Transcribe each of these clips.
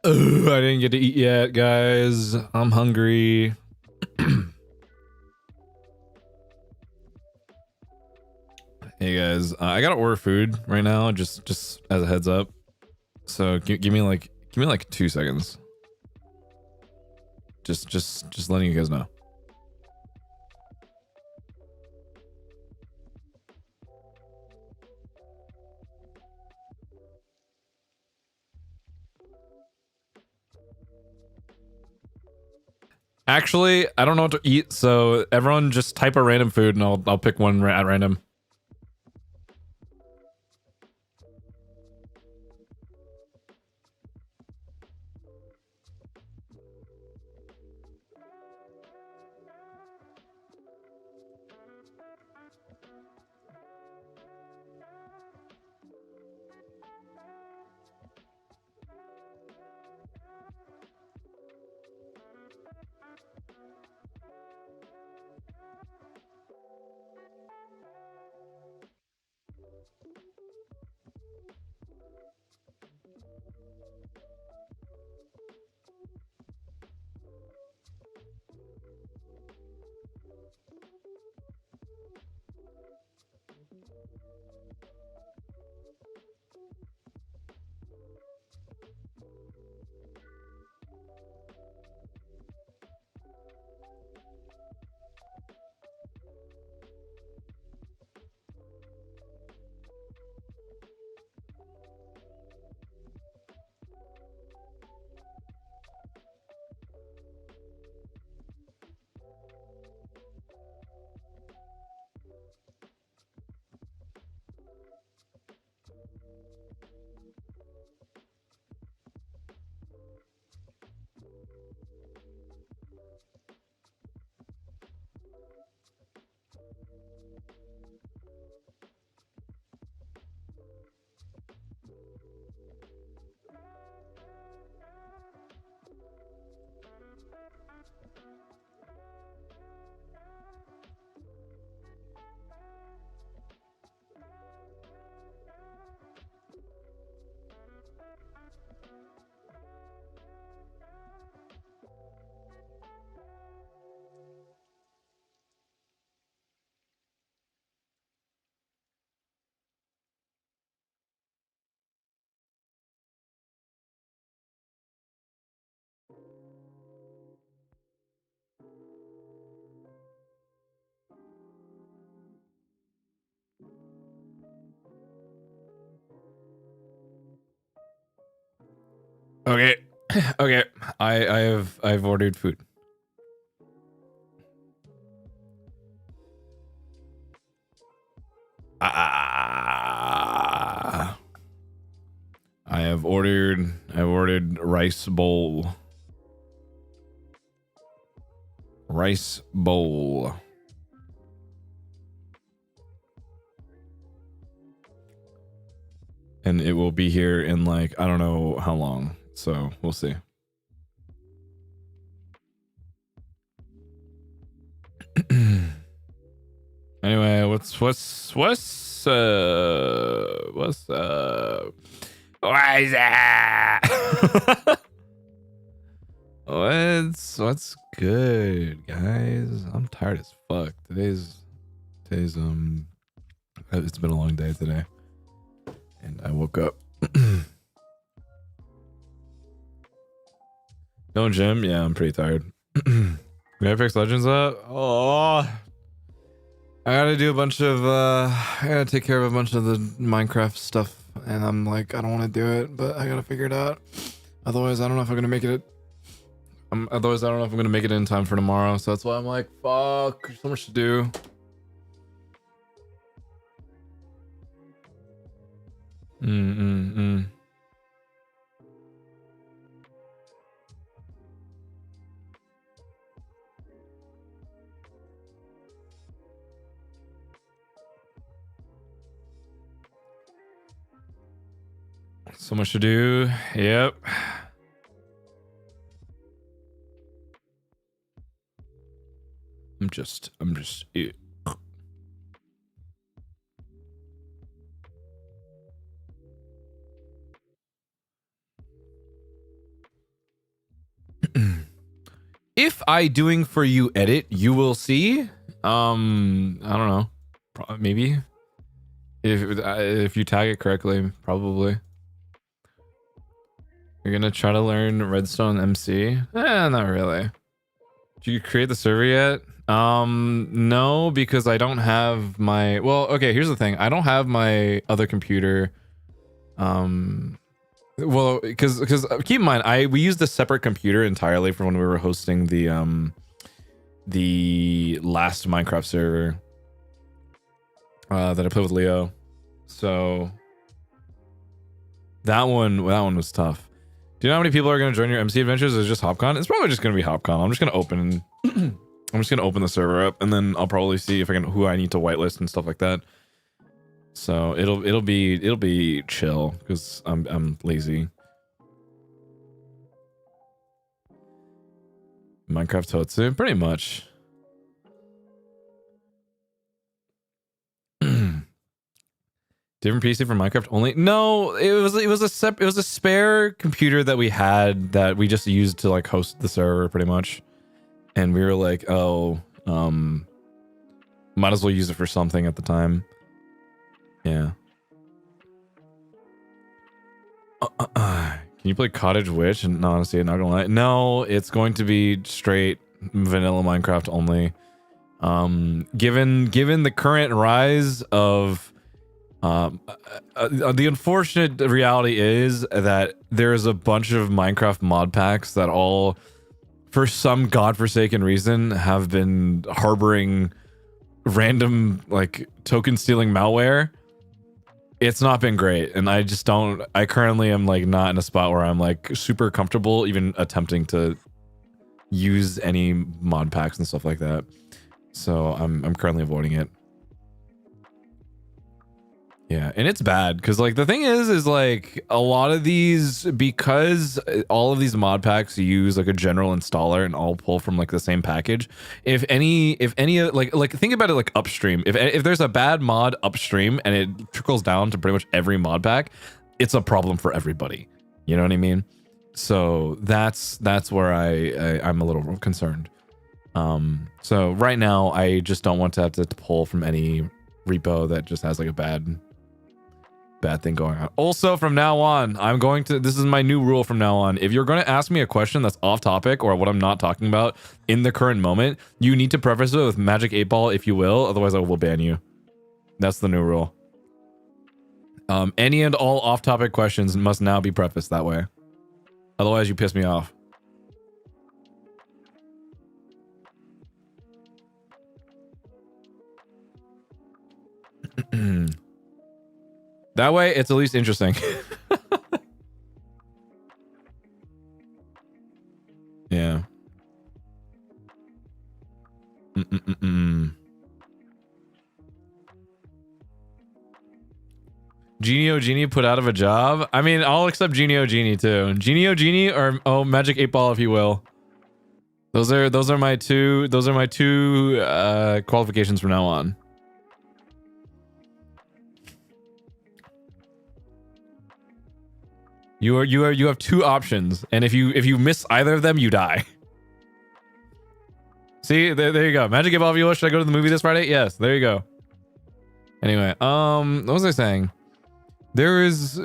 Ugh, I didn't get to eat yet, guys. I'm hungry. Hey guys, I gotta order food right now, just as a heads up. So give me like 2 seconds. Just letting you guys know. Actually, I don't know what to eat, so everyone just type a random food and I'll pick one at random. Okay. Okay. I've ordered food. I've ordered rice bowl. Rice bowl. And it will be here in like, I don't know how long. So we'll see. Anyway, what's what's what's good, guys? I'm tired as fuck. Today's it's been a long day today. And I woke up. No gym? Yeah, I'm pretty tired. We Apex Legends up? Oh, I gotta do a bunch of I gotta take care of a bunch of the Minecraft stuff, and I'm like, I don't want to do it, but I gotta figure it out. Otherwise, I don't know if I'm gonna make it. Otherwise, I don't know if I'm gonna make it in time for tomorrow. So that's why I'm like, fuck, so much to do. So much to do. Yep. I'm just If I doing for you edit, you will see. I don't know. Maybe if you tag it correctly, probably. You're gonna try to learn Redstone MC? Not really. Did you create the server yet? No, because I don't have my. Well, okay. Here's the thing. I don't have my other computer. Well, because keep in mind, we used a separate computer entirely for when we were hosting the last Minecraft server that I played with Leo. So that one was tough. Do you know how many people are going to join your MC adventures? Is it just HopCon? It's probably just going to be HopCon. I'm just going to open. I'm just going to open the server up, and then I'll probably see if I can who I need to whitelist and stuff like that. So it'll be chill because I'm lazy. Minecraft Totsu, pretty much. Different PC for Minecraft only? No, it was a spare computer that we had that we just used to like host the server pretty much. And we were like, oh, might as well use it for something at the time. Yeah. Can you play Cottage Witch? And no, honestly, I'm not gonna lie. No, it's going to be straight vanilla Minecraft only. Given the current rise of the unfortunate reality is that there is a bunch of Minecraft mod packs that all, for some godforsaken reason, have been harboring random like token stealing malware. It's not been great, and I currently am like not in a spot where I'm like super comfortable even attempting to use any mod packs and stuff like that. So I'm currently avoiding it. Yeah, and it's bad because like the thing is like a lot of these, because all of these mod packs use like a general installer and all pull from like the same package. If any like think about it like upstream. If there's a bad mod upstream and it trickles down to pretty much every mod pack, it's a problem for everybody. You know what I mean? So that's where I'm a little concerned. So right now I just don't want to have to pull from any repo that just has like a bad thing going on. Also, from now on, this is my new rule from now on. If you're going to ask me a question that's off topic or what I'm not talking about in the current moment, you need to preface it with Magic 8 Ball, if you will. Otherwise, I will ban you. That's the new rule. Any and all off topic questions must now be prefaced that way. Otherwise, you piss me off. That way, it's at least interesting. Yeah. Genio Genie put out of a job? I mean, I'll accept Genio Genie too. Genio Genie or Magic 8 Ball if you will. Those are my two qualifications from now on. You have two options, and if you miss either of them, you die. See, there you go. Magic 8 Ball viewer, should I go to the movie this Friday? Yes, there you go. Anyway, what was I saying? There is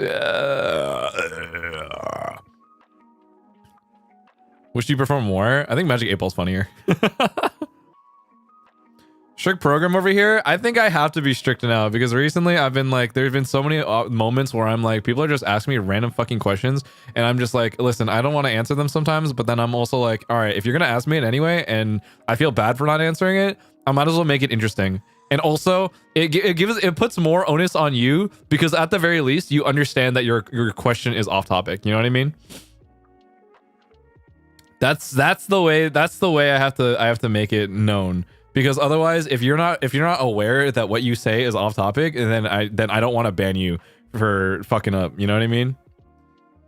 which do you prefer more? I think Magic 8 Ball's funnier. Strict program over here. I think I have to be strict now because recently I've been like, there's been so many moments where I'm like, people are just asking me random fucking questions, and I'm just like, listen, I don't want to answer them sometimes, but then I'm also like, all right, if you're gonna ask me it anyway, and I feel bad for not answering it, I might as well make it interesting. And also, it puts more onus on you because at the very least, you understand that your question is off topic. You know what I mean? That's the way I have to make it known. Because otherwise, if you're not aware that what you say is off topic, and then I don't want to ban you for fucking up. You know what I mean?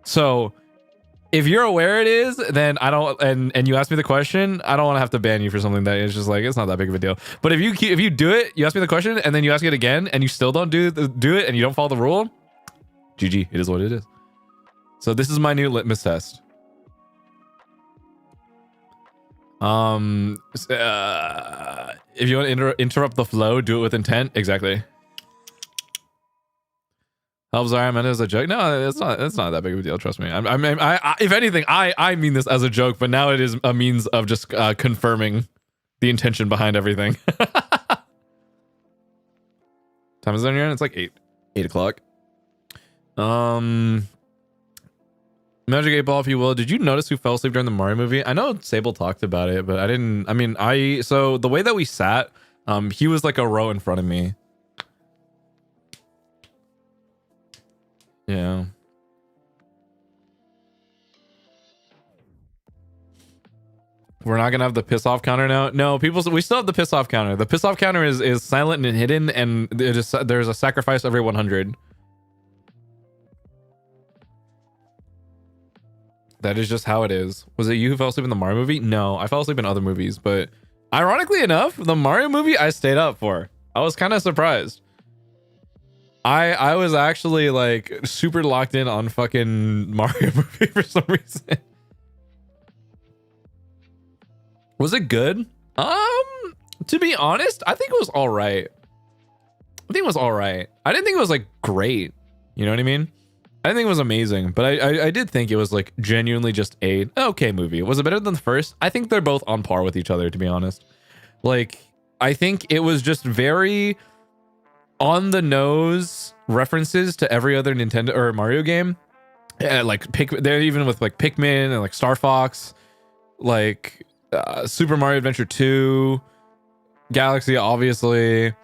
So if you're aware it is, then I don't, and you ask me the question, I don't want to have to ban you for something that is just like, it's not that big of a deal. But if you do it, you ask me the question, and then you ask it again, and you still don't do it, and you don't follow the rule, GG, it is what it is. So this is my new litmus test. If you want to interrupt the flow, do it with intent. Exactly. Helps Iron Man as a joke. No, it's not. It's not that big of a deal. Trust me. If anything, I mean this as a joke, but now it is a means of just confirming the intention behind everything. Time is on your end. It's like 8 o'clock. Magic 8 Ball, if you will. Did you notice who fell asleep during the Mario movie? I know Sable talked about it, but I didn't. I mean, so the way that we sat, he was like a row in front of me. Yeah. We're not gonna have the piss off counter now. No, we still have the piss off counter. The piss off counter is silent and hidden, and there's a sacrifice every 100. That is just how it is. Was it you who fell asleep in the Mario movie? No, I fell asleep in other movies, but ironically enough, the Mario movie I stayed up for. I was kind of surprised. I was actually like super locked in on fucking Mario movie for some reason. Was it good? To be honest, I think it was all right. I think it was all right. I didn't think it was like great. You know what I mean? I didn't think it was amazing, but I did think it was like genuinely just a okay movie. Was it better than the first? I think they're both on par with each other, to be honest. Like, I think it was just very on the nose references to every other Nintendo or Mario game. Like they're even with like Pikmin and like Star Fox, like Super Mario Adventure 2, Galaxy, obviously,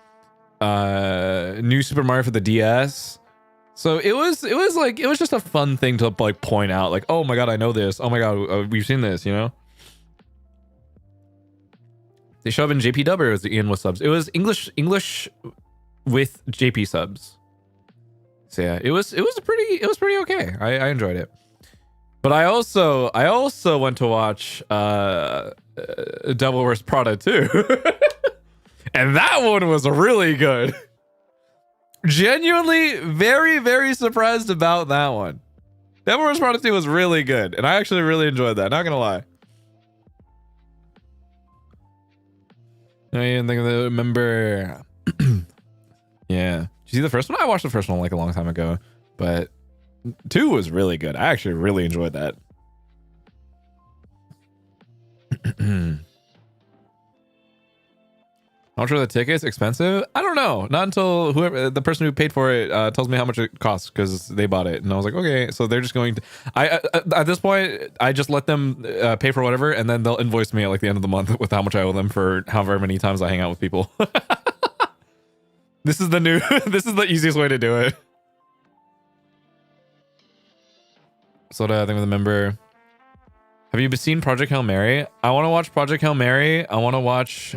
New Super Mario for the DS. So it was just a fun thing to like point out, like, oh my god, I know this. Oh my god, we've seen this, you know. They show up in JP dub, or was it Ian with subs? It was English with JP subs. So yeah, it was pretty okay. I enjoyed it. But I also went to watch Devil Wears Prada 2. And that one was really good. Genuinely very, very surprised about that one. Devil Wears Prada 2 was really good, and I actually really enjoyed that, not gonna lie. I didn't think of the remember. Yeah. Did you see the first one? I watched the first one like a long time ago, but 2 was really good. I actually really enjoyed that. How much are the tickets? Expensive? I don't know. Not until the person who paid for it tells me how much it costs, because they bought it. And I was like, okay, so they're just going to. At this point, I just let them pay for whatever, and then they'll invoice me at like the end of the month with how much I owe them for however many times I hang out with people. This is the easiest way to do it. Soda, I think with a member. Have you seen Project Hail Mary? I want to watch Project Hail Mary. I want to watch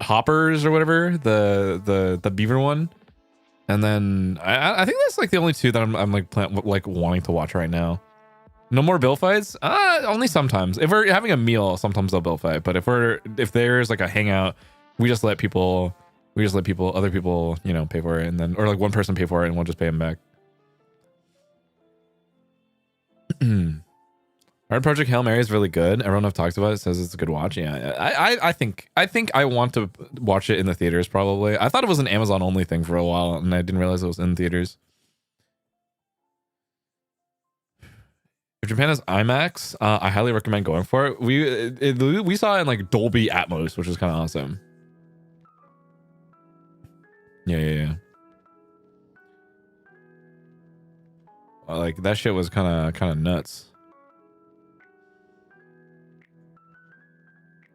Hoppers or whatever, the beaver one. And then I think that's like the only two that I'm like wanting to watch right now. No more bill fights? Only sometimes. If we're having a meal, sometimes they'll bill fight. But if there's like a hangout, we just let other people, you know, pay for it, and then, or like one person pay for it and we'll just pay them back. Art Project Hail Mary is really good. Everyone I've talked about it says it's a good watch. Yeah, I think I want to watch it in the theaters probably. I thought it was an Amazon only thing for a while, and I didn't realize it was in theaters. If Japan has IMAX, I highly recommend going for it. We saw it in like Dolby Atmos, which is kind of awesome. Yeah. Like that shit was kind of nuts.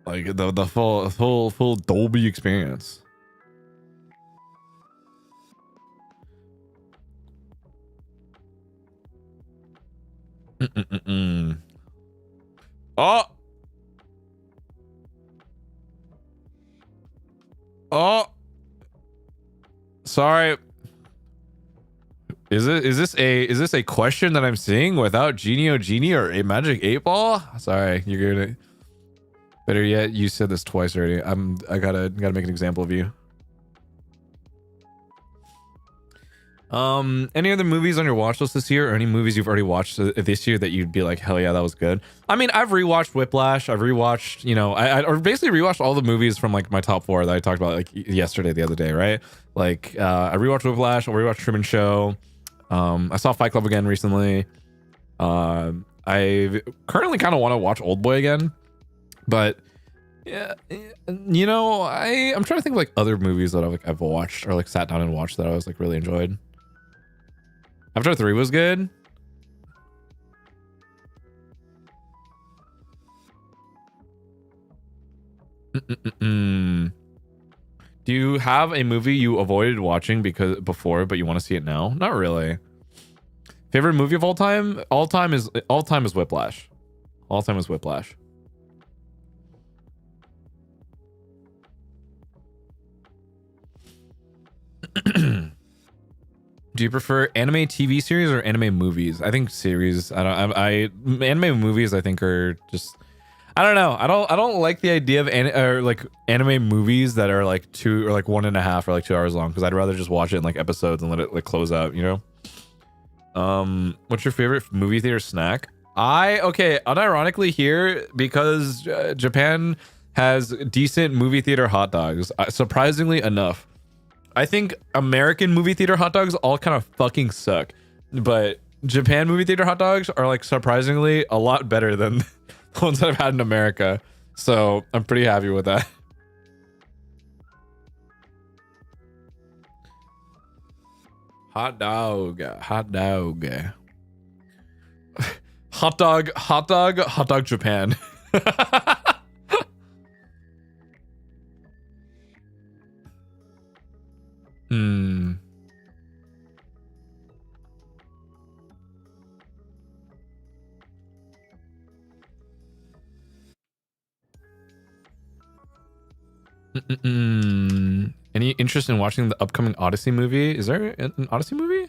Like the full Dolby experience. Oh, sorry. Is this a question that I'm seeing without Genie or a Magic 8 Ball? Sorry, you're gonna. Better yet, you said this twice already. I gotta make an example of you. Any other movies on your watch list this year, or any movies you've already watched this year that you'd be like, hell yeah, that was good? I mean, I've rewatched Whiplash. I've rewatched, you know, I basically rewatched all the movies from like my top 4 that I talked about like yesterday, the other day, right? Like, I rewatched Whiplash. I rewatched Truman Show. I saw Fight Club again recently. I currently kind of want to watch Oldboy again, but yeah, you know, I'm trying to think of like other movies that I've watched or like sat down and watched that I was like really enjoyed. Avatar 3 was good. Do you have a movie you avoided watching before, but you want to see it now? Not really. Favorite movie of all time? All time is Whiplash. All time is Whiplash. Do you prefer anime TV series or anime movies? I think series. Anime movies I think are just, I don't know. I don't like the idea of like anime movies that are like 2 or like 1.5 or like 2 hours long, because I'd rather just watch it in like episodes and let it like close out, you know? What's your favorite movie theater snack? Okay, unironically here, because Japan has decent movie theater hot dogs, surprisingly enough. I think American movie theater hot dogs all kind of fucking suck, but Japan movie theater hot dogs are like surprisingly a lot better than the ones that I've had in America. So I'm pretty happy with that. Hot dog, hot dog. Hot dog Japan. Any interest in watching the upcoming Odyssey movie? Is there an Odyssey movie?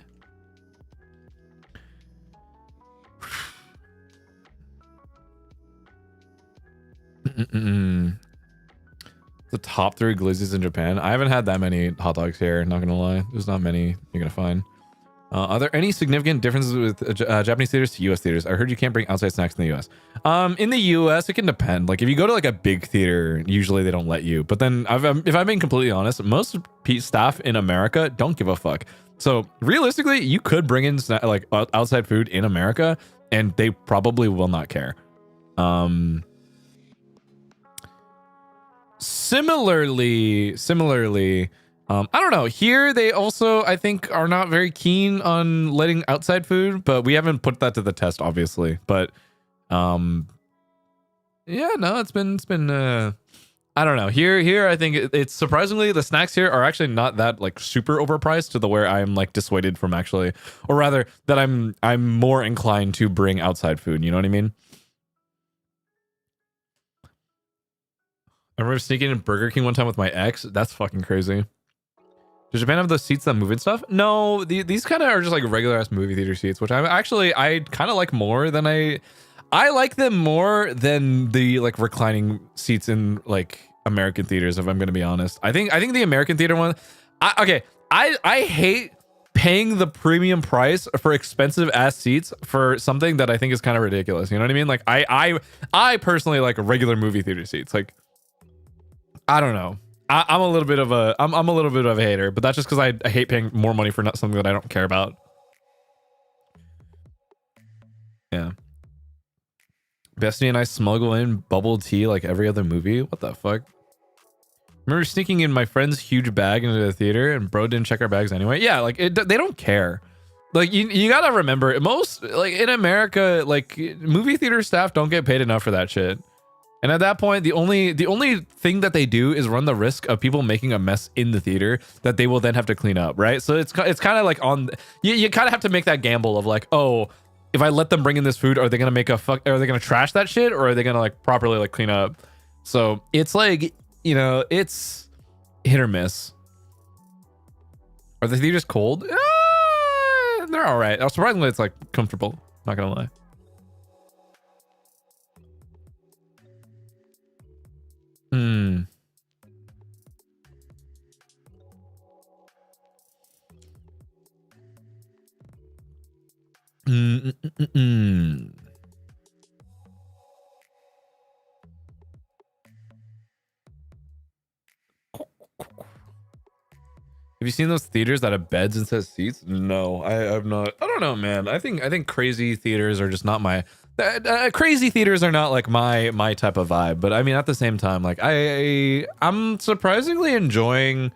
The top 3 glizzies in Japan. I haven't had that many hot dogs here, not gonna lie. There's not many you're gonna find. Are there any significant differences with Japanese theaters to US theaters? I heard you can't bring outside snacks in the US. In the US, it can depend. Like if you go to like a big theater, usually they don't let you. But then if I'm being completely honest, most staff in America don't give a fuck. So realistically, you could bring in like outside food in America and they probably will not care. Similarly, I don't know. Here, they also, I think, are not very keen on letting outside food, but we haven't put that to the test, obviously. But, yeah, no, it's been, I don't know. Here, I think it's surprisingly, the snacks here are actually not that like super overpriced to the where I'm like dissuaded from actually, or rather that I'm more inclined to bring outside food. You know what I mean? I remember sneaking in Burger King one time with my ex. That's fucking crazy. Does Japan have those seats that move and stuff? No, these kind of are just like regular ass movie theater seats, which I kind of like more than I like them more than the like reclining seats in like American theaters, if I'm going to be honest. I think the American theater one, I hate paying the premium price for expensive ass seats for something that I think is kind of ridiculous. You know what I mean? Like I personally like regular movie theater seats. Like, I don't know. I'm a little bit of a hater, but that's just because I hate paying more money for not something that I don't care about. Yeah. Bestie and I smuggle in bubble tea like every other movie. What the fuck? Remember sneaking in my friend's huge bag into the theater and bro didn't check our bags anyway. Yeah, like they don't care. Like you gotta remember, most like in America, like movie theater staff don't get paid enough for that shit. And at that point, the only thing that they do is run the risk of people making a mess in the theater that they will then have to clean up, right? So it's kind of like you kind of have to make that gamble of like, oh, if I let them bring in this food, are they gonna are they gonna trash that shit, or are they gonna like properly like clean up? So it's like, you know, it's hit or miss. Are the theaters cold? They're all right. Surprisingly, it's like comfortable. Not gonna lie. Mm-mm. Have you seen those theaters that have beds instead of seats? No, I've not. I don't know, man. I think crazy theaters are just not my. Crazy theaters are not like my type of vibe. But I mean, at the same time, like I'm surprisingly enjoying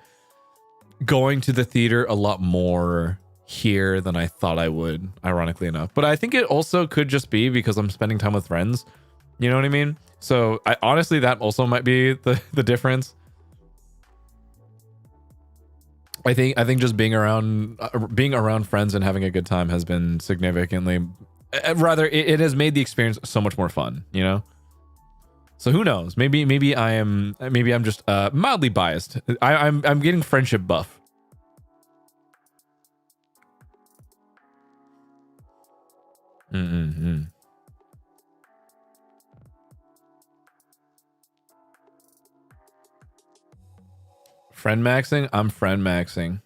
going to the theater a lot more here than I thought I would. Ironically enough, but I think it also could just be because I'm spending time with friends. You know what I mean? So I honestly, that also might be the difference. I think just being around friends and having a good time has been significantly, rather it has made the experience so much more fun, you know. So who knows? Maybe I'm just mildly biased. I'm getting friendship buff. Friend maxing? I'm friend maxing.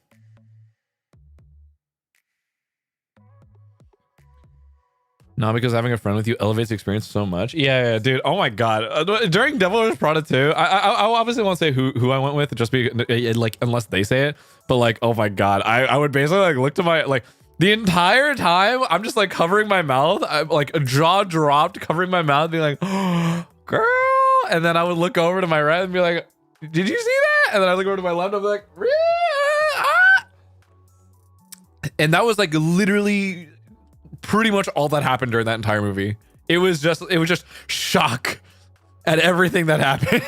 Not because having a friend with you elevates the experience so much. Yeah, dude. Oh my god. During Devil Wears Prada 2, I obviously won't say who I went with, just be like unless they say it. But like, oh my god, I would basically like look to my like the entire time. I'm just like covering my mouth. I'm like a jaw dropped, covering my mouth, being like, oh, girl. And then I would look over to my right and be like, did you see that? And then I look over to my left and I'm like, ah! And that was like literally pretty much all that happened during that entire movie. It was just shock at everything that happened.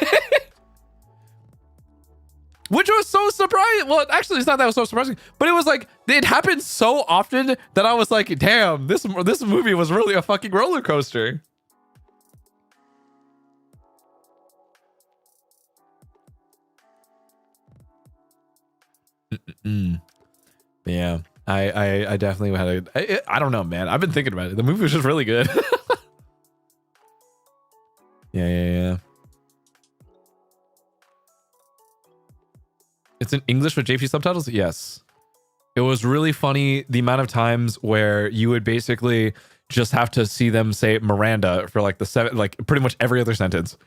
Which was so surprising. Well, actually, it's not that it was so surprising, but it was like it happened so often that I was like, damn, this movie was really a fucking roller coaster. Yeah, I definitely had I don't know, man. I've been thinking about it. The movie was just really good. Yeah. It's in English with JP subtitles? Yes. It was really funny the amount of times where you would basically just have to see them say Miranda for like pretty much every other sentence.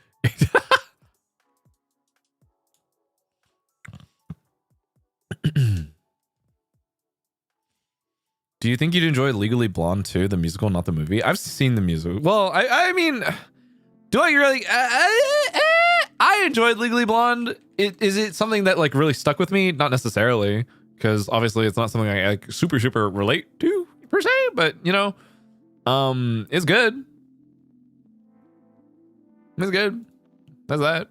Do you think you'd enjoy Legally Blonde 2, the musical, not the movie? I've seen the musical. Well, I mean, do I really? I enjoyed Legally Blonde. Is it something that like really stuck with me? Not necessarily, because obviously it's not something I like super relate to per se. But you know, it's good. It's good. That's that.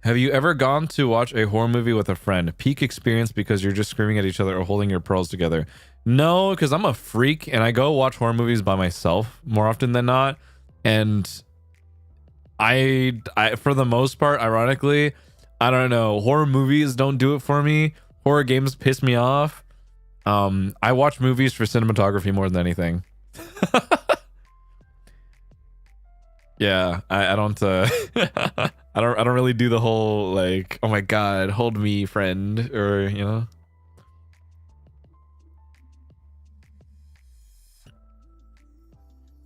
Have you ever gone to watch a horror movie with a friend? Peak experience because you're just screaming at each other or holding your pearls together. No, because I'm a freak and I go watch horror movies by myself more often than not. And I for the most part, ironically, I don't know, horror movies don't do it for me. Horror games piss me off. I watch movies for cinematography more than anything. Yeah, I don't I don't really do the whole like, oh my god, hold me, friend, or you know.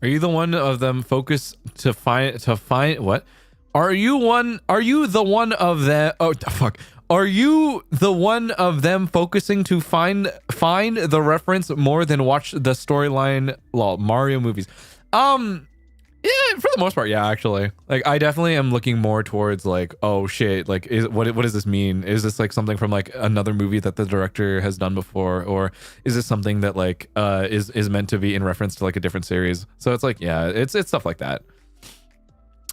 Are you the one of them focus to find what? Are you the one of them? Oh fuck. Are you the one of them focusing to find the reference more than watch the storyline? Lol, Mario movies. Yeah, for the most part, yeah, actually. Like, I definitely am looking more towards like, oh shit, like, what does this mean? Is this like something from like another movie that the director has done before, or is this something that like is meant to be in reference to like a different series? So it's like, yeah, it's stuff like that.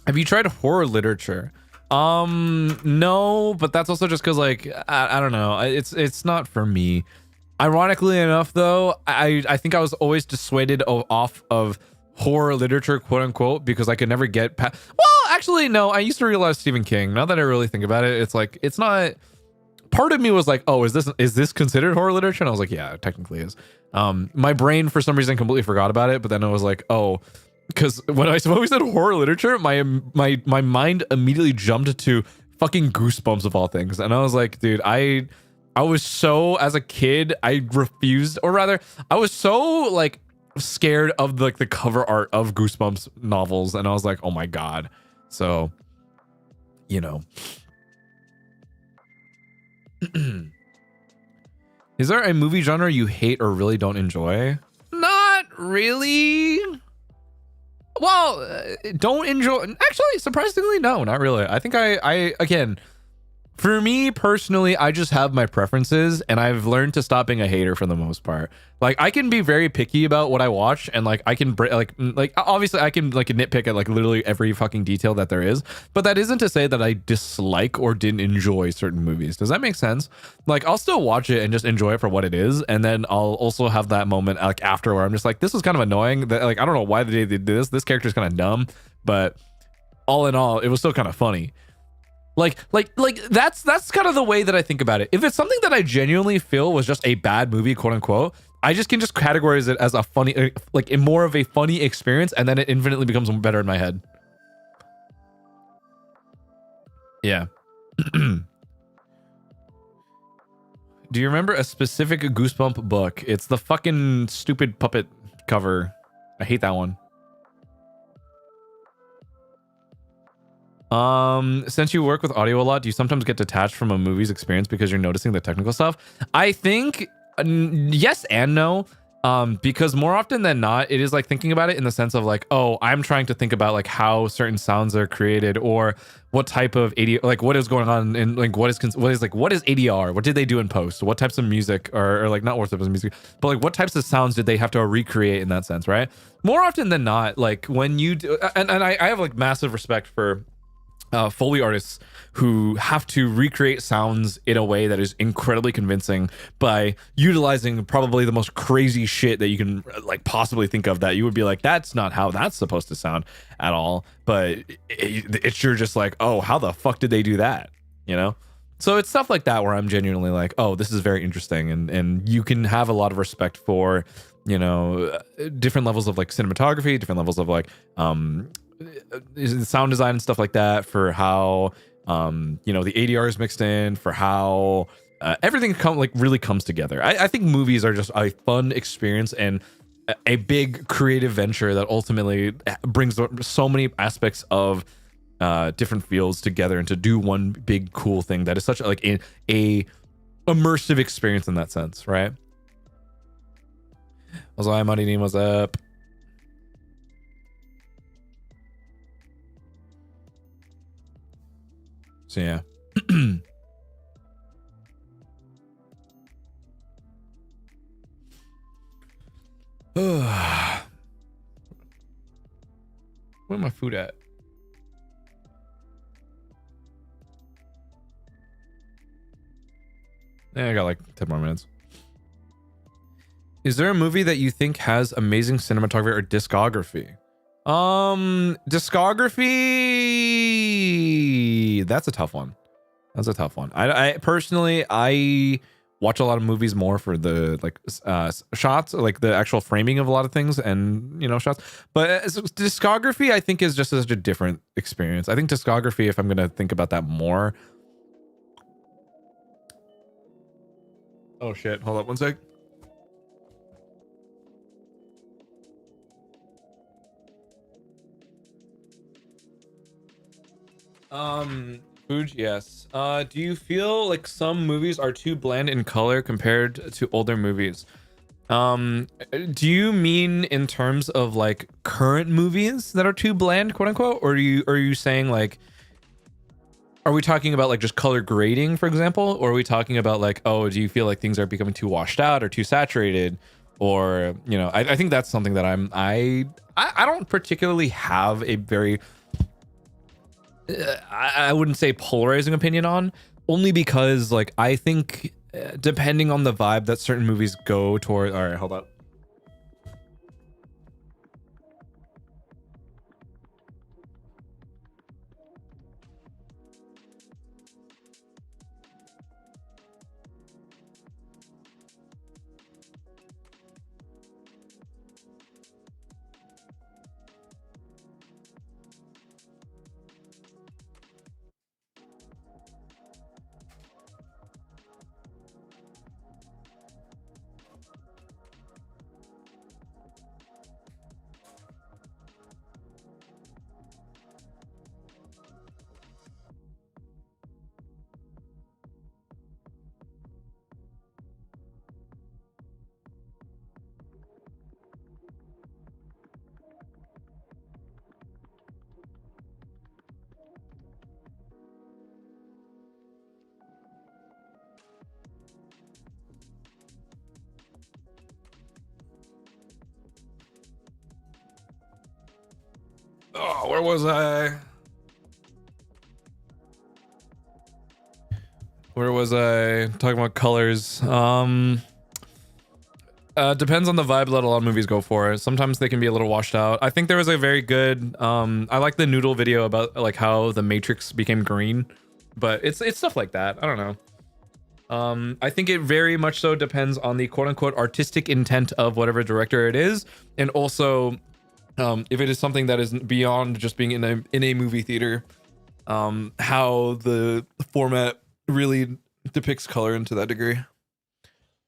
Have you tried horror literature? No, but that's also just because like I don't know, it's not for me. Ironically enough, though, I think I was always dissuaded off of horror literature, quote unquote, because I could never get past. Well, actually, no. I used to realize Stephen King. Now that I really think about it, it's like it's not. Part of me was like, oh, is this considered horror literature? And I was like, yeah, it technically is. My brain for some reason completely forgot about it, but then I was like, oh, because when we said horror literature, my mind immediately jumped to fucking Goosebumps of all things. And I was like, dude, I was so, as a kid, I refused, or rather, I was so like scared of like the cover art of Goosebumps novels, and I was like, oh my god. So, you know. Is there a movie genre you hate or really don't enjoy? Not really. Well, don't enjoy. Actually, surprisingly, no, not really. I think I again, for me personally, I just have my preferences, and I've learned to stop being a hater for the most part. Like, I can be very picky about what I watch, and like I can like obviously I can like nitpick at like literally every fucking detail that there is, but that isn't to say that I dislike or didn't enjoy certain movies. Does that make sense? Like, I'll still watch it and just enjoy it for what it is, and then I'll also have that moment like after where I'm just like, this is kind of annoying. That like I don't know why they did this. This character's kind of dumb, but all in all, it was still kind of funny. Like that's kind of the way that I think about it. If it's something that I genuinely feel was just a bad movie, quote unquote, I just can just categorize it as a funny, like in more of a funny experience, and then it infinitely becomes better in my head. Yeah. Do you remember a specific Goosebump book? It's the fucking stupid puppet cover. I hate that one. Since you work with audio a lot, do you sometimes get detached from a movie's experience because you're noticing the technical stuff? I think yes and no. Because more often than not, it is like thinking about it in the sense of like, oh, I'm trying to think about like how certain sounds are created, or what type of ADR, like what is going on in like what is ADR? What did they do in post? What types of music or like not what types of music, but like what types of sounds did they have to recreate in that sense, right? More often than not, like when you do, and I have like massive respect for Foley artists who have to recreate sounds in a way that is incredibly convincing by utilizing probably the most crazy shit that you can like possibly think of, that you would be like, that's not how that's supposed to sound at all, but it's sure just like, oh, how the fuck did they do that, you know? So it's stuff like that where I'm genuinely like, oh, this is very interesting, and you can have a lot of respect for, you know, different levels of like cinematography, different levels of like sound design and stuff like that, for how you know, the ADR is mixed in, for how everything really comes together. I think movies are just a fun experience and a big creative venture that ultimately brings so many aspects of different fields together into do one big cool thing that is such like a immersive experience in that sense, right? Also, hi Money Name, what's up? So yeah. Where's my food at? Yeah, I got like 10 more minutes. Is there a movie that you think has amazing cinematography or discography? Discography. That's a tough one. I personally, I watch a lot of movies more for the like shots, like the actual framing of a lot of things, and you know, shots. But discography, I think, is just such a different experience. I think discography, if I'm gonna think about that more. Oh shit! Hold up one sec. Food, yes. Do you feel like some movies are too bland in color compared to older movies? Do you mean in terms of like current movies that are too bland, quote unquote, or are you saying like, are we talking about like just color grading, for example, or are we talking about like, oh, do you feel like things are becoming too washed out or too saturated, or you know, I think that's something that I don't particularly have a very I wouldn't say polarizing opinion on, only because like I think depending on the vibe that certain movies go toward. All right, hold up. Oh, where was I? Where was I? Talking about colors. Depends on the vibe that a lot of movies go for. Sometimes they can be a little washed out. I think there was a very good I like the Noodle video about like how the Matrix became green, but it's stuff like that. I don't know. I think it very much so depends on the quote unquote artistic intent of whatever director it is, and also if it is something that is beyond just being in a movie theater, how the format really depicts color into that degree.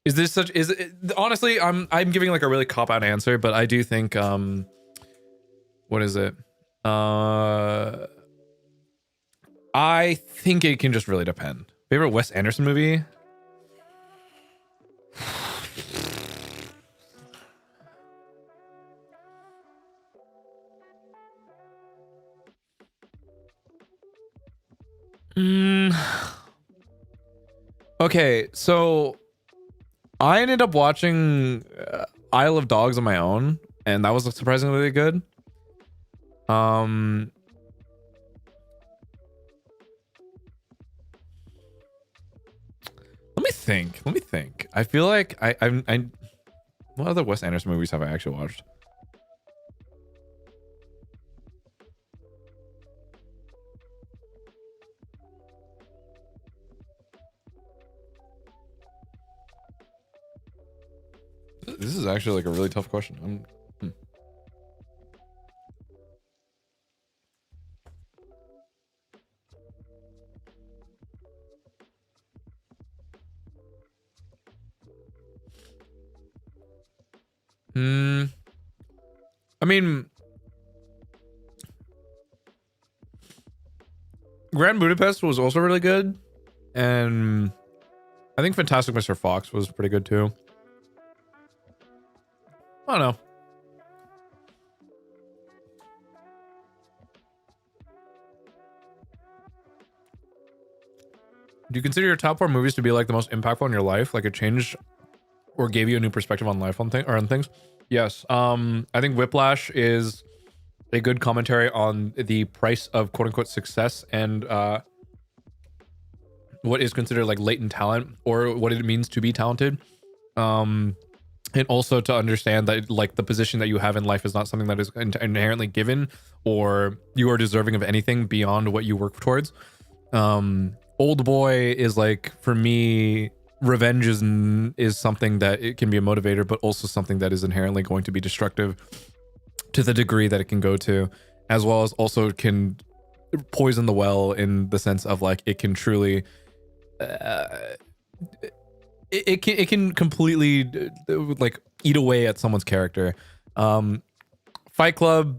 Is this such? Is it, honestly, I'm giving like a really cop out answer, but I do think what is it? I think it can just really depend. Favorite Wes Anderson movie? Okay, so I ended up watching Isle of Dogs on my own, and that was surprisingly really good. Let me think. Let me think. I feel like I what other Wes Anderson movies have I actually watched? This is actually like a really tough question. I mean, Grand Budapest was also really good, and I think Fantastic Mr. Fox was pretty good too. I don't know. Do you consider your top 4 movies to be like the most impactful in your life? Like it changed or gave you a new perspective on life on things? Yes. I think Whiplash is a good commentary on the price of quote unquote success and what is considered like latent talent or what it means to be talented. And also to understand that like the position that you have in life is not something that is inherently given or you are deserving of anything beyond what you work towards. Old Boy is like, for me, revenge is something that it can be a motivator, but also something that is inherently going to be destructive to the degree that it can go to, as well as also can poison the well in the sense of like it can truly it can completely like eat away at someone's character. Fight Club's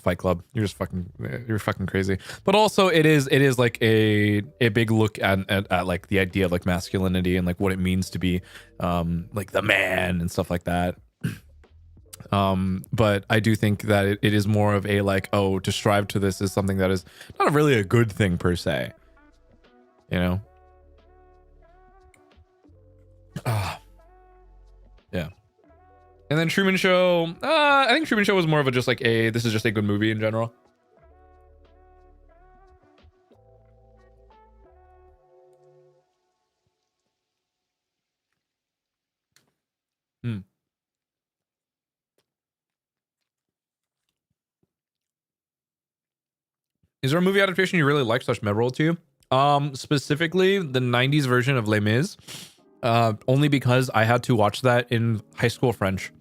Fight Club. You're fucking crazy. But also it is like a big look at like the idea of like masculinity and like what it means to be like the man and stuff like that. But I do think that it is more of a like, oh, to strive to this is something that is not really a good thing per se, you know. Yeah. And then Truman Show, I think Truman Show was more of a just like this is just a good movie in general. Is there a movie adaptation you really like / memorable to you? Specifically the 90s version of Les Mis. Only because I had to watch that in high school French.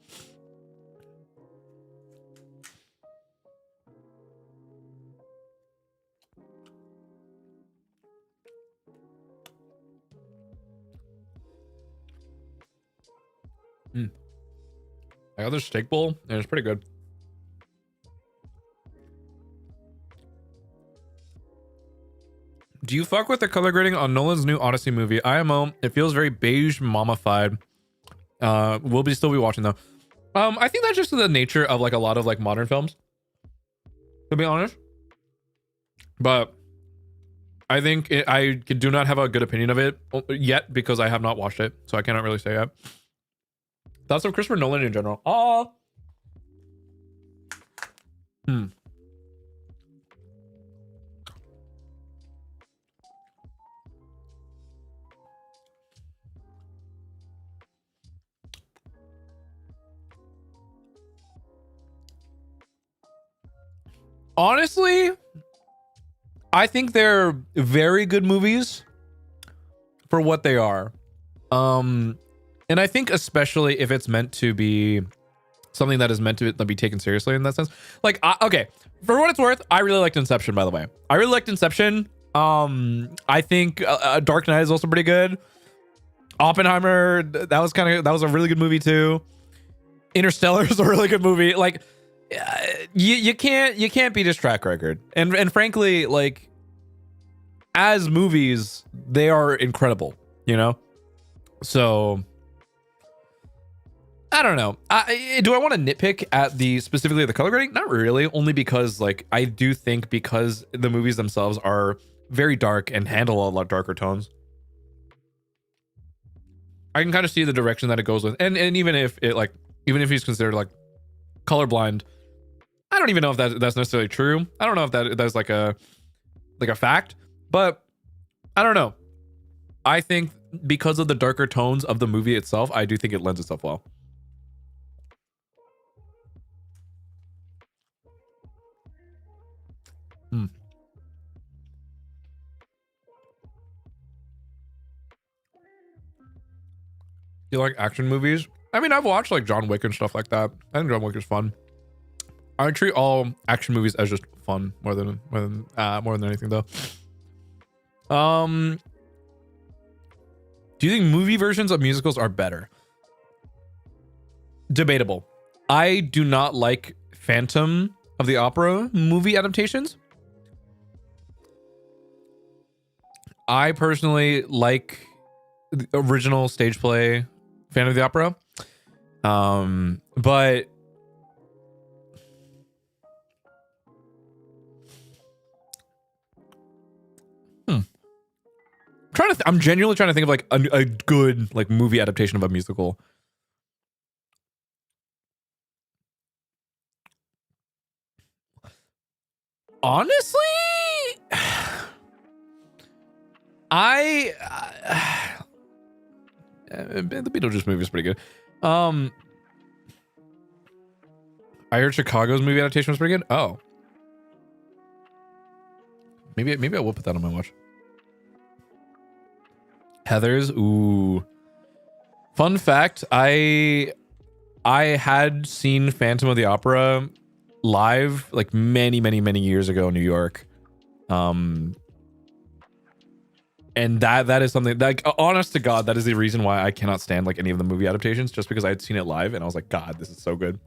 I got this steak bowl and it's pretty good. Do you fuck with the color grading on Nolan's new Odyssey movie? IMO, it feels very beige mommified. We'll still be watching though. I think that's just the nature of like a lot of like modern films, to be honest. But I think I do not have a good opinion of it yet because I have not watched it, so I cannot really say yet. Thoughts of Christopher Nolan in general? Hmm. Honestly, I think they're very good movies for what they are. And I think especially if it's meant to be something that is meant to be taken seriously in that sense. Like, okay, for what it's worth, I really liked Inception, by the way. I really liked Inception. I think Dark Knight is also pretty good. Oppenheimer, that was a really good movie too. Interstellar is a really good movie. Like, you can't beat his track record. And frankly, like, as movies, they are incredible, you know? So I don't know. Do I want to nitpick at specifically the color grading? Not really, only because like I do think because the movies themselves are very dark and handle a lot darker tones, I can kind of see the direction that it goes with. And even if he's considered like colorblind, I don't even know if that's necessarily true. I don't know if that's like a fact, but I don't know. I think because of the darker tones of the movie itself, I do think it lends itself well. Hmm. You like action movies? I mean, I've watched like John Wick and stuff like that. I think John Wick is fun. I treat all action movies as just fun more than anything though. Do you think movie versions of musicals are better? Debatable. I do not like Phantom of the Opera movie adaptations. I personally like the original stage play Phantom of the Opera. But I'm genuinely trying to think of like a good like movie adaptation of a musical. Honestly, the Beetlejuice movie is pretty good. I heard Chicago's movie adaptation was pretty good. Oh, maybe I will put that on my watch. Heathers, ooh. Fun fact: I had seen Phantom of the Opera live like many years ago in New York. And that is something like, honest to God, that is the reason why I cannot stand like any of the movie adaptations, just because I had seen it live and I was like, God, this is so good.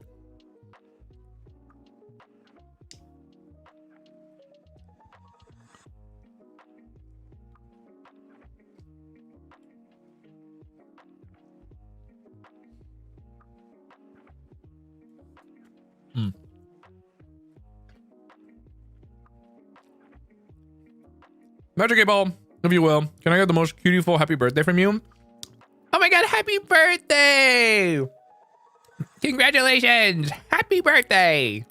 Magic 8 Ball, if you will, can I get the most beautiful happy birthday from you? Oh my God, happy birthday! Congratulations! Happy birthday!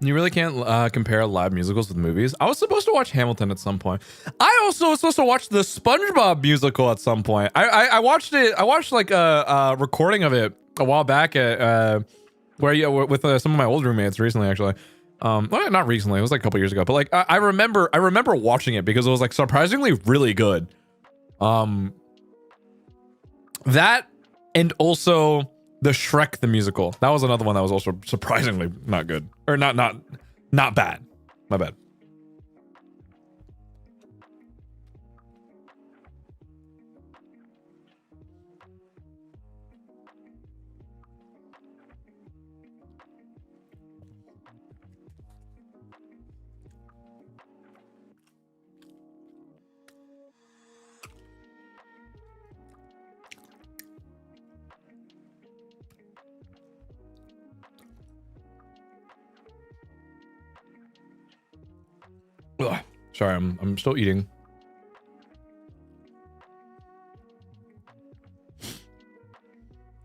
You really can't compare live musicals with movies. I was supposed to watch Hamilton at some point. I also was supposed to watch the SpongeBob musical at some point. I watched it. I watched like a recording of it a while back at with some of my old roommates recently, actually. Well, not recently. It was like a couple years ago. But like I remember watching it because it was like surprisingly really good. That and also the Shrek the musical. That was another one that was also surprisingly not good. Or not bad. My bad. Sorry, I'm still eating.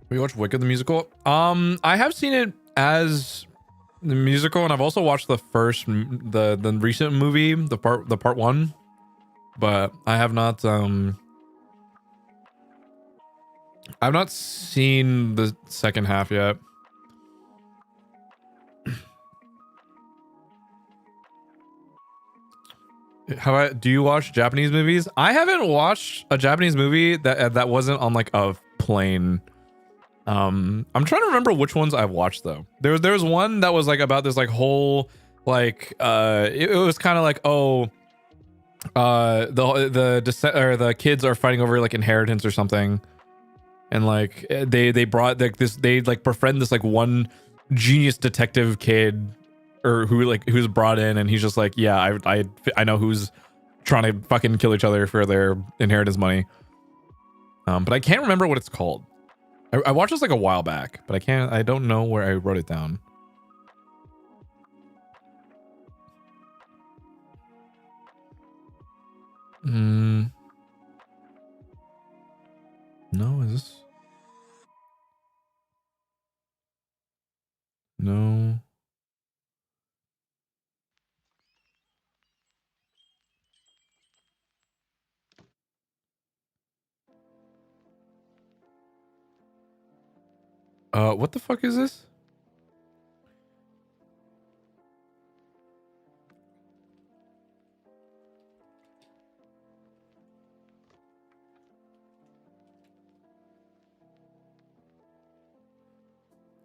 We watched Wicked the musical. I have seen it as the musical, and I've also watched the the recent movie, the part one, but I have not I've not seen the second half yet. Do you watch Japanese movies? I haven't watched a Japanese movie that wasn't on like a plane. I'm trying to remember which ones I've watched though. There was one that was like about this like whole like it was kind of like, oh, the kids are fighting over like inheritance or something, and like they brought like this, they like befriend this like one genius detective kid, or who's brought in, and he's just like, yeah, I know who's trying to fucking kill each other for their inheritance money. But I can't remember what it's called. I watched this like a while back, but I don't know where I wrote it down. No, is this? No. What the fuck is this?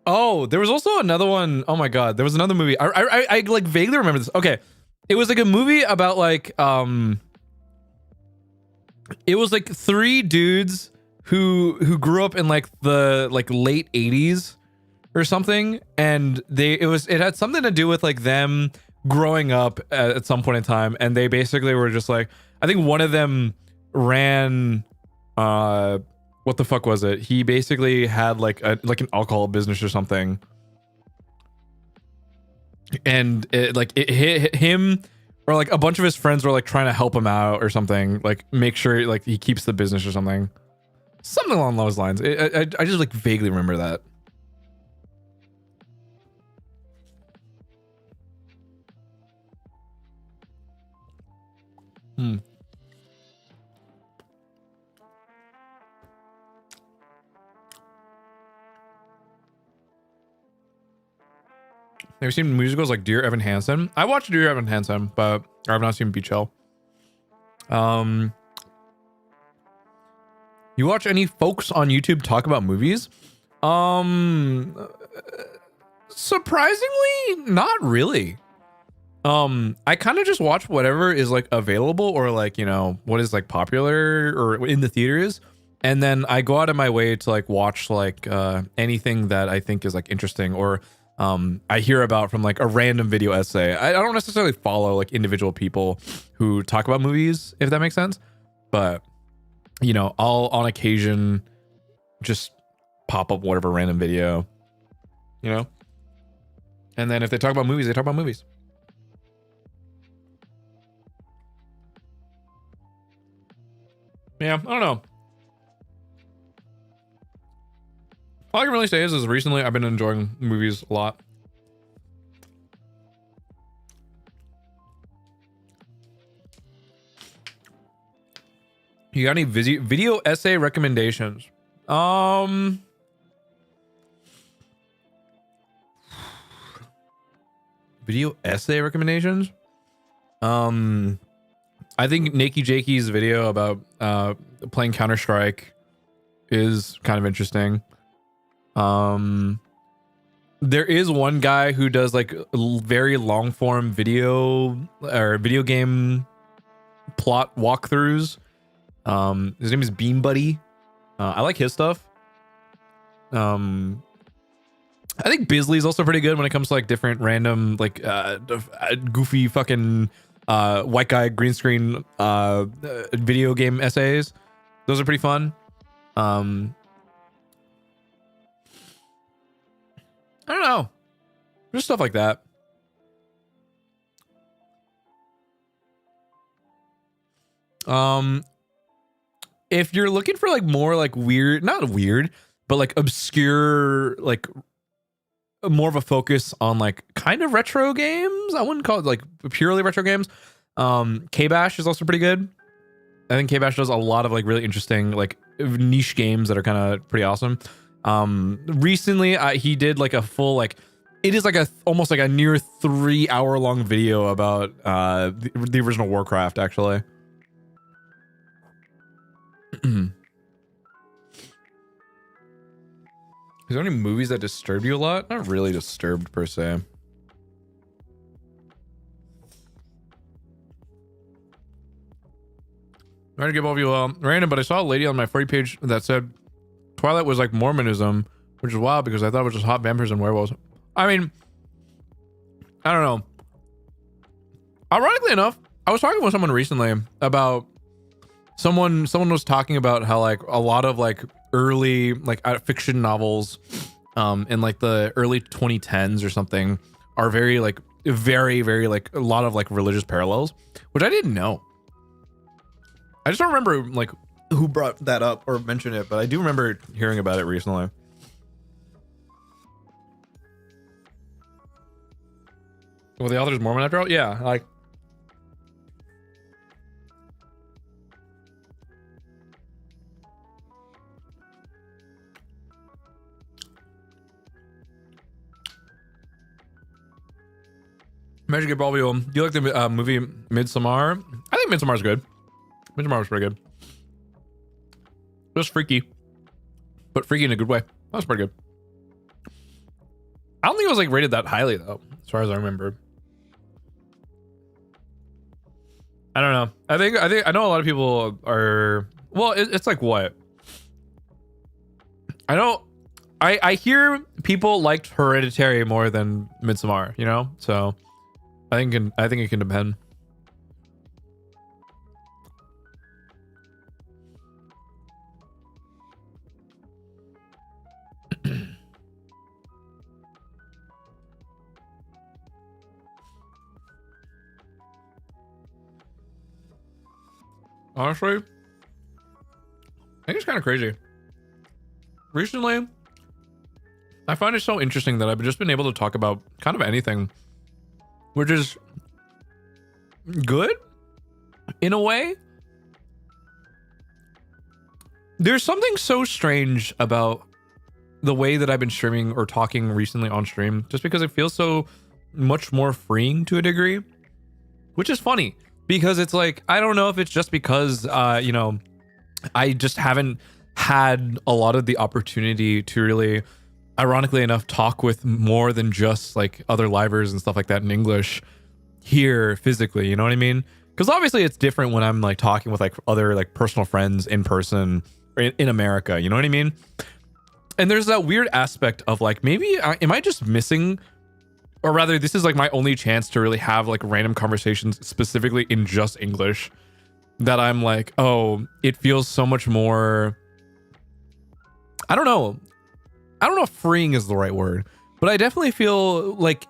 Oh, there was also another one. Oh my god, there was another movie. I like vaguely remember this. Okay, it was like a movie about like it was like three dudes who grew up in like the like late 80s or something, and it had something to do with like them growing up at some point in time, and they basically were just like, I think one of them ran what the fuck was it? He basically had like an alcohol business or something, and it hit him, or like a bunch of his friends were like trying to help him out or something, like make sure like he keeps the business or something along those lines. I just like vaguely remember that. Have you seen musicals like Dear Evan Hansen? I watched Dear Evan Hansen, but I've not seen Beach Hill. You watch any folks on YouTube talk about movies? Surprisingly, not really. I kind of just watch whatever is like available, or like, you know, what is like popular or in the theaters, and then I go out of my way to like watch like anything that I think is like interesting, or I hear about from like a random video essay. I don't necessarily follow like individual people who talk about movies, if that makes sense, but you know, I'll on occasion just pop up whatever random video, you know, and then if they talk about movies, they talk about movies. Yeah, I don't know. All I can really say is recently I've been enjoying movies a lot. You got any video essay recommendations? Video essay recommendations? I think Nakey Jakey's video about playing Counter-Strike is kind of interesting. There is one guy who does like very long form video or video game plot walkthroughs. His name is Bean Buddy. I like his stuff. I think Bisley's also pretty good when it comes to like different random like goofy fucking white guy green screen video game essays. Those are pretty fun. I don't know, just stuff like that. If you're looking for like more like weird, not weird, but like obscure, like more of a focus on like kind of retro games. I wouldn't call it like purely retro games. K-Bash is also pretty good. I think K-Bash does a lot of like really interesting like niche games that are kind of pretty awesome. Recently he did like a full like, it is like a almost like a near 3-hour long video about the original Warcraft actually. Is there any movies that disturb you a lot? Not really disturbed per se. I'm trying to give all of you random, but I saw a lady on my 40 page that said Twilight was like Mormonism, which is wild because I thought it was just hot vampires and werewolves. I mean, I don't know. Ironically enough, I was talking with someone recently about someone was talking about how like a lot of like early like fiction novels in like the early 2010s or something are very like very like a lot of like religious parallels, which I didn't know. I just don't remember like who brought that up or mentioned it, but I do remember hearing about it recently. Well, the author's Mormon after all? Yeah, like Magic Ball Wheel. Do you like the movie Midsommar? I think Midsommar's good. Midsommar was pretty good. Just freaky, but freaky in a good way. That was pretty good. I don't think it was like rated that highly though, as far as I remember. I don't know. I think I know a lot of people are. Well, it's like what? I know. I hear people liked Hereditary more than Midsommar. You know, so I think it can depend. Honestly, I think it's kind of crazy. Recently, I find it so interesting that I've just been able to talk about kind of anything, which is good in a way. There's something so strange about the way that I've been streaming or talking recently on stream, just because it feels so much more freeing to a degree, which is funny. Because it's like, I don't know if it's just because, you know, I just haven't had a lot of the opportunity to really, ironically enough, talk with more than just like other livers and stuff like that in English here physically, you know what I mean? Because obviously it's different when I'm like talking with like other like personal friends in person or in America, you know what I mean? And there's that weird aspect of like, maybe, am I just missing, or rather, this is like my only chance to really have like random conversations specifically in just English, that I'm like, oh, it feels so much more, I don't know if freeing is the right word, but I definitely feel like,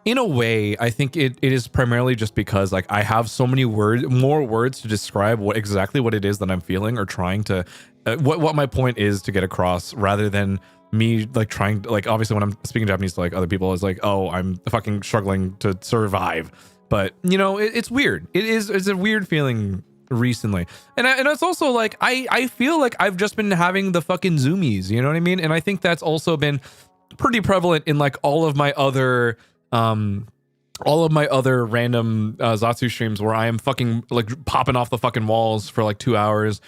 in a way, I think it is primarily just because like I have so many more words to describe exactly what it is that I'm feeling or trying to, what my point is to get across, rather than me like trying to, like, obviously when I'm speaking Japanese to like other people, it's like, oh, I'm fucking struggling to survive. But you know, it's weird. It's a weird feeling recently. And it's also like, I feel like I've just been having the fucking zoomies, you know what I mean? And I think that's also been pretty prevalent in like all of my other random Zatsu streams where I am fucking like popping off the fucking walls for like 2 hours.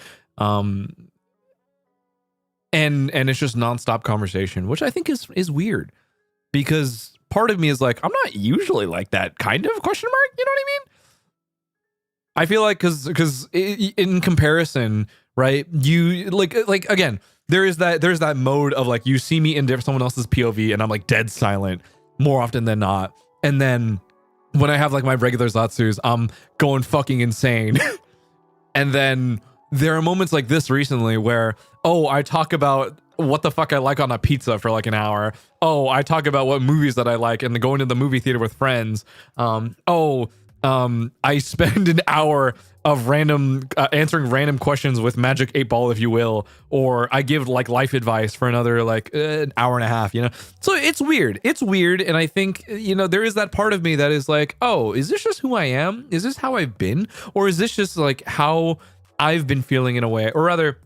And it's just nonstop conversation, which I think is weird, because part of me is like, I'm not usually like that, kind of, question mark, you know what I mean? I feel like because in comparison, right, you like again, there's that mode of like, you see me in someone else's POV and I'm like dead silent more often than not, and then when I have like my regular Zatsus, I'm going fucking insane. And then there are moments like this recently where, oh, I talk about what the fuck I like on a pizza for like an hour. Oh, I talk about what movies that I like and going to the movie theater with friends. Oh, I spend an hour of random answering random questions with Magic 8 Ball, if you will, or I give like life advice for another like an hour and a half, you know? So it's weird. It's weird. And I think, you know, there is that part of me that is like, oh, is this just who I am? Is this how I've been? Or is this just like how I've been feeling in a way? Or rather,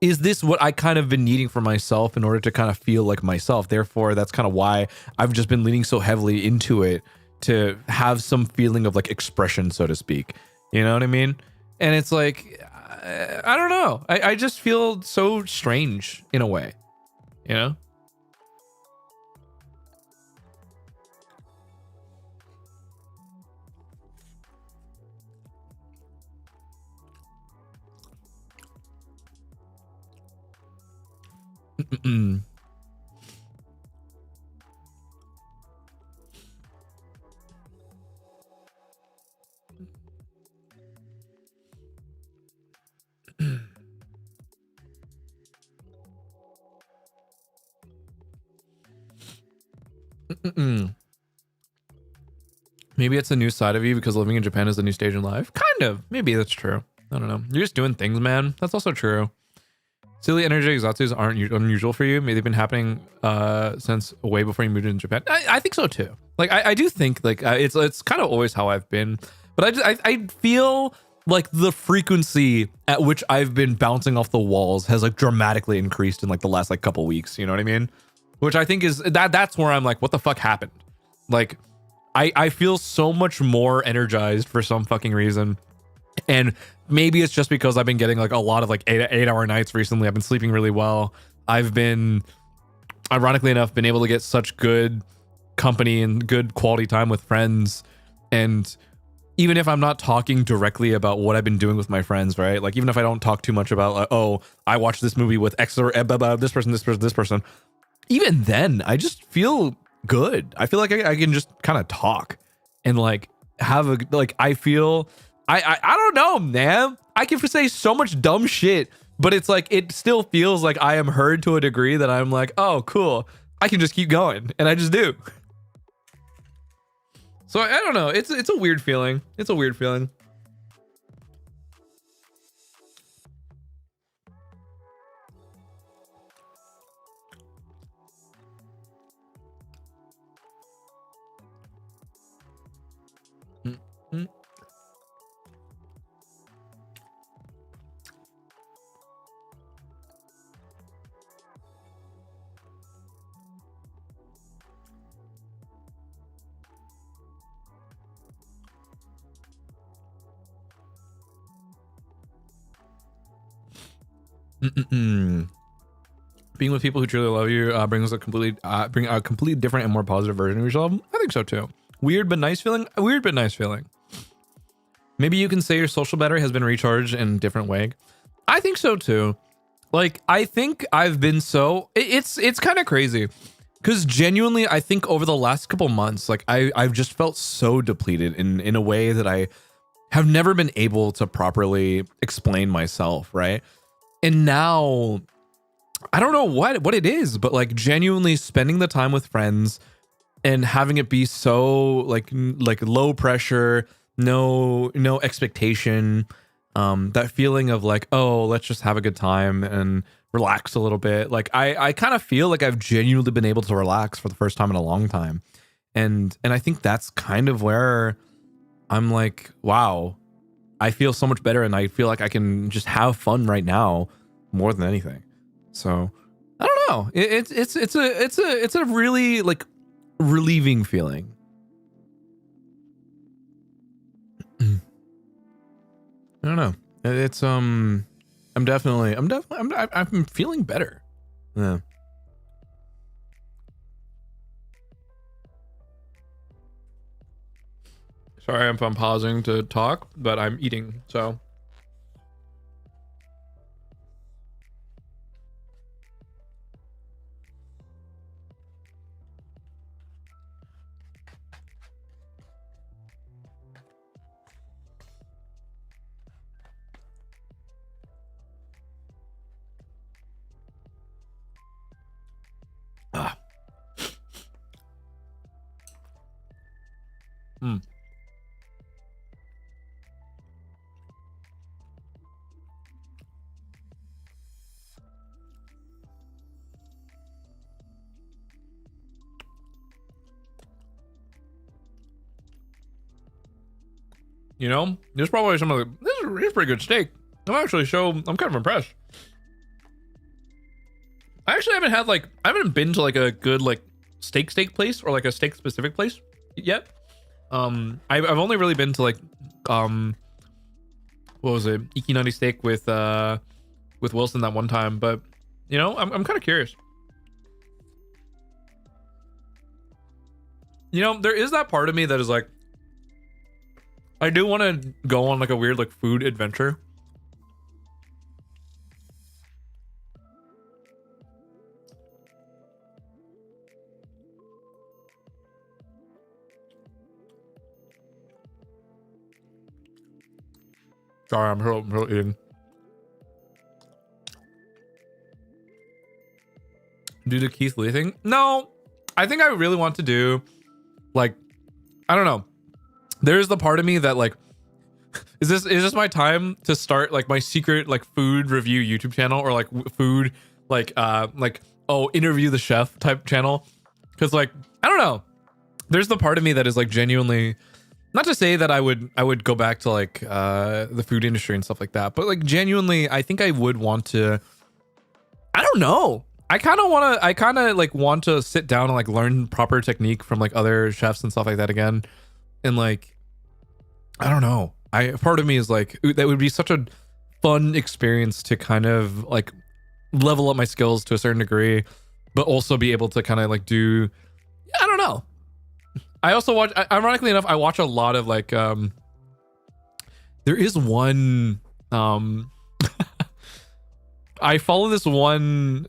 is this what I kind of been needing for myself in order to kind of feel like myself? Therefore, that's kind of why I've just been leaning so heavily into it, to have some feeling of like expression, so to speak. You know what I mean? And it's like, I don't know. I just feel so strange in a way, you know? Maybe it's a new side of you because living in Japan is a new stage in life. Kind of. Maybe that's true. I don't know. You're just doing things, man. That's also true. Silly energy exatsus aren't unusual for you. Maybe they've been happening since way before you moved into Japan. I think so too. Like I do think like it's kind of always how I've been. But I feel like the frequency at which I've been bouncing off the walls has like dramatically increased in like the last like couple weeks. You know what I mean? Which I think is that's where I'm like, what the fuck happened? Like I feel so much more energized for some fucking reason. And maybe it's just because I've been getting like a lot of like 8-hour nights recently. I've been sleeping really well. I've been, ironically enough, been able to get such good company and good quality time with friends. And even if I'm not talking directly about what I've been doing with my friends, right? Like even if I don't talk too much about like, oh, I watched this movie with X or this person, even then I just feel good. I feel like I can just kind of talk and like have a like I feel I don't know, man. I can say so much dumb shit, but it's like it still feels like I am heard to a degree that I'm like, oh, cool. I can just keep going, and I just do. So I don't know. It's a weird feeling. It's a weird feeling. Mm-hmm. Being with people who truly love you brings a completely different and more positive version of yourself. I think so too. Weird but nice feeling. Weird but nice feeling. Maybe you can say your social battery has been recharged in a different way. I think so too. Like I think I've been so it's kind of crazy because genuinely I think over the last couple months like I've just felt so depleted in a way that I have never been able to properly explain myself, right? And now I don't know what it is, but like genuinely spending the time with friends and having it be so like low pressure, no expectation, that feeling of like, oh, let's just have a good time and relax a little bit. Like I kind of feel like I've genuinely been able to relax for the first time in a long time. And I think that's kind of where I'm like, wow, I feel so much better and I feel like I can just have fun right now more than anything. So I don't know. It's a really like relieving feeling. I don't know. It's I'm feeling better. Yeah. Sorry if I'm pausing to talk, but I'm eating, so. You know, this is probably some of the. This is pretty good steak. I'm kind of impressed. I actually haven't had like I haven't been to like a good like steak place or like a steak specific place yet. I've only really been to like what was it, Ikinari steak with Wilson that one time, but you know, I'm kind of curious. You know, there is that part of me that is like, I do want to go on like a weird like food adventure. Sorry, I'm still eating. Do the Keith Lee thing? No, I think I really want to do like, I don't know. There's the part of me that like, is this my time to start like my secret like food review YouTube channel or like food like interview the chef type channel? Because like, I don't know. There's the part of me that is like genuinely, not to say that I would go back to like the food industry and stuff like that, but like genuinely, I think I would want to. I don't know. I kind of want to sit down and like learn proper technique from like other chefs and stuff like that again, and like, I don't know. Part of me is like, that would be such a fun experience to kind of like level up my skills to a certain degree, but also be able to kind of like do. I don't know. I also watch, ironically enough, I watch a lot of like, there is one, I follow this one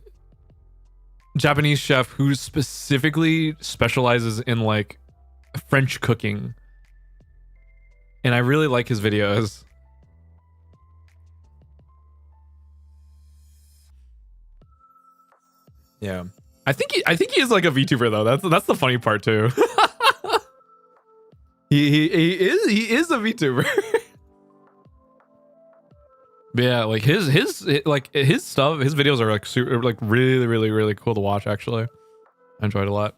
Japanese chef who specifically specializes in like French cooking. And I really like his videos. Yeah. I think he is like a VTuber though. That's the funny part too. He is a VTuber. But yeah, like his stuff, his videos are like super, like really cool to watch actually. I enjoyed it a lot.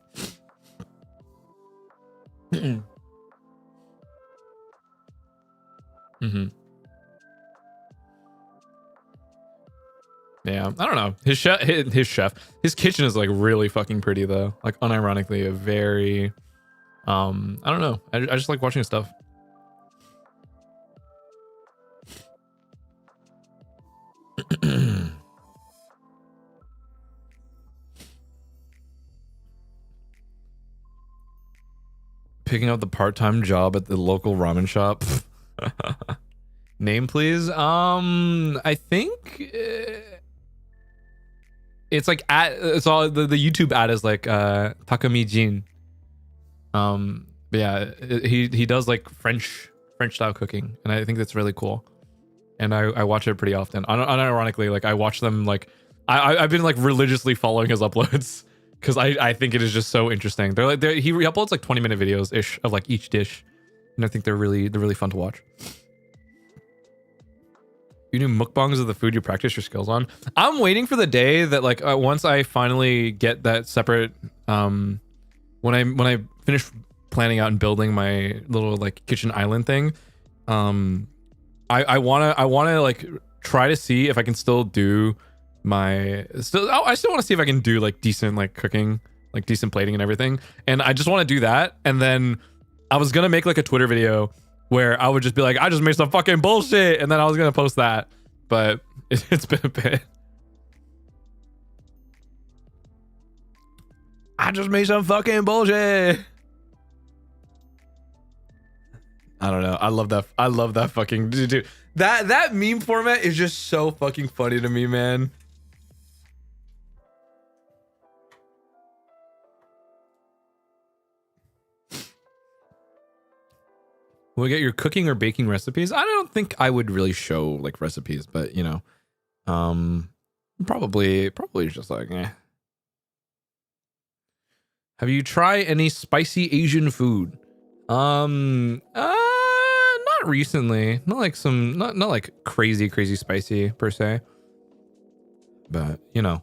Yeah, I don't know. His kitchen is like really fucking pretty though. Like unironically a very I don't know. I just like watching his stuff. Picking up the part-time job at the local ramen shop. Name please. I think it's like it's all the YouTube ad is like Takami Jin. But yeah, he does like French style cooking, and I think that's really cool. And I watch it pretty often. Unironically, like I watch them like I've been like religiously following his uploads because I think it is just so interesting. He uploads like 20-minute videos ish of like each dish, and I think they're really fun to watch. You do mukbangs of the food you practice your skills on. I'm waiting for the day that like once I finally get that separate when I finish planning out and building my little like kitchen island thing, I wanna like try to see if I can still do I still want to see if I can do like decent like cooking, like decent plating and everything. And I just want to do that. And then I was gonna make like a Twitter video where I would just be like, I just made some fucking bullshit, and then I was gonna post that, but it's been a bit. I just made some fucking bullshit. I don't know. I love that fucking dude. That meme format is just so fucking funny to me, man. Will we get your cooking or baking recipes? I don't think I would really show like recipes, but you know, probably just like, eh. Have you tried any spicy Asian food? Not recently. Not like not like crazy spicy per se. But you know,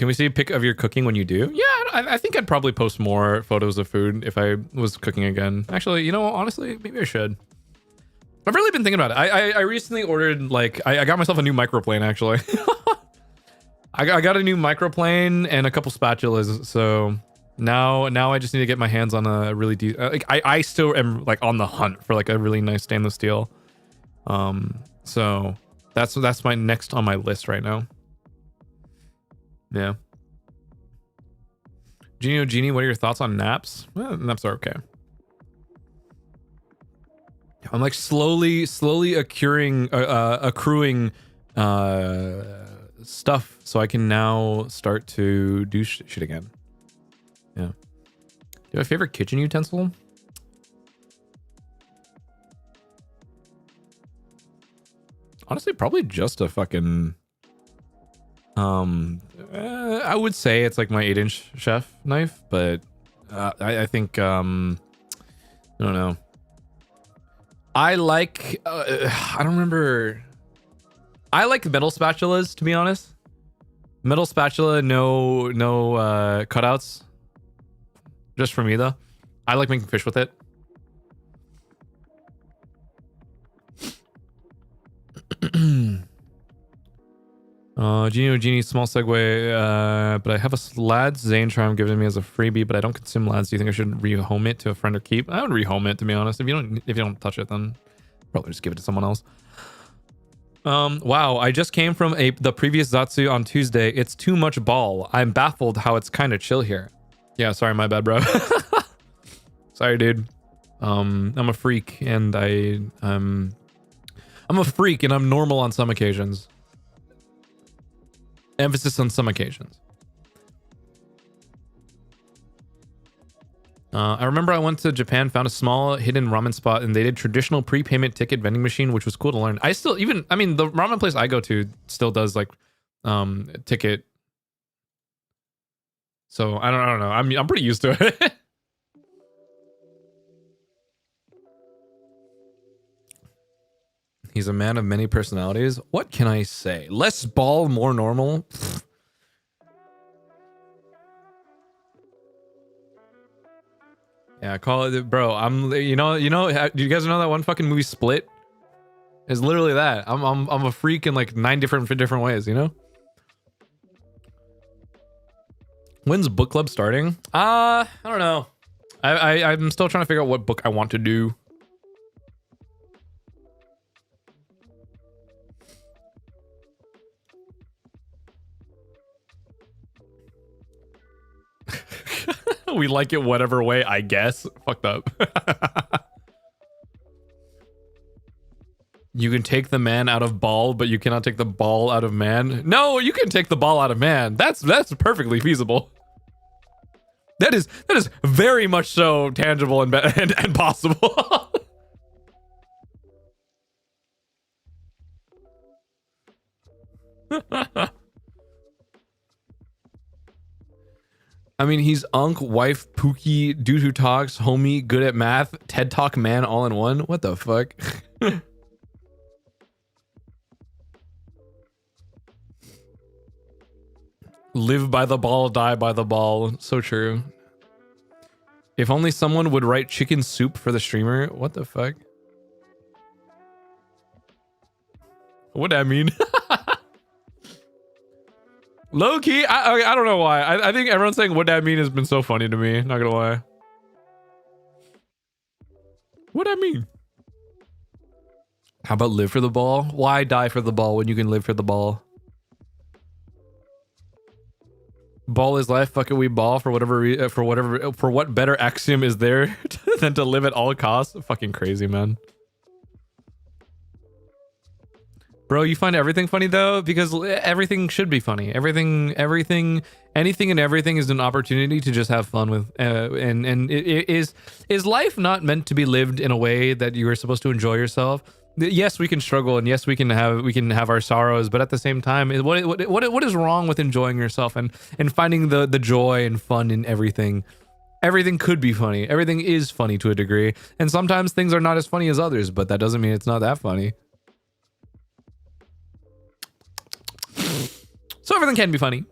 Can we see a pic of your cooking when you do? Yeah, I think I'd probably post more photos of food if I was cooking again. Actually, you know, honestly, maybe I should. I've really been thinking about it. I recently ordered, like, I got myself a new microplane, actually. I got a new microplane and a couple spatulas, so now I just need to get my hands on a really like I still am like on the hunt for like a really nice stainless steel. So that's my next on my list right now. Yeah. Genie, what are your thoughts on naps? Well, naps are okay. I'm like slowly accruing stuff so I can now start to do shit again. Yeah. Do you have a favorite kitchen utensil? Honestly, probably just a fucking I would say it's like my 8-inch chef knife, but I think I don't know. I like I don't remember. I like metal spatulas, to be honest. Metal spatula, no cutouts. Just for me though. I like making fish with it. Genie, small segue, but I have a Lads Zane charm given to me as a freebie, but I don't consume Lads. Do you think I should rehome it to a friend or keep? I would rehome it, to be honest. If you don't touch it, then probably just give it to someone else. Wow, I just came from the previous Zatsu on Tuesday. It's too much ball. I'm baffled how it's kind of chill here. Yeah, sorry, my bad, bro. Sorry, dude. I'm a freak and I'm a freak and I'm normal on some occasions. Emphasis on some occasions. I remember I went to Japan, found a small hidden ramen spot, and they did traditional prepayment ticket vending machine, which was cool to learn. The ramen place I go to still does like ticket. So I don't know. I'm pretty used to it. He's a man of many personalities. What can I say? Less ball, more normal. Yeah, call it, bro. You know. Do you guys know that one fucking movie Split? It's literally that. I'm a freak in like 9 different ways. You know. When's book club starting? I don't know. I'm still trying to figure out what book I want to do. We like it whatever way, I guess. Fucked up. You can take the man out of ball, but you cannot take the ball out of man. No, you can take the ball out of man. That's perfectly feasible. That is very much so tangible and possible. I mean, he's Unk, wife, Pookie, dude who talks, homie, good at math, TED Talk man all in one. What the fuck? Live by the ball, die by the ball. So true. If only someone would write chicken soup for the streamer. What the fuck? What'd that mean? Low key, I don't know why. I think everyone saying what that mean has been so funny to me. Not gonna lie. What that mean? How about live for the ball? Why die for the ball when you can live for the ball? Ball is life. Fuck it, we ball for whatever. For what better axiom is there than to live at all costs? Fucking crazy, man. Bro, you find everything funny though? Because everything should be funny. Anything and everything is an opportunity to just have fun with. And is life not meant to be lived in a way that you are supposed to enjoy yourself? Yes, we can struggle, and yes, we can have our sorrows, but at the same time, what is wrong with enjoying yourself and finding the joy and fun in everything? Everything could be funny. Everything is funny to a degree, and sometimes things are not as funny as others, but that doesn't mean it's not that funny. So everything can be funny.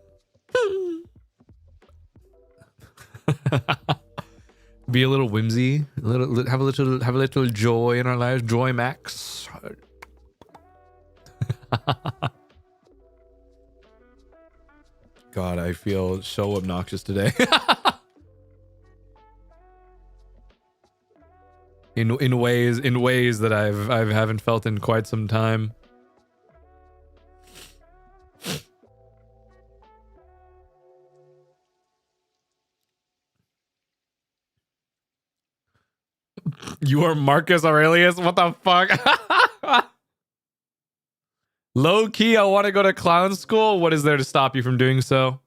Be a little whimsy, have a little joy in our lives. Joy max. God, I feel so obnoxious today. in ways that I haven't felt in quite some time. You are Marcus Aurelius? What the fuck? Low key, I want to go to clown school. What is there to stop you from doing so?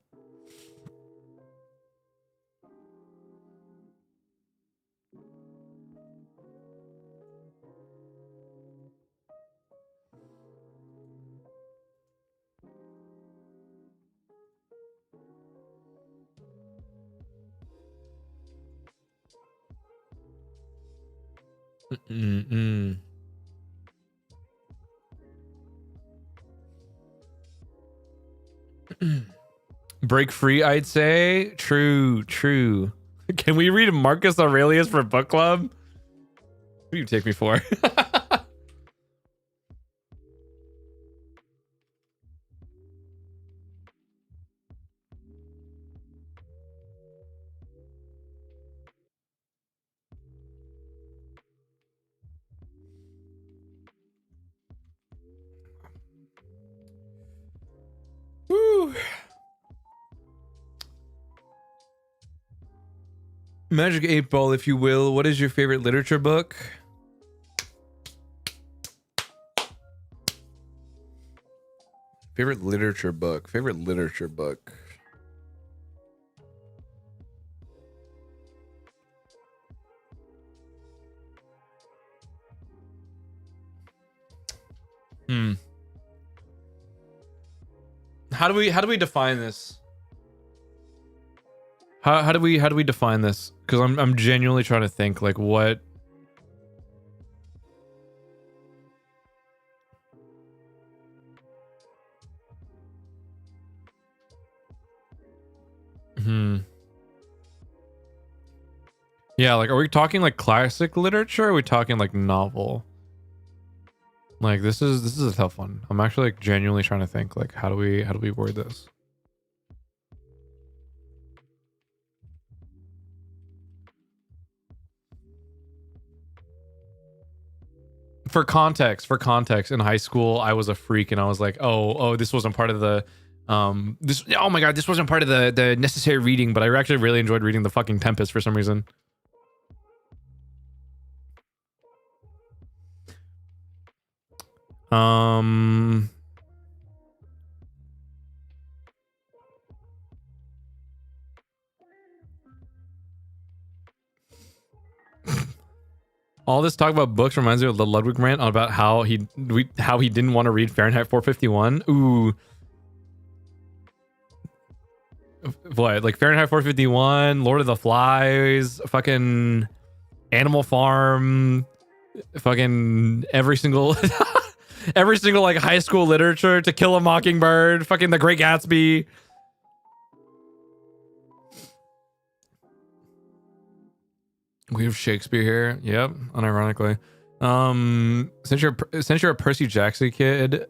Break free, I'd say. True. Can we read Marcus Aurelius for book club? What do you take me for? Woo. Magic 8 Ball, if you will. What is your favorite literature book? Favorite literature book. How do we define this? How do we define this? Because I'm genuinely trying to think like what. Yeah, like are we talking like classic literature? Or are we talking like novel? Like this is a tough one. I'm actually like genuinely trying to think like how do we word this? For context, in high school, I was a freak and I was like, oh, this wasn't part of the oh my god, this wasn't part of the necessary reading, but I actually really enjoyed reading The fucking Tempest for some reason. All this talk about books reminds me of the Ludwig rant about how he didn't want to read Fahrenheit 451. Ooh. What? Like Fahrenheit 451, Lord of the Flies, fucking Animal Farm, fucking every single like high school literature, To Kill a Mockingbird, fucking The Great Gatsby. We have Shakespeare here. Yep, unironically. Since you're a Percy Jackson kid,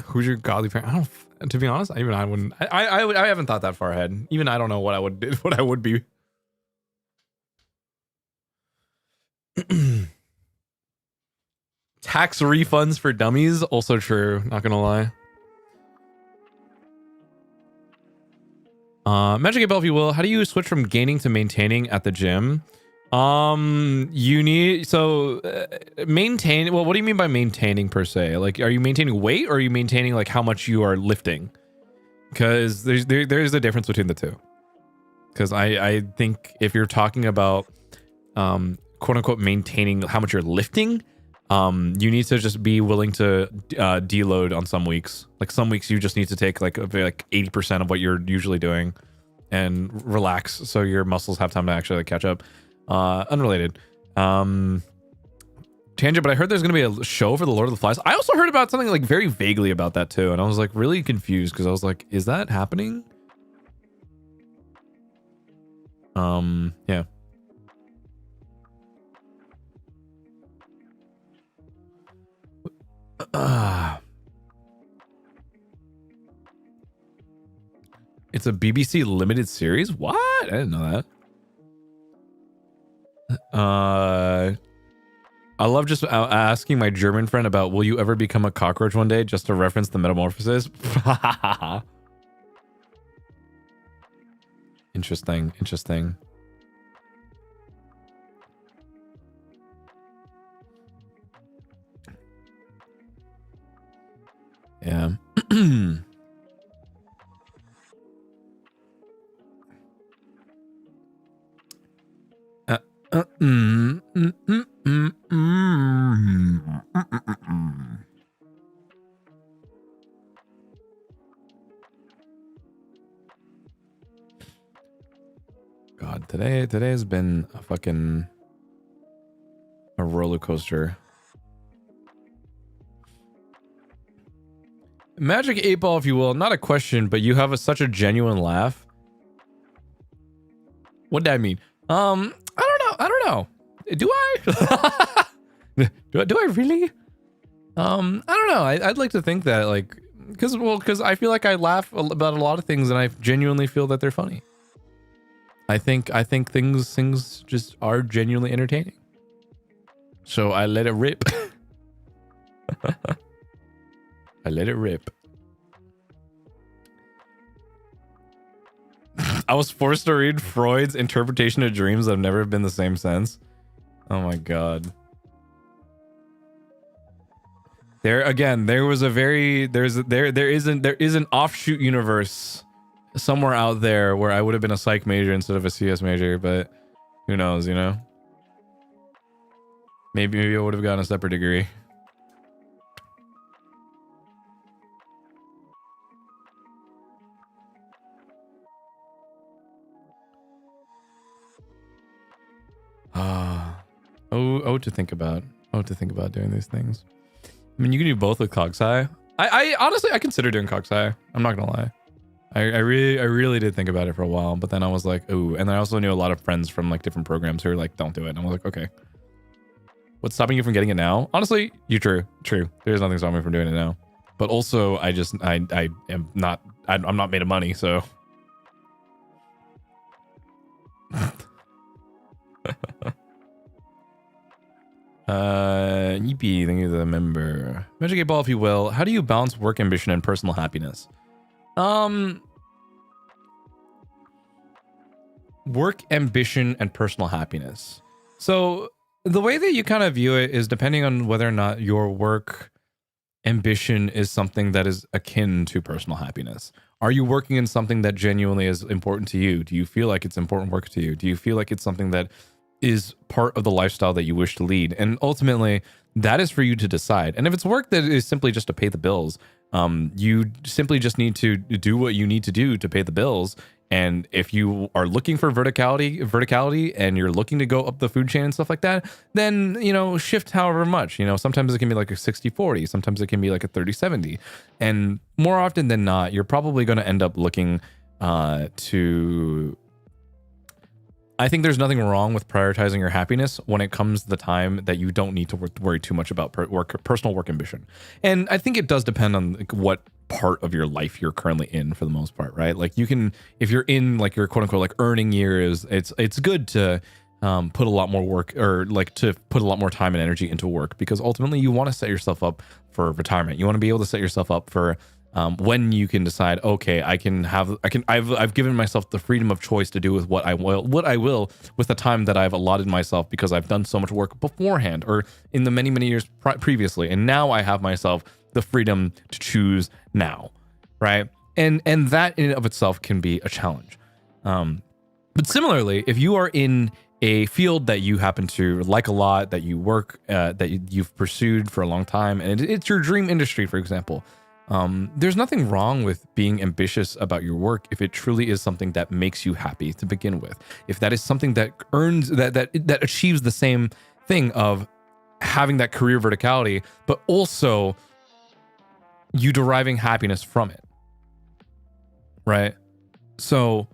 who's your godly parent? I don't. To be honest, I wouldn't. I haven't thought that far ahead. Even I don't know what I would be. Tax refunds for dummies, also true. Not gonna lie. Magic 8 Ball, if you will. How do you switch from gaining to maintaining at the gym? You need maintain. Well, what do you mean by maintaining per se? Like, are you maintaining weight or are you maintaining like how much you are lifting? Because there's a difference between the two. Because I think if you're talking about quote unquote maintaining how much you're lifting, you need to just be willing to deload on some weeks. Like some weeks you just need to take like 80% of what you're usually doing and relax so your muscles have time to actually like catch up. Unrelated tangent, but I heard there's gonna be a show for the Lord of the Flies. I also heard about something like very vaguely about that too, and I was like really confused because I was like, is that happening? Yeah. It's a BBC limited series? What? I didn't know that. I love just asking my German friend about, will you ever become a cockroach one day, just to reference the metamorphosis? Interesting. Interesting. Yeah. God, today has been a roller coaster. Magic 8 Ball, if you will, not a question, but you have such a genuine laugh. What did I mean? I don't know. Do I? do I really? I don't know. I'd like to think that, like, because I feel like I laugh about a lot of things and I genuinely feel that they're funny. I think things just are genuinely entertaining. So I let it rip. I let it rip. I was forced to read Freud's interpretation of dreams that have never been the same since. Oh my god. There again, there is an offshoot universe somewhere out there where I would have been a psych major instead of a CS major, but who knows, you know? Maybe I would have gotten a separate degree. Oh, to think about. Oh, to think about doing these things. I mean, you can do both with Cogsci. I honestly, I consider doing Cogsci. I'm not gonna lie. I really did think about it for a while, but then I was like, ooh. And I also knew a lot of friends from like different programs who were like, don't do it. And I was like, okay. What's stopping you from getting it now? Honestly, true. There's nothing stopping me from doing it now. But also, I'm not made of money, so. Yippee, thank you for the member. Magic 8 Ball, if you will. How do you balance work ambition and personal happiness? Work ambition and personal happiness. So the way that you kind of view it is depending on whether or not your work ambition is something that is akin to personal happiness. Are you working in something that genuinely is important to you? Do you feel like it's important work to you? Do you feel like it's something that is part of the lifestyle that you wish to lead? And ultimately, that is for you to decide. And if it's work that is simply just to pay the bills, you simply just need to do what you need to do to pay the bills. And if you are looking for verticality and you're looking to go up the food chain and stuff like that, then, you know, shift however much. You know, sometimes it can be like a 60-40, sometimes it can be like a 30-70. And more often than not, you're probably going to end up looking to... I think there's nothing wrong with prioritizing your happiness when it comes to the time that you don't need to worry too much about personal work ambition. And I think it does depend on like what part of your life you're currently in for the most part, right? Like you can, if you're in like your quote unquote like earning years, it's good to put a lot more work or like to put a lot more time and energy into work, because ultimately you want to set yourself up for retirement. You want to be able to set yourself up for when you can decide, okay, I've given myself the freedom of choice to do with what I will with the time that I've allotted myself, because I've done so much work beforehand or in the many years previously, and now I have myself the freedom to choose now, right? And that in and of itself can be a challenge. But similarly, if you are in a field that you happen to like a lot, that you work that you've pursued for a long time, and it's your dream industry, for example. There's nothing wrong with being ambitious about your work if it truly is something that makes you happy to begin with. If that is something that earns that achieves the same thing of having that career verticality, but also you deriving happiness from it, right? So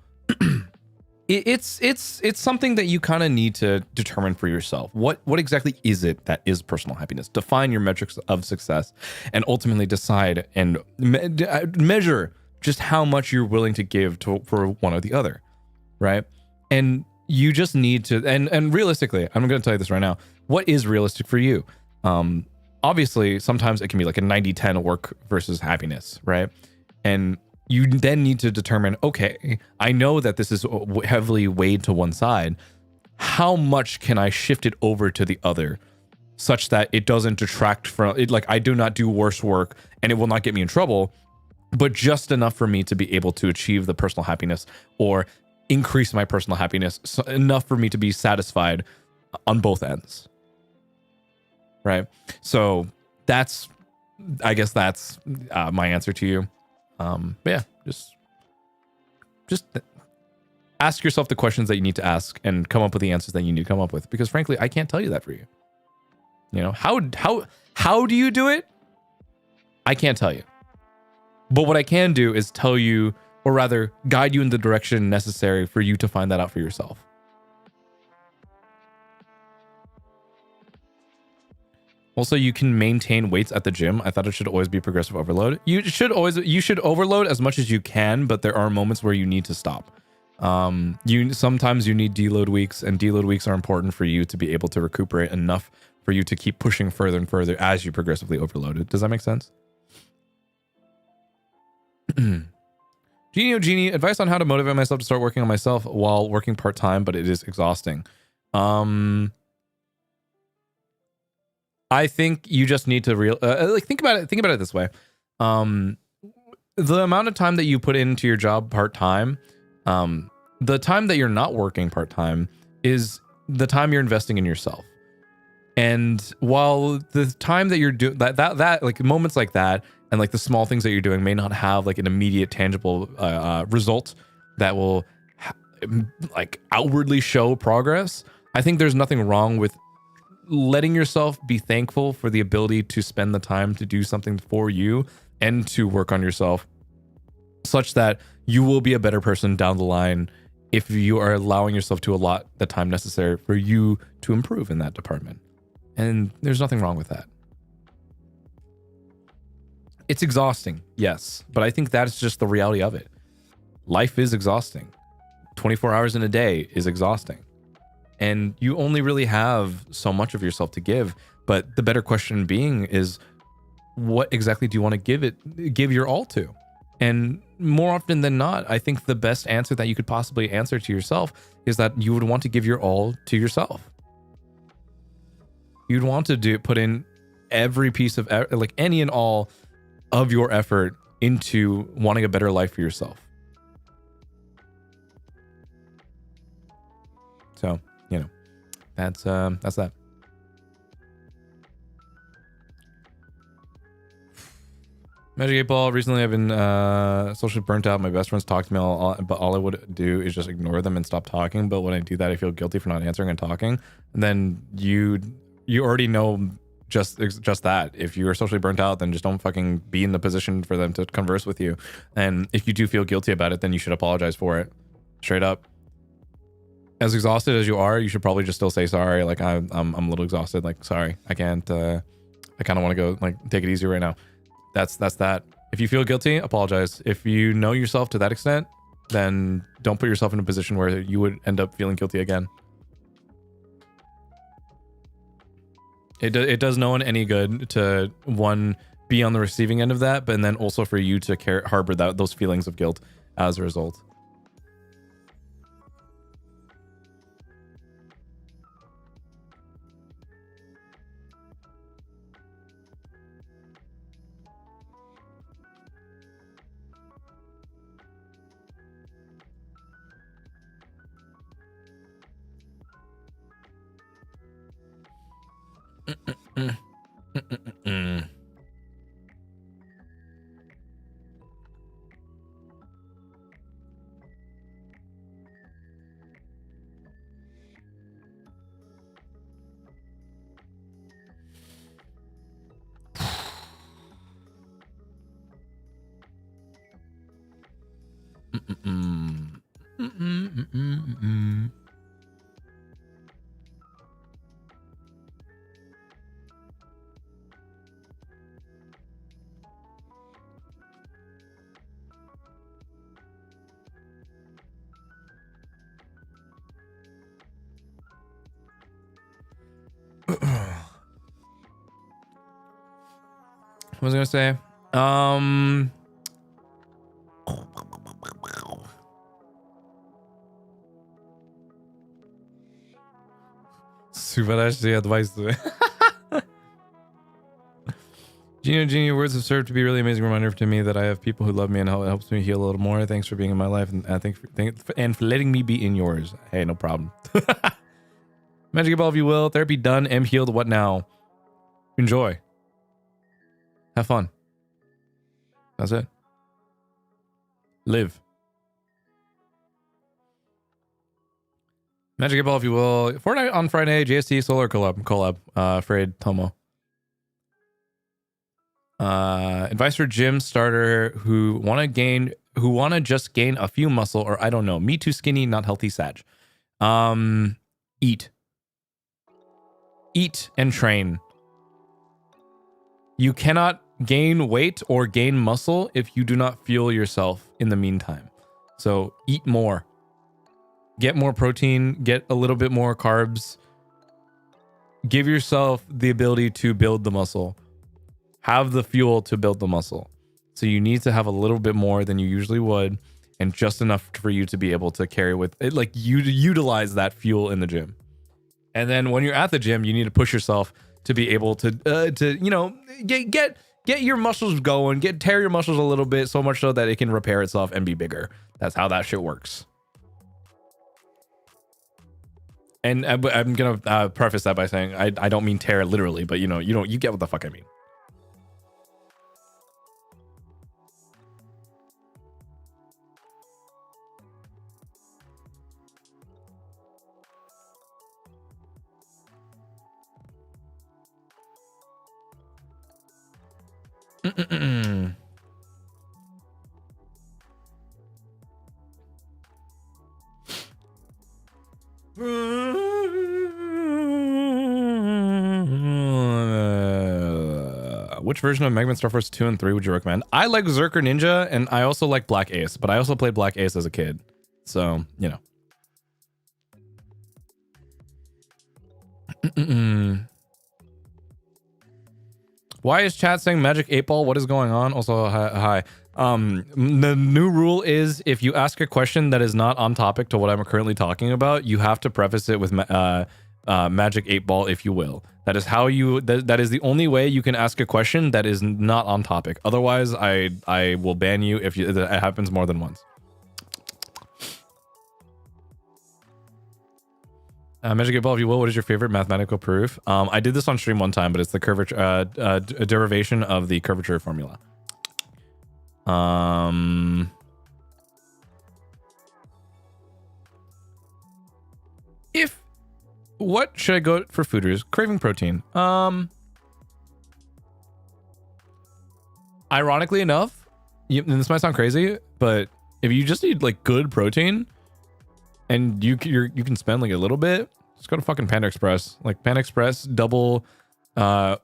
it's something that you kind of need to determine for yourself. What exactly is it that is personal happiness? Define your metrics of success, and ultimately decide and measure just how much you're willing to give for one or the other, right? And you just need to, and realistically, I'm going to tell you this right now. What is realistic for you? Obviously, sometimes it can be like a 90-10 work versus happiness, right? And you then need to determine, okay, I know that this is heavily weighed to one side. How much can I shift it over to the other such that it doesn't detract from it? Like, I do not do worse work and it will not get me in trouble, but just enough for me to be able to achieve the personal happiness or increase my personal happiness, so enough for me to be satisfied on both ends. Right? So I guess that's my answer to you. But yeah, just ask yourself the questions that you need to ask and come up with the answers that you need to come up with. Because frankly, I can't tell you that for you. You know, how do you do it? I can't tell you. But what I can do is tell you, or rather guide you in the direction necessary for you to find that out for yourself. Also, you can maintain weights at the gym. I thought it should always be progressive overload. You should overload as much as you can, but there are moments where you need to stop. Sometimes you need deload weeks, and deload weeks are important for you to be able to recuperate enough for you to keep pushing further and further as you progressively overload it. Does that make sense? Genie, advice on how to motivate myself to start working on myself while working part-time, but it is exhausting. I think you just need to think about it this way. The amount of time that you put into your job part-time, the time that you're not working part-time is the time you're investing in yourself. And while the time that you're doing that like moments like that and like the small things that you're doing may not have like an immediate tangible result that will like outwardly show progress, I think there's nothing wrong with letting yourself be thankful for the ability to spend the time to do something for you and to work on yourself such that you will be a better person down the line if you are allowing yourself to allot the time necessary for you to improve in that department. And there's nothing wrong with that. It's exhausting, yes, but I think that's just the reality of it. Life is exhausting. 24 hours in a day is exhausting. And you only really have so much of yourself to give. But the better question being is, what exactly do you want to give your all to? And more often than not, I think the best answer that you could possibly answer to yourself is that you would want to give your all to yourself. You'd want to put in every piece of like any and all of your effort into wanting a better life for yourself. So, you know, that's that. Magic 8 Ball, recently I've been socially burnt out. My best friends talk to me, but all I would do is just ignore them and stop talking. But when I do that, I feel guilty for not answering and talking. And then you already know just that. If you are socially burnt out, then just don't fucking be in the position for them to converse with you. And if you do feel guilty about it, then you should apologize for it. Straight up. As exhausted as you are, you should probably just still say sorry. Like I'm a little exhausted. Like sorry, I can't. I kind of want to go like take it easy right now. That's that. If you feel guilty, apologize. If you know yourself to that extent, then don't put yourself in a position where you would end up feeling guilty again. It does no one any good to one be on the receiving end of that, but then also for you to harbor those feelings of guilt as a result. What was I gonna say? Super advice. Genie, words have served to be a really amazing reminder to me that I have people who love me and it helps me heal a little more. Thanks for being in my life and and for letting me be in yours. Hey, no problem. Magic ball if you will. Therapy done. Am healed. What now? Enjoy. Have fun. That's it. Live. Magic ball if you will. Fortnite on Friday. JST Solar collab. Fred Tomo. Advice for gym starter who wanna just gain a few muscle or I don't know. Me too skinny, not healthy, Sag. Eat and train. You cannot gain weight or gain muscle if you do not fuel yourself in the meantime. So eat more. Get more protein, get a little bit more carbs. Give yourself the ability to build the muscle. Have the fuel to build the muscle. So you need to have a little bit more than you usually would and just enough for you to be able to carry with it, like you utilize that fuel in the gym. And then when you're at the gym, you need to push yourself to be able to you know, get your muscles going, tear your muscles a little bit so much so that it can repair itself and be bigger. That's how that shit works. And I'm gonna preface that by saying I don't mean tear literally, but you get what the fuck I mean. Which version of Mega Man Star Force 2 and 3 would you recommend? I like Zerker Ninja, and I also like Black Ace, but I also played Black Ace as a kid. So, you know. Why is chat saying Magic 8 Ball? What is going on? Also, hi. The new rule is if you ask a question that is not on topic to what I'm currently talking about, you have to preface it with Magic 8 Ball, if you will. That is how you. That is the only way you can ask a question that is not on topic. Otherwise, I will ban you if it happens more than once. Magic 8 Ball, if you will, what is your favorite mathematical proof? I did this on stream one time, but it's the curvature derivation of the curvature formula. What should I go for fooders? Craving protein. Ironically enough, and this might sound crazy, but if you just need like good protein and you can spend like a little bit, just go to fucking Panda Express. Like Panda Express, double,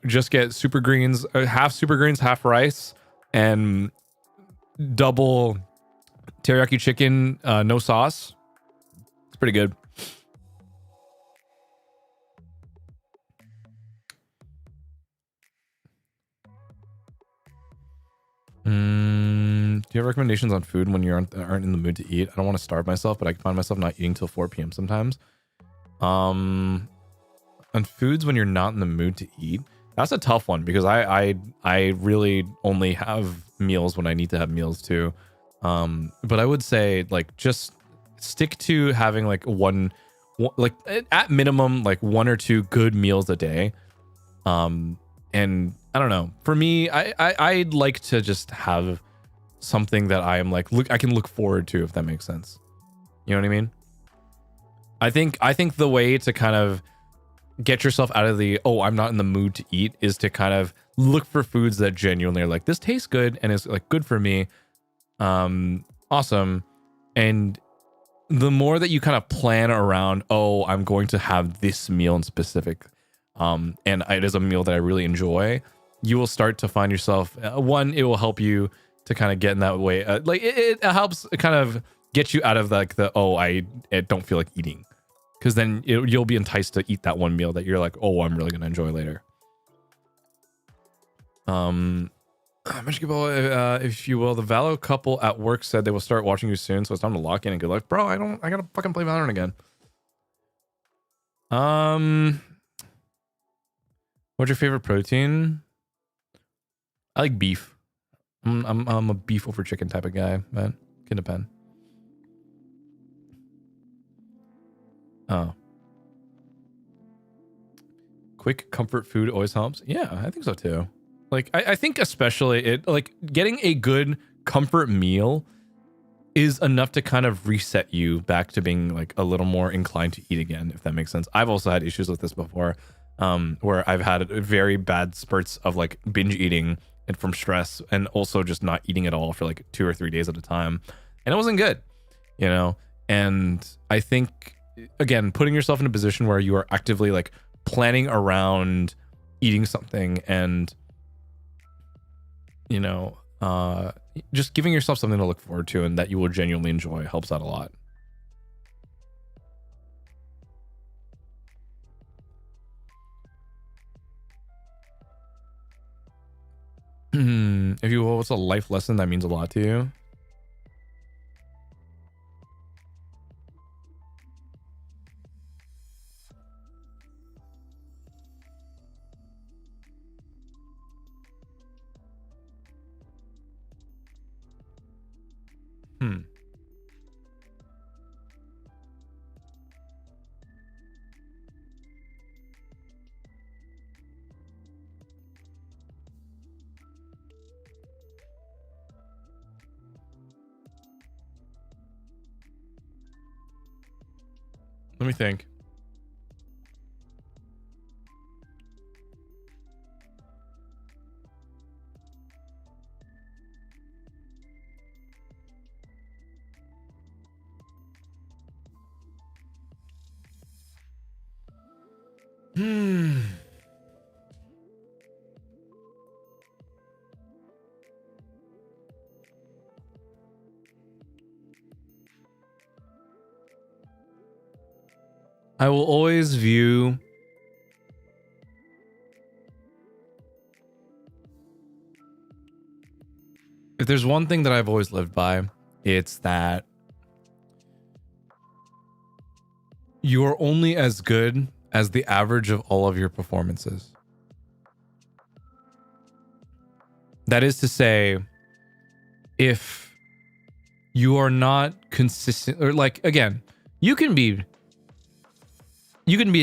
just get super greens, half super greens, half rice, and double teriyaki chicken, no sauce. It's pretty good. Do you have recommendations on food when you aren't in the mood to eat? I don't want to starve myself, but I can find myself not eating till 4 p.m. sometimes. On foods when you're not in the mood to eat, that's a tough one because I really only have meals when I need to have meals too. But I would say like just stick to having like one like at minimum like 1 or 2 good meals a day. And I don't know. For me, I'd like to just have something that I am like I can look forward to, if that makes sense. You know what I mean? I think the way to kind of get yourself out of the I'm not in the mood to eat is to kind of look for foods that genuinely are like, this tastes good and is like good for me. Awesome. And the more that you kind of plan around, oh, I'm going to have this meal in specific, and it is a meal that I really enjoy, you will start to find yourself, one, it will help you to kind of get in that way. Like it helps kind of get you out of like I don't feel like eating. Because then you'll be enticed to eat that one meal that you're like, oh, I'm really going to enjoy later. If you will, the Valo couple at work said they will start watching you soon, so it's time to lock in and good luck. Bro, I gotta fucking play Valorant again. What's your favorite protein? I like beef. I'm a beef over chicken type of guy, but can depend. Oh. Quick comfort food always helps. Yeah, I think so too. Like, I think especially it, like getting a good comfort meal is enough to kind of reset you back to being like a little more inclined to eat again, if that makes sense. I've also had issues with this before, where I've had very bad spurts of like binge eating and from stress, and also just not eating at all for like 2 or 3 days at a time. And it wasn't good, you know? And I think, again, putting yourself in a position where you are actively like planning around eating something and, you know, just giving yourself something to look forward to and that you will genuinely enjoy helps out a lot. If you will, what's a life lesson that means a lot to you? Let me think. I will always view if there's one thing that I've always lived by, it's that you are only as good as the average of all of your performances. That is to say, if you are not consistent, or like, again, you can be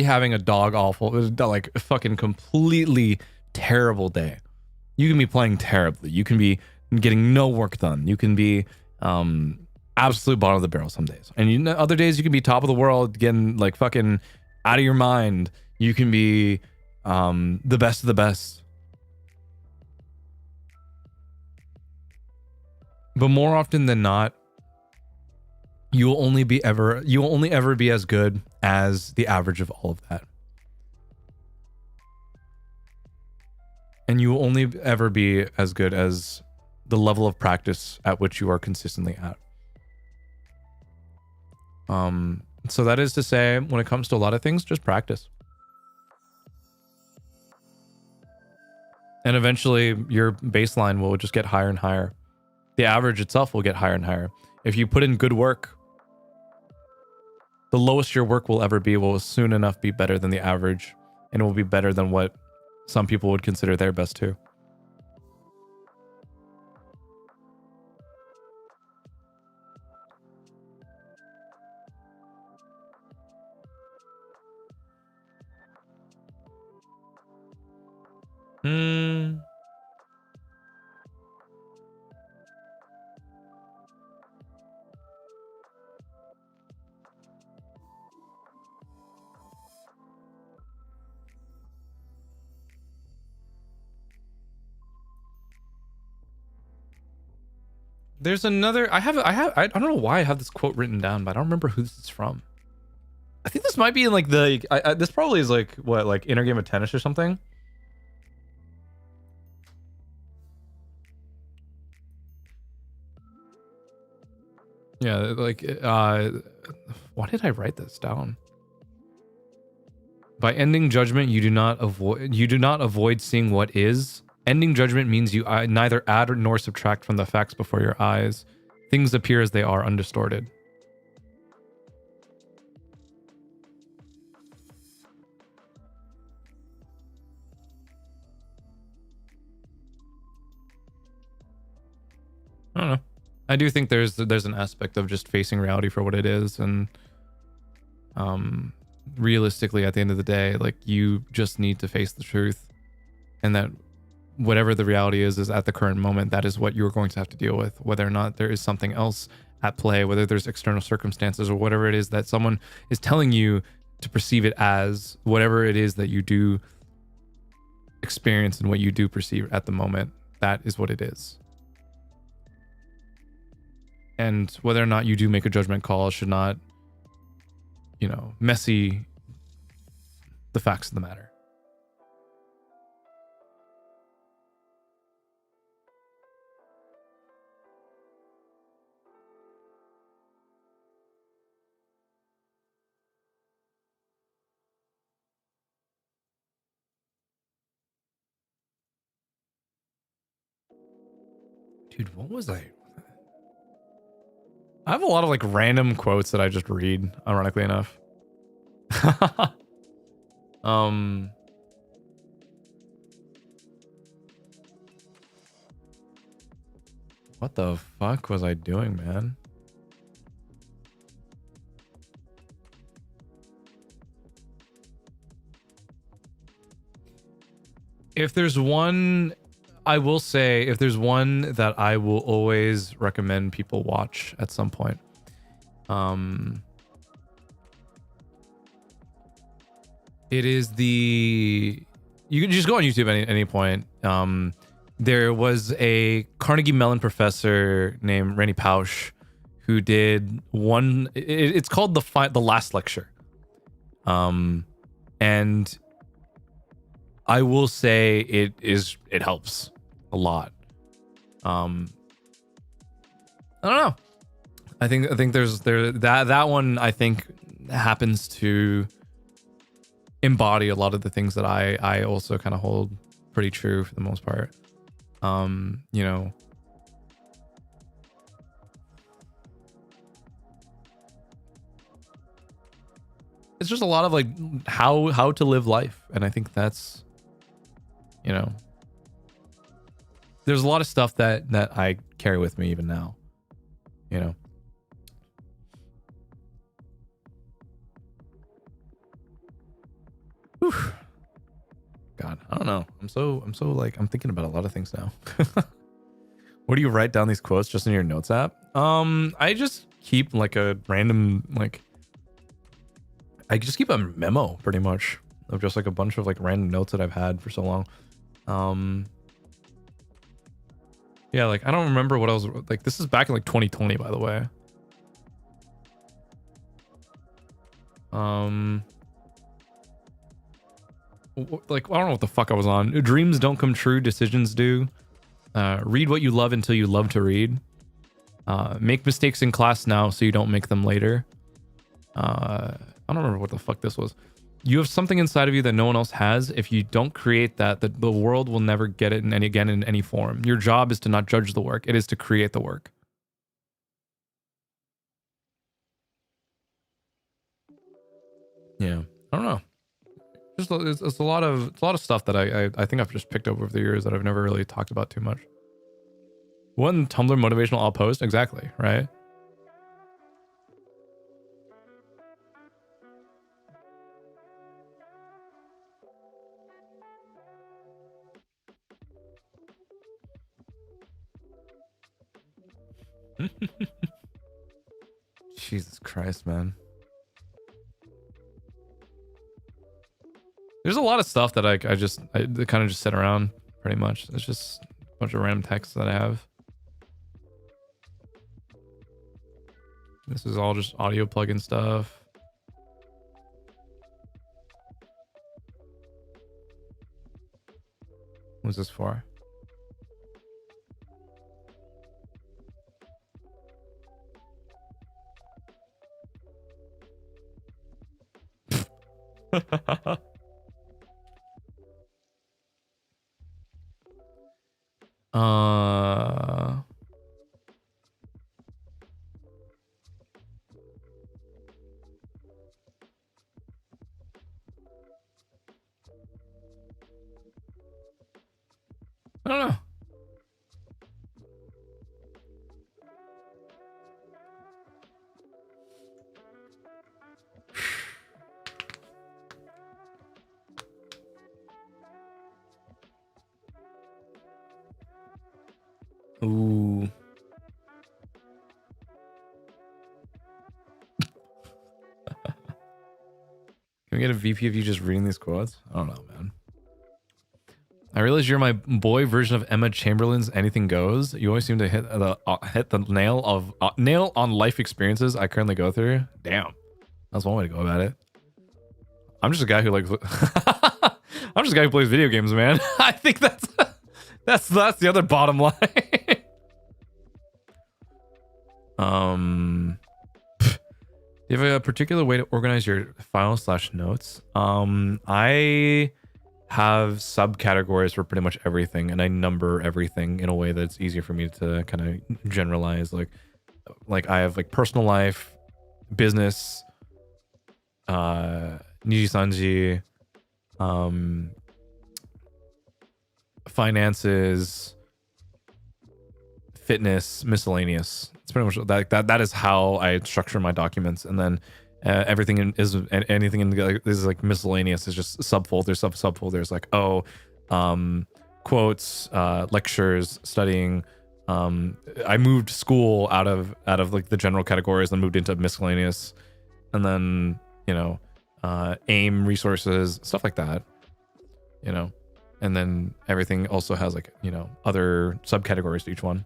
having a dog awful, like a fucking completely terrible day. You can be playing terribly. You can be getting no work done. You can be absolute bottom of the barrel some days. And you know, other days you can be top of the world, getting like fucking out of your mind. You can be the best of the best. But more often than not, you will only ever be as good as the average of all of that. And you will only ever be as good as the level of practice at which you are consistently at. So that is to say, when it comes to a lot of things, just practice. And eventually your baseline will just get higher and higher. The average itself will get higher and higher. If you put in good work, the lowest your work will ever be will soon enough be better than the average, and it will be better than what some people would consider their best too. There's another. I don't know why I have this quote written down, but I don't remember who this is from. I think this might be in like the. This probably is like what, like Inner Game of Tennis or something. Yeah, like why did I write this down? By ending judgment, you do not avoid seeing what is. Ending judgment means you neither add nor subtract from the facts before your eyes. Things appear as they are, undistorted. I don't know. I do think there's an aspect of just facing reality for what it is, and realistically, at the end of the day, like, you just need to face the truth, and that whatever the reality is at the current moment, that is what you're going to have to deal with, whether or not there is something else at play, whether there's external circumstances or whatever it is that someone is telling you to perceive it as. Whatever it is that you do experience and what you do perceive at the moment, that is what it is. And whether or not you do make a judgment call should not, you know, messy the facts of the matter. Dude, what was I have a lot of like random quotes that I just read, ironically enough. What the fuck was I doing, man? If there's one, I will say, if there's one that I will always recommend people watch at some point, it is the, you can just go on YouTube at any point. There was a Carnegie Mellon professor named Randy Pausch who did one, it's called the last lecture. And I will say it helps a lot. I don't know. I think there's that one I think happens to embody a lot of the things that I also kind of hold pretty true for the most part. You know, it's just a lot of like how to live life, and I think that's, you know, there's a lot of stuff that I carry with me even now, you know. Whew. God, I don't know. I'm so like, I'm thinking about a lot of things now. What do you write down these quotes just in your notes app? I just keep like a random, like, I just keep a memo pretty much of just like a bunch of like random notes that I've had for so long. Yeah, like I don't remember what I was like. This is back in like 2020, by the way. Like I don't know what the fuck I was on. Dreams don't come true, decisions do. Read what you love until you love to read. Make mistakes in class now so you don't make them later. I don't remember what the fuck this was. You have something inside of you that no one else has. If you don't create that, the world will never get it in any form. Your job is to not judge the work. It is to create the work. Yeah, I don't know. Just it's a lot of stuff that I think I've just picked up over the years that I've never really talked about too much. One Tumblr motivational all post, exactly, right? Jesus Christ, man. There's a lot of stuff that I kind of just sit around pretty much. It's just a bunch of random texts that I have. This is all just audio plugin stuff. What's this for? I don't know. Ooh. Can we get a VP of you just reading these quotes? I don't know, man. I realize you're my boy version of Emma Chamberlain's "Anything Goes." You always seem to hit the nail on life experiences I currently go through. Damn, that's one way to go about it. I'm just a guy who like. I'm just a guy who plays video games, man. I think that's the other bottom line. Do you have a particular way to organize your files / notes? I have subcategories for pretty much everything, and I number everything in a way that's easier for me to kind of generalize. Like I have like personal life, business, NIJISANJI, finances, fitness, miscellaneous. It's pretty much that is how I structure my documents, and then everything is anything in is like miscellaneous is just subfolders like quotes, lectures, studying. I moved school out of like the general categories and moved into miscellaneous, and then aim, resources, stuff like that, and then everything also has like other subcategories to each one.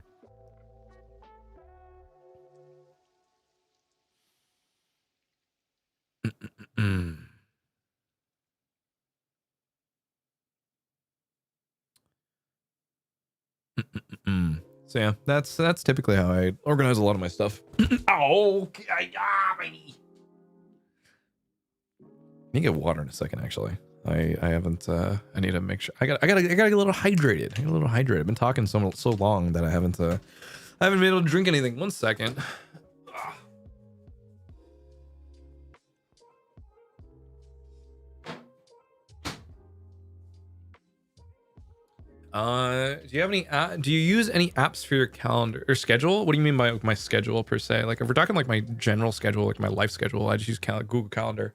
So yeah, that's typically how I organize a lot of my stuff. Oh, my knee. I need to get water in a second. Actually, I haven't. I need to make sure. I gotta get a little hydrated. I've been talking so long that I haven't been able to drink anything. 1 second. Do you have any do you use any apps for your calendar or schedule? What do you mean by my schedule per se? Like if we're talking like my general schedule, like my life schedule, I just use Google Calendar.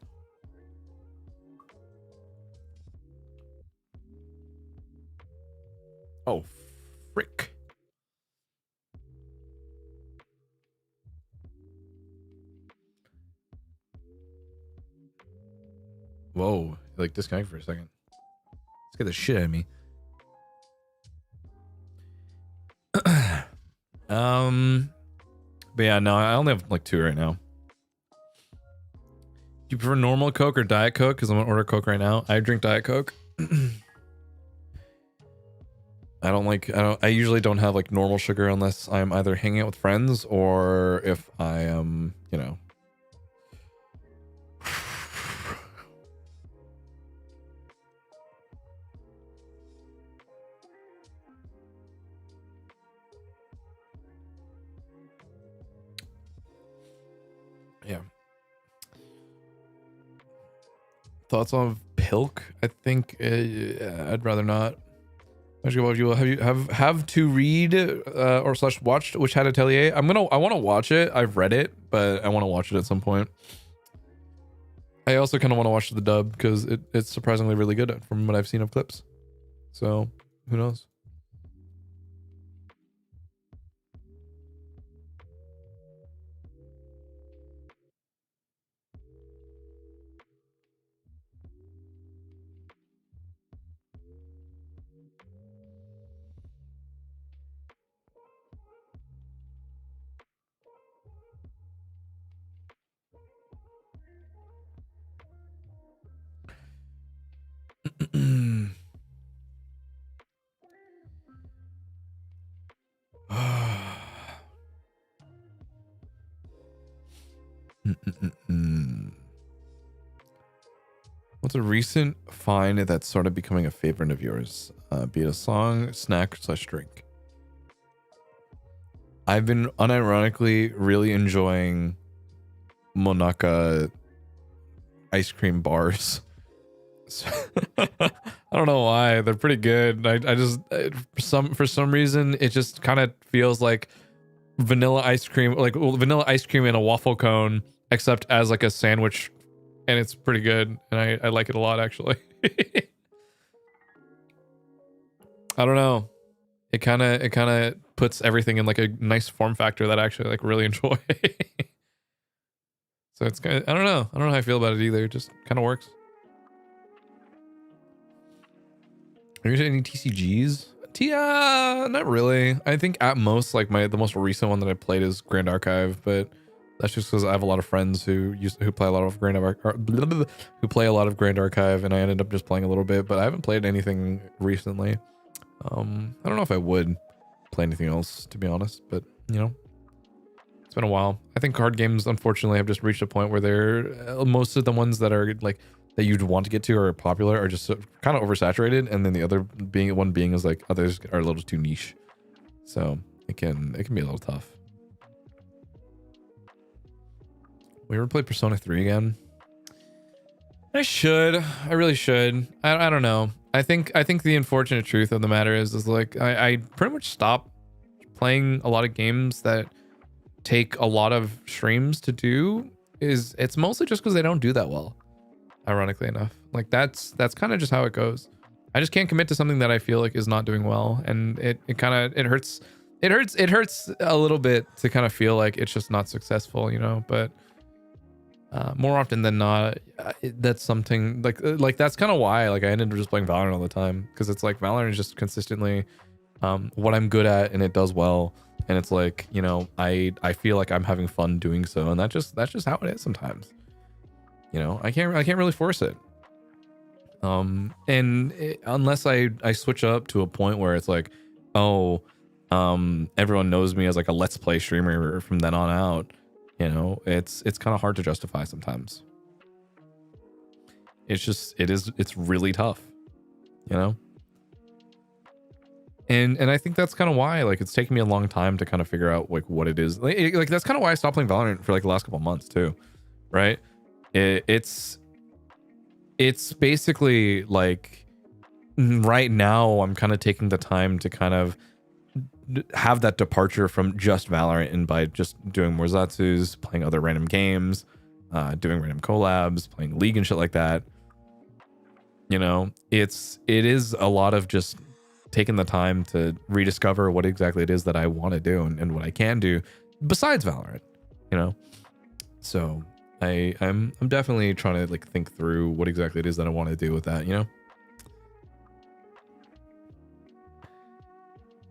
Oh, frick. Whoa, like disconnect for a second. Let's get the shit out of me. But yeah, no, I only have like 2 right now. Do you prefer normal Coke or Diet Coke? Because I'm gonna order Coke right now. I drink Diet Coke. I usually don't have like normal sugar unless I'm either hanging out with friends or if I am, yeah. Thoughts on Pilk? I think I'd rather not. Actually, have to read or / watched Which Hat Atelier? I want to watch it. I've read it, but I want to watch it at some point. I also kind of want to watch the dub because it's surprisingly really good from what I've seen of clips. So who knows? What's a recent find that's sort of becoming a favorite of yours? Be it a song, snack, / drink. I've been unironically really enjoying Monaka ice cream bars. So, I don't know why. They're pretty good. I just for some reason it just kind of feels like vanilla ice cream, like vanilla ice cream in a waffle cone, except as like a sandwich, and it's pretty good, and I like it a lot actually. I don't know. It kind of puts everything in like a nice form factor that I actually like really enjoy. So it's kind of, I don't know how I feel about it either. It just kind of works. Are you any TCGs? Not really. I think at most like the most recent one that I played is Grand Archive, but that's just because I have a lot of friends who play a lot of Grand Archive, and I ended up just playing a little bit, but I haven't played anything recently. I don't know if I would play anything else, to be honest, but you know, it's been a while. I think card games, unfortunately, have just reached a point where they're most of the ones that are like that you'd want to get to or popular are just kind of oversaturated, and then the other being is like others are a little too niche, so it can be a little tough. We ever play Persona 3 again? I should. I really should. I don't know. I think the unfortunate truth of the matter is like I pretty much stopped playing a lot of games that take a lot of streams to do. It's mostly just because they don't do that well, ironically enough. Like that's kind of just how it goes. I just can't commit to something that I feel like is not doing well, and it hurts a little bit to kind of feel like it's just not successful, you know. But more often than not, that's something like that's kind of why like I ended up just playing Valorant all the time, because it's like Valorant is just consistently what I'm good at, and it does well, and it's like, you know, I feel like I'm having fun doing so, and that's just how it is sometimes. You know, I can't really force it. Unless I switch up to a point where it's like, oh, everyone knows me as like a let's play streamer from then on out. You know, it's kind of hard to justify sometimes. It's really tough, you know? And I think that's kind of why like it's taken me a long time to kind of figure out like what it is. Like that's kind of why I stopped playing Valorant for like the last couple of months too, right? It's basically like right now I'm kind of taking the time to kind of have that departure from just Valorant, and by just doing more Zatsus, playing other random games, doing random collabs, playing League and shit like that. You know, it is a lot of just taking the time to rediscover what exactly it is that I want to do and what I can do besides Valorant, you know? So I'm definitely trying to like think through what exactly it is that I want to do with that, you know?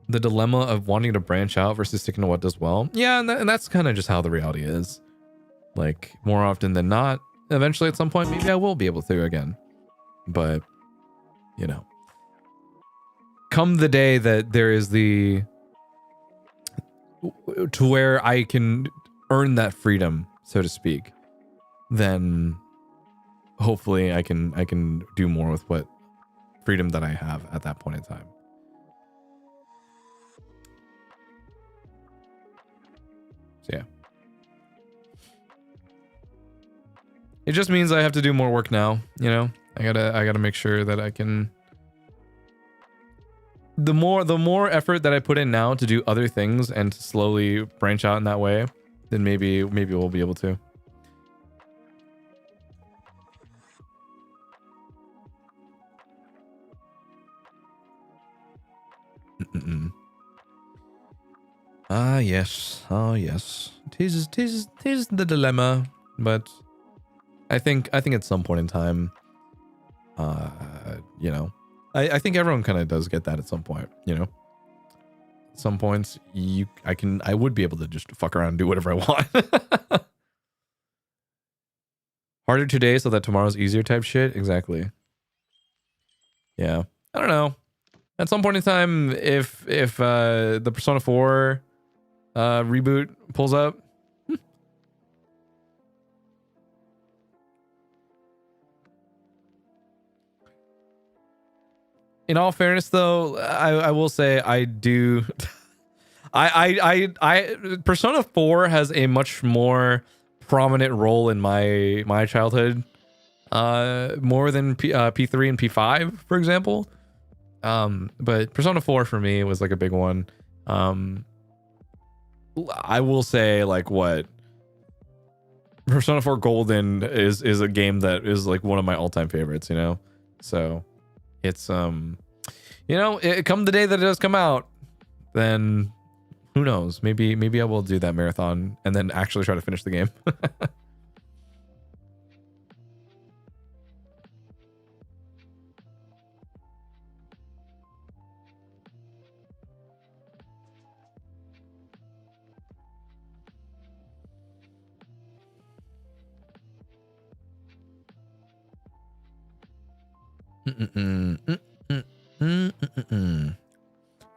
The dilemma of wanting to branch out versus sticking to what does well. Yeah, and that's kind of just how the reality is. Like, more often than not, eventually at some point, maybe I will be able to again. But, you know. Come the day that there is to where I can earn that freedom, so to speak, then hopefully I can do more with what freedom that I have at that point in time. So yeah. It just means I have to do more work now, you know? I gotta make sure that I can. The more effort that I put in now to do other things and to slowly branch out in that way, then maybe we'll be able to. Ah yes, oh yes. Tis the dilemma, but I think at some point in time, you know, I think everyone kind of does get that at some point, you know. At some points, I would be able to just fuck around and do whatever I want. Harder today so that tomorrow's easier type shit. Exactly. Yeah, I don't know. At some point in time, if the Persona 4 reboot pulls up, in all fairness, though, I will say I do. I Persona 4 has a much more prominent role in my childhood, more than P3 and P5, for example. But Persona 4 for me was like a big one. I will say, like, what Persona 4 Golden is a game that is like one of my all-time favorites, you know. So it's you know, it come the day that it does come out, then who knows? Maybe I will do that marathon and then actually try to finish the game.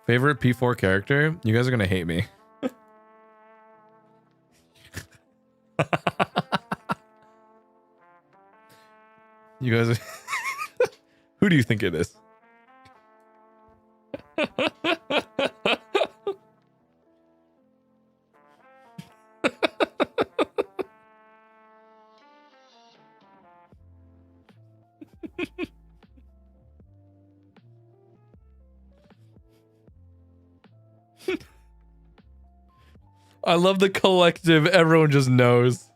Favorite P4 character? You guys are gonna hate me. You guys, who do you think it is? I love the collective. Everyone just knows.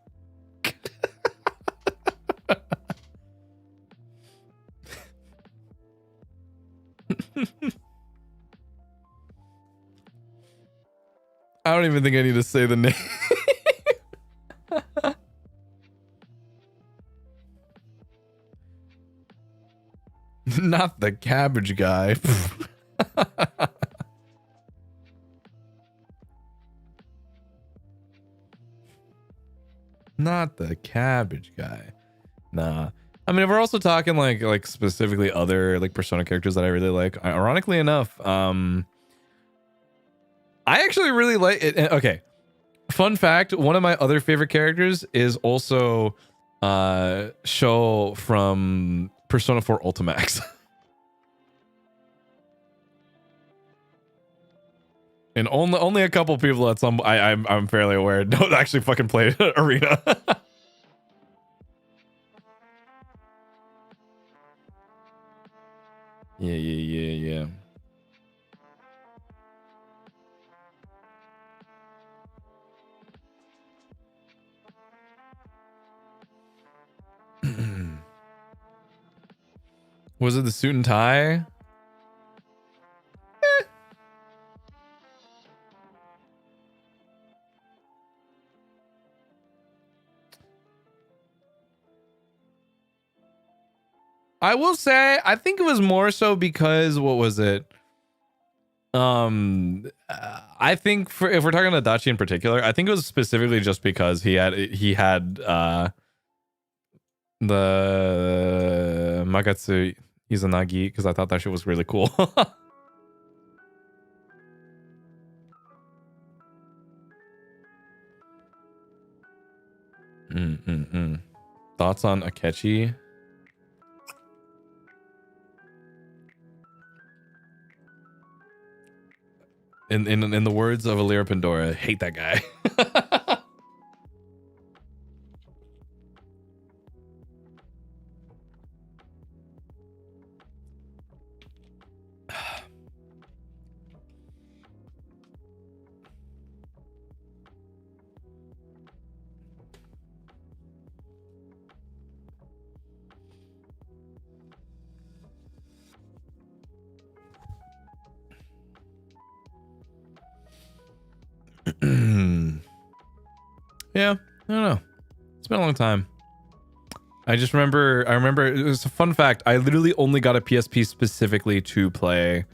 I don't even think I need to say the name. Not the cabbage guy. Not the cabbage guy. Nah. I mean, if we're also talking like specifically other like Persona characters that I really like, ironically enough, I actually really like it. Okay. Fun fact, one of my other favorite characters is also Sho from Persona 4 Ultimax. And only a couple people at some I'm fairly aware don't actually fucking play Arena. Yeah. Was it the suit and tie? I will say, I think it was more so because what was it? I think if we're talking Adachi in particular, I think it was specifically just because he had the Magatsu Izanagi, because I thought that shit was really cool. Thoughts on Akechi? In the words of Alira Pandora, hate that guy. Yeah, I don't know. It's been a long time. I remember it was a fun fact. I literally only got a PSP specifically to play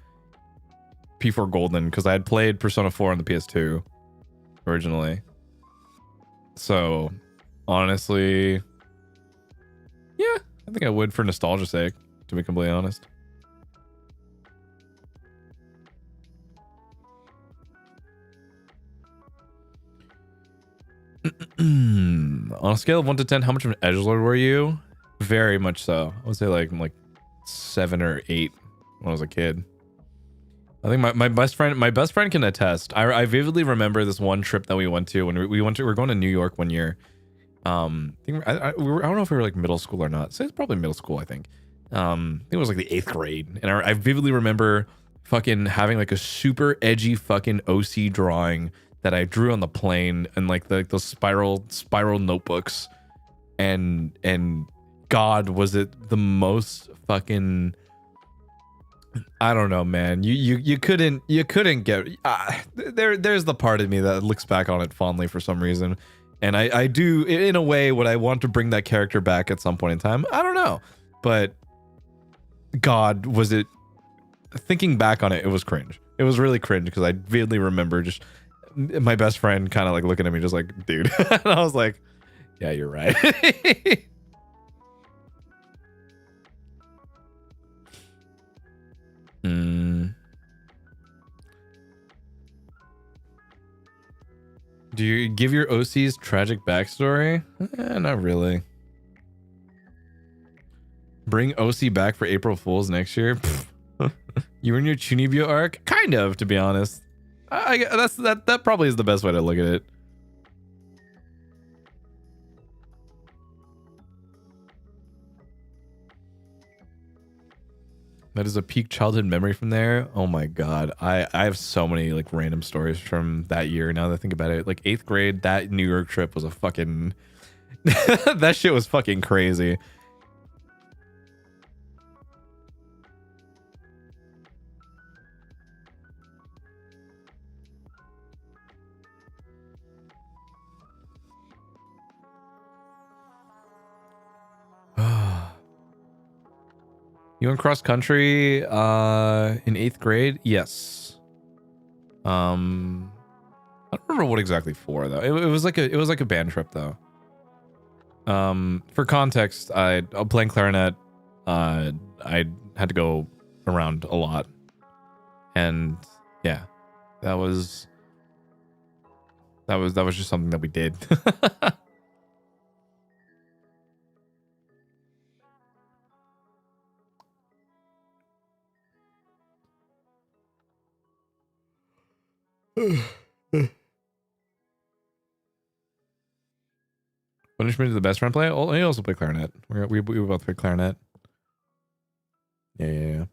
P4 Golden because I had played Persona 4 on the PS2 originally. So honestly, yeah, I think I would for nostalgia's sake, to be completely honest. On a scale of 1 to 10, how much of an edgelord were you? Very much so. I would say like 7 or 8 when I was a kid. I think my best friend can attest. I vividly remember this one trip that we went to when we were going to New York one year. I don't know if we were like middle school or not. So it's probably middle school, I think. I think it was like the 8th grade. And I vividly remember fucking having like a super edgy fucking OC drawing that I drew on the plane and like those spiral notebooks. And God, was it the most fucking, I don't know, man. You couldn't get there's the part of me that looks back on it fondly for some reason. And I do, in a way, would I want to bring that character back at some point in time? I don't know. But God, was it, thinking back on it, it was cringe. It was really cringe because I vividly remember just my best friend kind of like looking at me just like, dude. And I was like, yeah, you're right. Do you give your OCs tragic backstory? Not really. Bring OC back for April Fools next year? You in your Chunibyo arc? Kind of, to be honest. That probably is the best way to look at it. That is a peak childhood memory from there. Oh my God. I have so many like random stories from that year now that I think about it. Like 8th grade, that New York trip was a fucking, that shit was fucking crazy. You went cross country in 8th grade? Yes. I don't remember what exactly for though. It was like a band trip though. For context, I'm playing clarinet. I had to go around a lot, and yeah, that was just something that we did. Punishment to the best friend play? Oh, he also play clarinet. We both play clarinet. Yeah.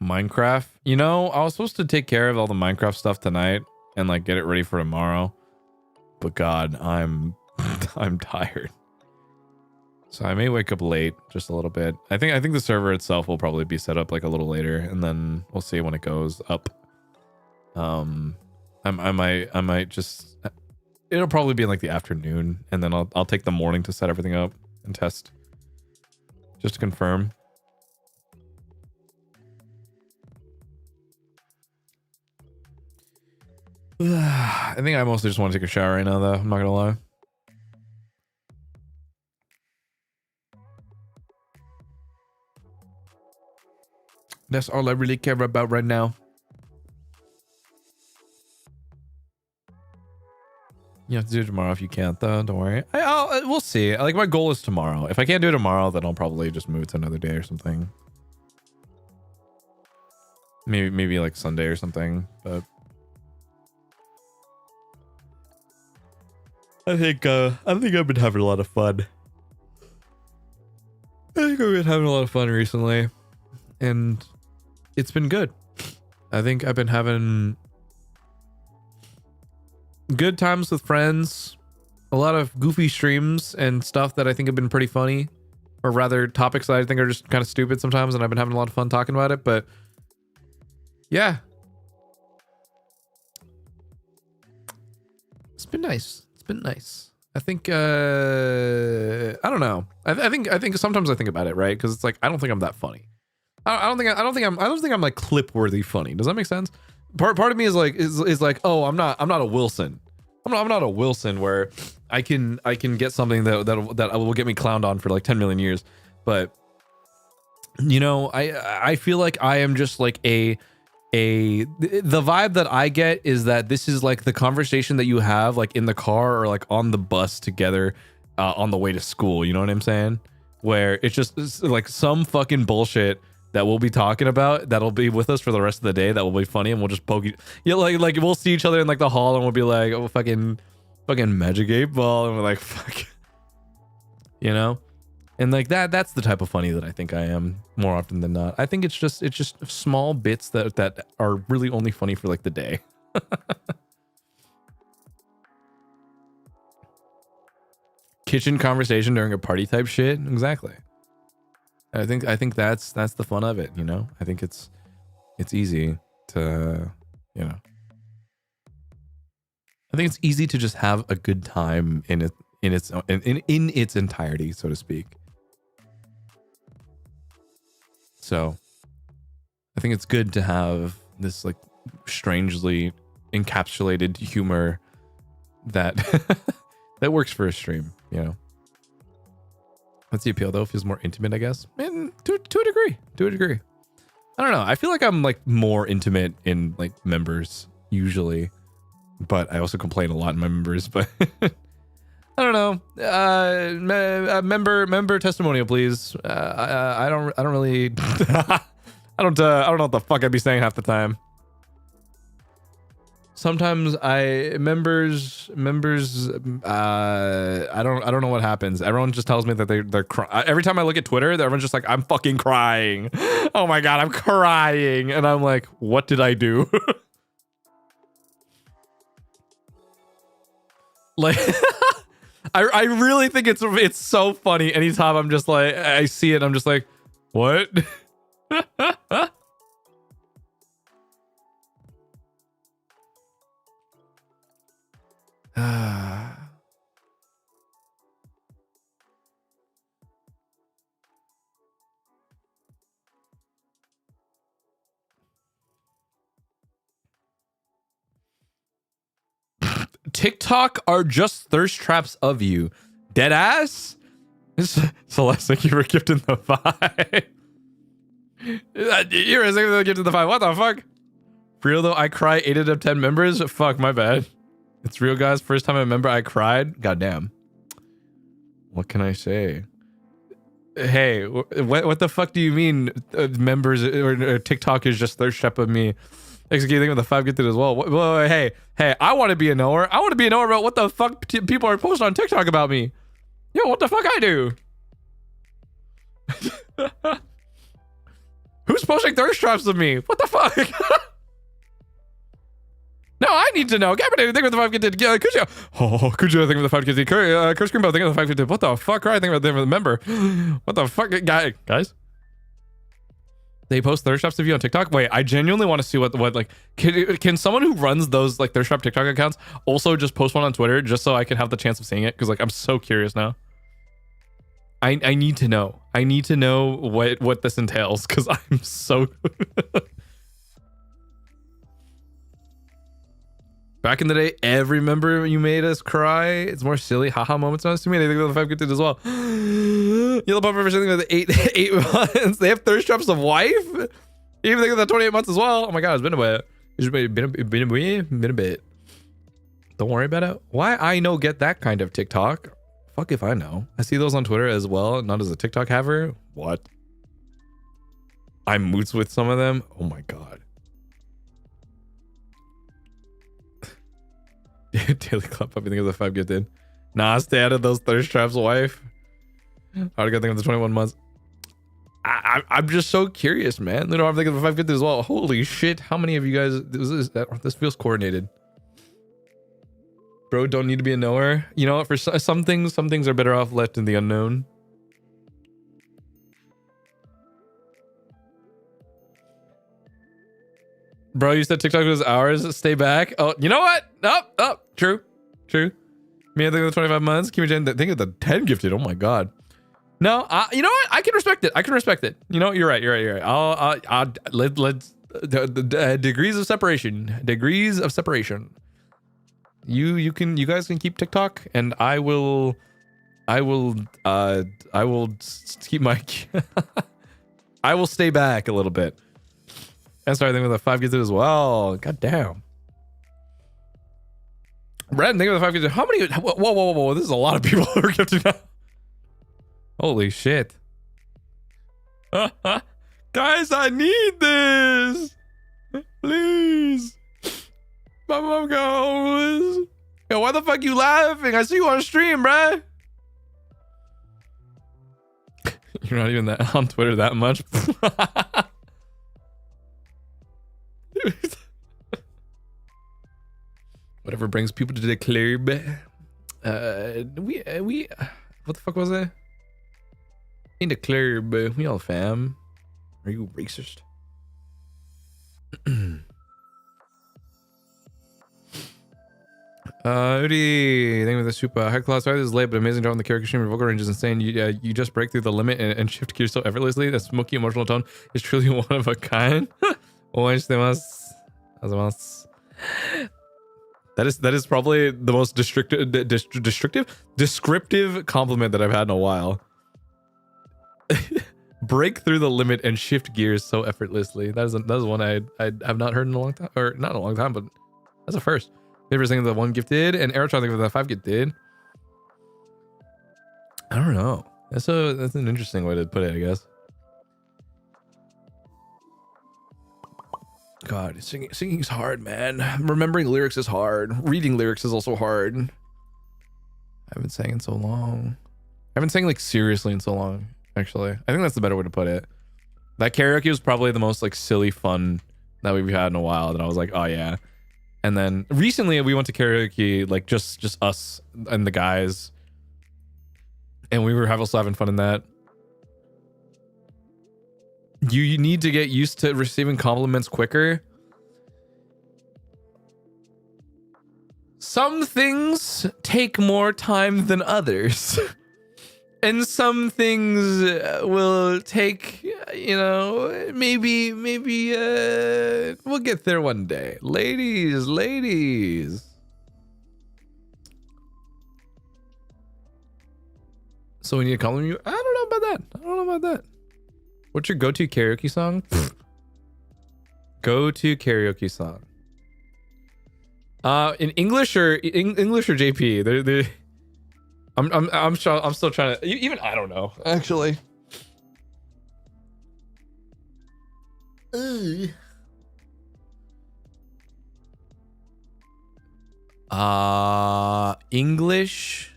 Minecraft. You know, I was supposed to take care of all the Minecraft stuff tonight and like get it ready for tomorrow. But God, I'm tired. So I may wake up late just a little bit. I think the server itself will probably be set up like a little later, and then we'll see when it goes up. I might just, it'll probably be in like the afternoon, and then I'll take the morning to set everything up and test just to confirm. I think I mostly just want to take a shower right now though, I'm not gonna lie. That's all I really care about right now. You have to do it tomorrow if you can't, though. Don't worry. We'll see. Like, my goal is tomorrow. If I can't do it tomorrow, then I'll probably just move it to another day or something. Maybe like Sunday or something. But I think I've been having a lot of fun. Recently, and it's been good. I think I've been having good times with friends, a lot of goofy streams and stuff that I think have been pretty funny, or rather topics that I think are just kind of stupid sometimes, and I've been having a lot of fun talking about it. But yeah, it's been nice. I think I don't know. I think sometimes I think about it, right? Because it's like I don't think I'm that funny. I don't think I'm like clip worthy funny. Does that make sense? Part of me is like, oh, I'm not a Wilson. I'm not a Wilson where I can get something that will get me clowned on for like 10 million years. But you know, I feel like I am just like the vibe that I get is that this is like the conversation that you have like in the car or like on the bus together on the way to school. You know what I'm saying? where it's like some fucking bullshit that we'll be talking about that'll be with us for the rest of the day that will be funny, and we'll just poke like we'll see each other in like the hall and we'll be like, oh fucking magic 8 ball, and we're like, fuck, you know. And like that's the type of funny that I think I am more often than not. I think it's just small bits that are really only funny for like the day. Kitchen conversation during a party type shit. Exactly. I think that's the fun of it, you know. I think it's easy to, you know. I think it's easy to just have a good time in its entirety, so to speak. So I think it's good to have this like strangely encapsulated humor that that works for a stream, you know. What's the appeal though? It feels more intimate, I guess. And to a degree. To a degree. I don't know. I feel like I'm like more intimate in like members usually, but I also complain a lot in my members. But I don't know. Member testimonial, please. I don't really. I don't know what the fuck I'd be saying half the time. Sometimes members. I don't know what happens. Everyone just tells me that they're every time I look at Twitter, everyone's just like, I'm fucking crying. Oh my god, I'm crying, and I'm like, what did I do? Like, I really think it's so funny. Anytime I'm just like, I see it, I'm just like, what? TikTok are just thirst traps of you. Dead ass? Celeste, thank you for gifting the 5. You're a gifting the 5. What the fuck? For real though, I cry 8 out of 10 members. Fuck, my bad. It's real, guys. First time I remember I cried. Goddamn. What can I say? Hey, what the fuck do you mean members or TikTok is just thirst trap of me? Executing with the 5 gifted as well. Whoa, hey, I want to be a knower. I want to be a knower about what the fuck people are posting on TikTok about me. Yo, what the fuck I do? Who's posting thirst traps of me? What the fuck? No, I need to know. Gabby, think of the 5 gifted. Could you? Oh, could you think of the 5 gifted? Curse Grimbo, think of the 5 gifted. What the fuck? Right, think about the member. What the fuck, guys? They post thirst traps of you on TikTok? Wait, I genuinely want to see what like, can someone who runs those like thirst trap TikTok accounts also just post one on Twitter just so I can have the chance of seeing it? Because like, I'm so curious now. I need to know. I need to know what this entails because I'm so. Back in the day, every member you made us cry. It's more silly haha moments on us to me. I think the 5 gifted as well. Yellow Puffer for something with 8 months. They have thirst traps of wife. Even think of the 28 months as well. Oh my god, it's been a bit. It's been a bit. Don't worry about it. Why I no get that kind of TikTok? Fuck if I know. I see those on Twitter as well. Not as a TikTok haver. What? I'm moots with some of them. Oh my god. Daily Club Puppy, think of the 5 gifted. Nah, stay out of those thirst traps, wife. How to get think of the 21 months. I'm just so curious, man. You know, I'm thinking of the 5 gifted as well. Holy shit, how many of you guys this feels coordinated. Bro, don't need to be a knower. You know what? For some things are better off left in the unknown. Bro, you said TikTok was ours. Stay back. Oh, you know what? Oh, true. Me, I think of the 25 months. Kimi Jen, think of the 10 gifted. Oh my god. No, you know what? I can respect it. You know, you're right. Let's degrees of separation. You guys can keep TikTok, and I will keep my. I will stay back a little bit. And start thinking of the 5 gifted as well. God damn. Brad, think of the 5 gifted. How many? Whoa. This is a lot of people who are gifted now. Holy shit. Guys, I need this. Please. My mom goes. Yo, why the fuck you laughing? I see you on stream, bruh. You're not even that on Twitter that much. Whatever brings people to the club. We what the fuck was it? In the club, we all fam. Are you racist? Udi, thank you for the super. Hi Claude, sorry this is late, but amazing job on the character stream. Your vocal range is insane. You just break through the limit and shift gears so effortlessly. That smoky emotional tone is truly one of a kind. That is probably the most descriptive compliment that I've had in a while. Break through the limit and shift gears so effortlessly. That is one I have not heard in a long time, or not in a long time, but that's a first. Favorite thing that one gifted and Aerotron thing that 5 gifted. I don't know. That's an interesting way to put it, I guess. God, singing's hard, man. Remembering lyrics is hard. Reading lyrics is also hard. I haven't sang in so long. I haven't sang like seriously in so long, actually. I think that's the better way to put it. That karaoke was probably the most like silly fun that we've had in a while. That I was like, oh yeah. And then recently we went to karaoke, like just us and the guys, and we were also having fun in that. You need to get used to receiving compliments quicker. Some things take more time than others. And some things will take, maybe we'll get there one day. Ladies. So we need to compliment you? I don't know about that. What's your go-to karaoke song? Go-to karaoke song. In English or JP? I'm still trying to. Even I don't know actually. English.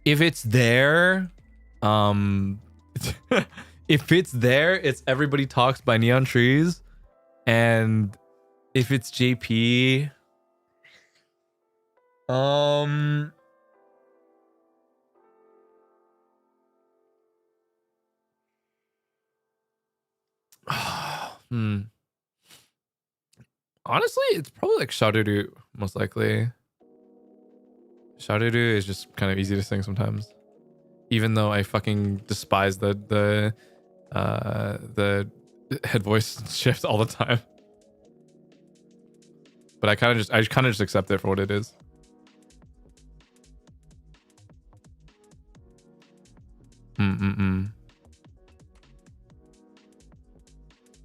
If it's there, if it's there, it's Everybody Talks by Neon Trees, and if it's JP. Honestly, it's probably like Shadoru, most likely. Shadoru is just kind of easy to sing sometimes, even though I fucking despise the head voice shift all the time. But I kind of just accept it for what it is.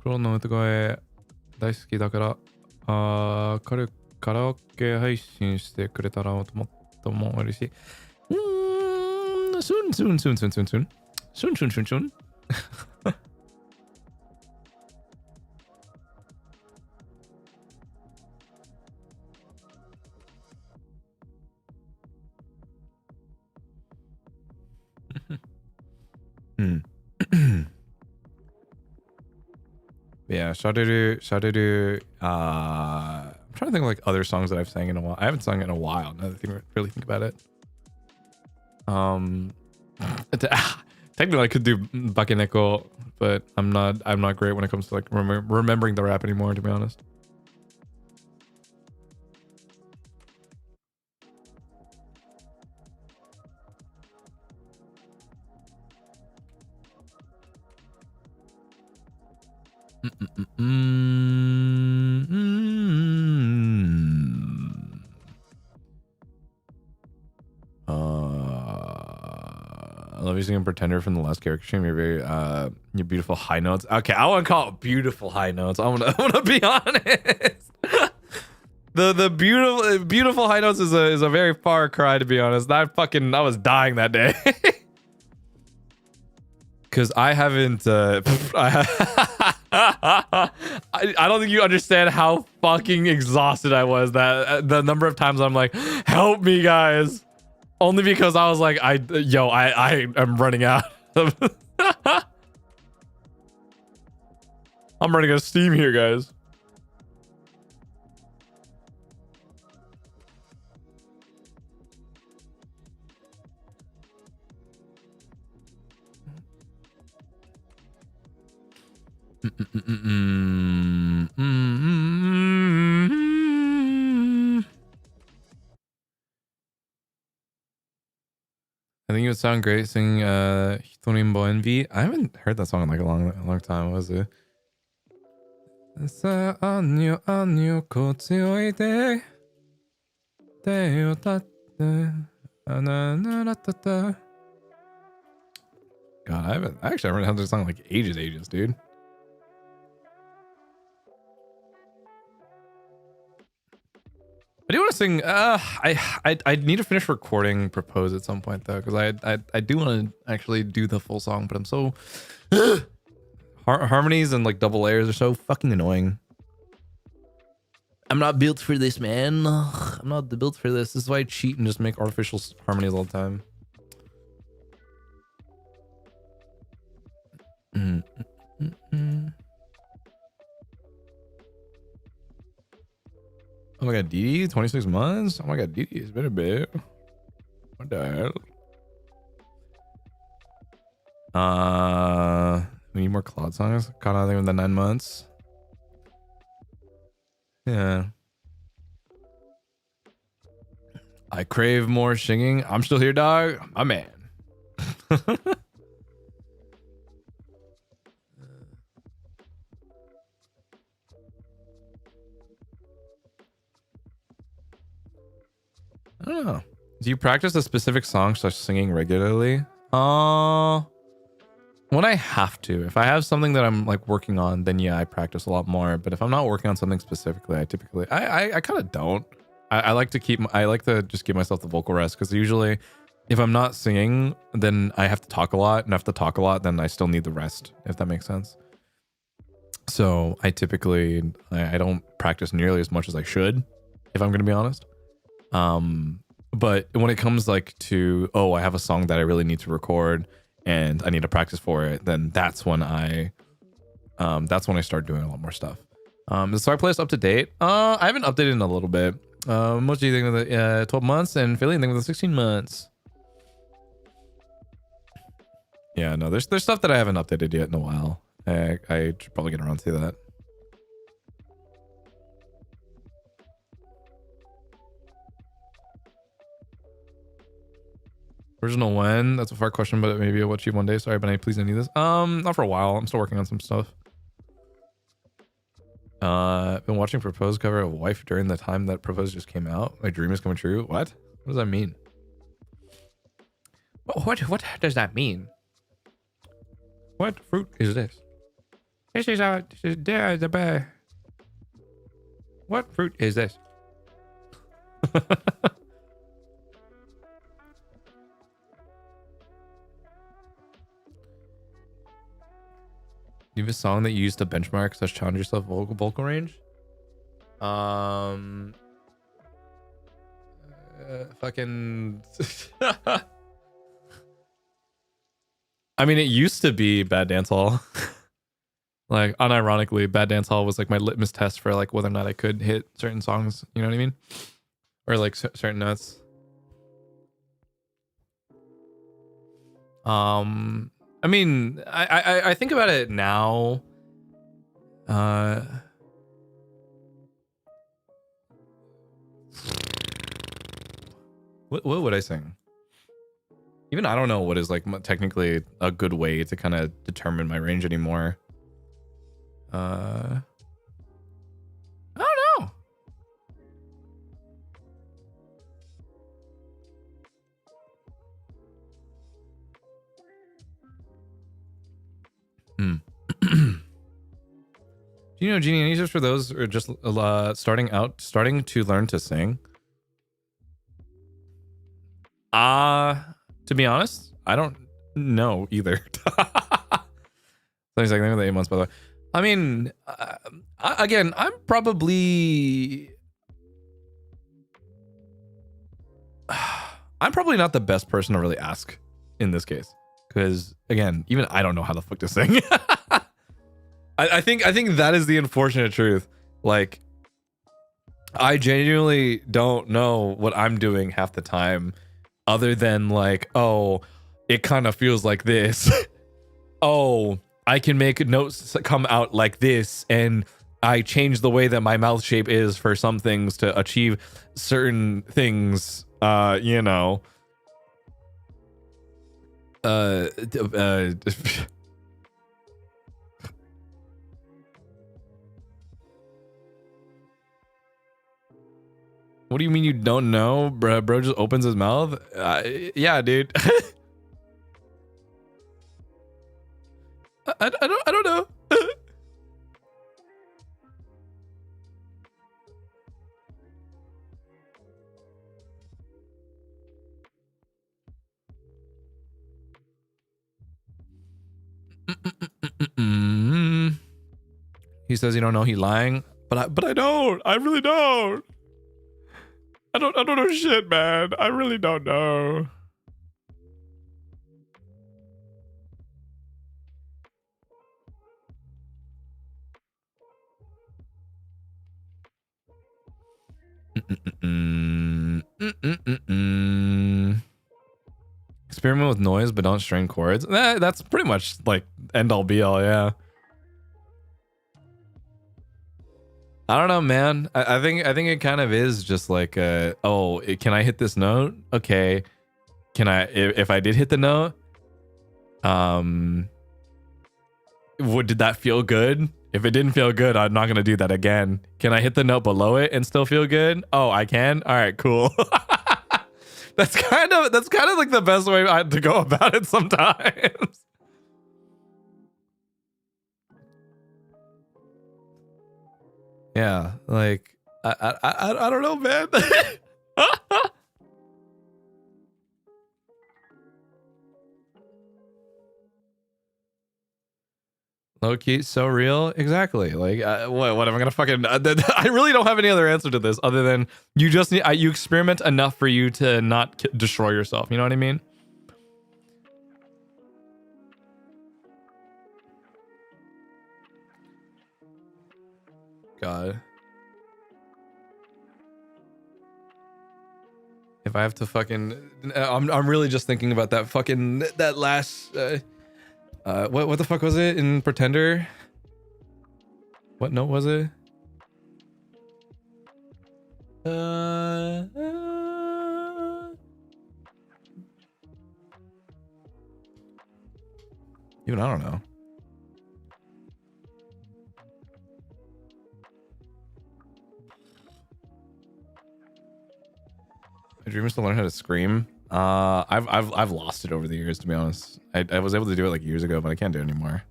Claude の歌声大好きだから、彼カラオケ配信してくれたらもっとも嬉しい。soon. Yeah, Shadoru. I'm trying to think of like other songs that I've sang in a while. I haven't sung in a while. Now that I really think about it. Technically I could do Bakeneko, but I'm not great when it comes to like remembering the rap anymore, to be honest. I love you singing Pretender from the last character stream. You're very your beautiful high notes. Okay, I want to call it beautiful high notes. I want to be honest. The beautiful high notes is a very far cry, to be honest. I was dying that day. Cause I haven't I don't think you understand how fucking exhausted I was, that the number of times I'm like, help me guys. Only because I was like, I am running out. I'm running out of steam here, guys. I think it would sound great singing Hitorimbo Envy. I haven't heard that song in like a long time. What was it? Sa anyo anyo ko tsuyoi de te o tatte ananaratata. God, I haven't heard this song in like ages, dude. I do want to sing. I need to finish recording "Propose" at some point though, because I do want to actually do the full song, but I'm so harmonies and like double layers are so fucking annoying. I'm not built for this, man. I'm not built for this. This is why I cheat and just make artificial harmonies all the time. Oh my god, Didi, 26 months? Oh my god, Didi, it's been a bit. What the hell? We need more Claude songs. Caught nothing with the 9 months. Yeah. I crave more singing. I'm still here, dog. My man. I don't know. Do you practice a specific song slash singing regularly? When I have to. If I have something that I'm like working on, then yeah, I practice a lot more. But if I'm not working on something specifically, I typically I kind of don't. I like to just give myself the vocal rest, because usually if I'm not singing, then I have to talk a lot, and if I have to talk a lot, then I still need the rest, if that makes sense. So I typically I don't practice nearly as much as I should, if I'm going to be honest. But when it comes like to, I have a song that I really need to record and I need to practice for it, then that's when I start doing a lot more stuff. Is our playlist up to date? I haven't updated in a little bit. What do you think of the 12 months, and Philly think of the 16 months? Yeah, no, there's stuff that I haven't updated yet in a while. I should probably get around to that. Original when? That's a far question, but maybe I'll watch you one day. Sorry, but please don't need this. Not for a while. I'm still working on some stuff. Been watching Propose cover of Wife during the time that Propose just came out. My dream is coming true. What? What does that mean? What does that mean? What fruit is this? This is the bear. What fruit is this? Do you have a song that you used to benchmark / challenge yourself vocal range? Fucking. I mean, it used to be Bad Dance Hall. Like, unironically, Bad Dance Hall was like my litmus test for like whether or not I could hit certain songs. You know what I mean? Or like certain notes. I mean, I think about it now. What would I sing? Even I don't know what is like technically a good way to kind of determine my range anymore. I don't know. Do you know Genie Answers for those who are just starting to learn to sing? To be honest, I don't know either. Things like maybe the 8 months, by the way. I mean, again, I'm probably not the best person to really ask in this case, because again, even I don't know how the fuck to sing. I think that is the unfortunate truth. Like, I genuinely don't know what I'm doing half the time, other than like, oh, it kind of feels like this. Oh, I can make notes come out like this, and I change the way that my mouth shape is for some things to achieve certain things. You know. What do you mean you don't know? Bro just opens his mouth? Yeah, dude. I don't know. He says you don't know, he's lying, but I don't. I really don't. I don't know shit, man. I really don't know. Experiment with noise, but don't string chords. That's pretty much like end all be all, yeah. I don't know, man. I think it kind of is just like, oh, can I hit this note? Okay. Can I, if I did hit the note, did that feel good? If it didn't feel good, I'm not gonna do that again. Can I hit the note below it and still feel good? Oh, I can. All right, cool. That's kind of like the best way to go about it sometimes. Yeah, like I don't know, man. Low key, so real. Exactly. Like, what am I gonna fucking? I really don't have any other answer to this other than you just need you experiment enough for you to not destroy yourself. You know what I mean? God. If I have to fucking, I'm really just thinking about that fucking that last. What the fuck was it in Pretender? What note was it? Even I don't know. My dream is to learn how to scream. I've lost it over the years, to be honest. I was able to do it like years ago, but I can't do it anymore.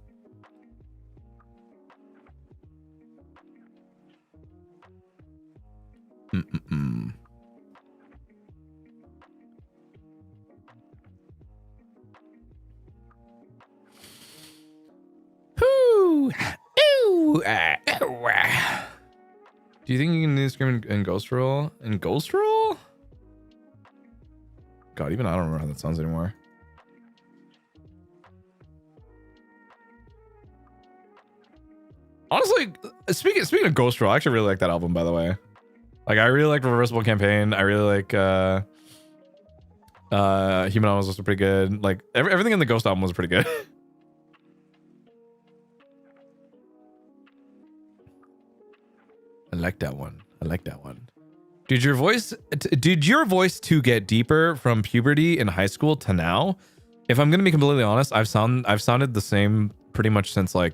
Do you think you can do scream in Ghost Roll? In Ghost Roll? God, even I don't remember how that sounds anymore. Honestly, speaking of Ghost Roll, I actually really like that album, by the way. Like, I really like Reversible Campaign. I really like Human was also pretty good. Like everything in the Ghost album was pretty good. I like that one. I like that one. Did your voice to get deeper from puberty in high school to now? If I'm gonna be completely honest, I've sounded the same pretty much since like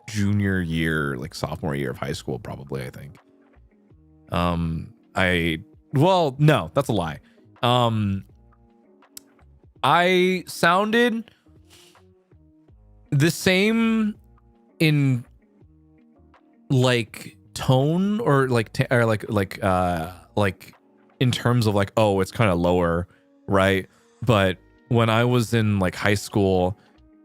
junior year, like sophomore year of high school, probably, I think. Well, no, that's a lie. I sounded the same in like tone or like like in terms of like, oh, it's kind of lower, right? But when I was in like high school,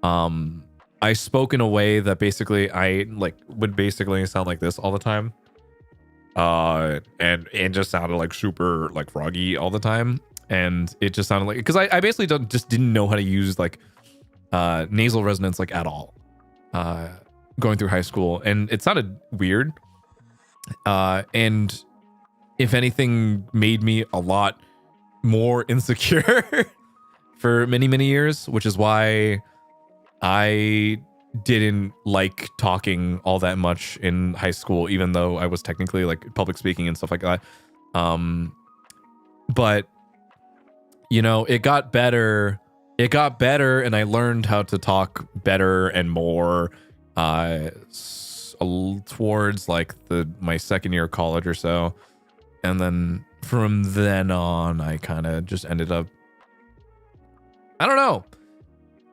I spoke in a way that basically I like would basically sound like this all the time. And it just sounded like super like froggy all the time. And it just sounded like, because I basically just didn't know how to use like nasal resonance like at all going through high school, and it sounded weird, and if anything made me a lot more insecure for many years, which is why I didn't like talking all that much in high school, even though I was technically like public speaking and stuff like that. But you know, it got better, and I learned how to talk better and more towards like my second year of college or so. And then from then on, I kind of just ended up, I don't know.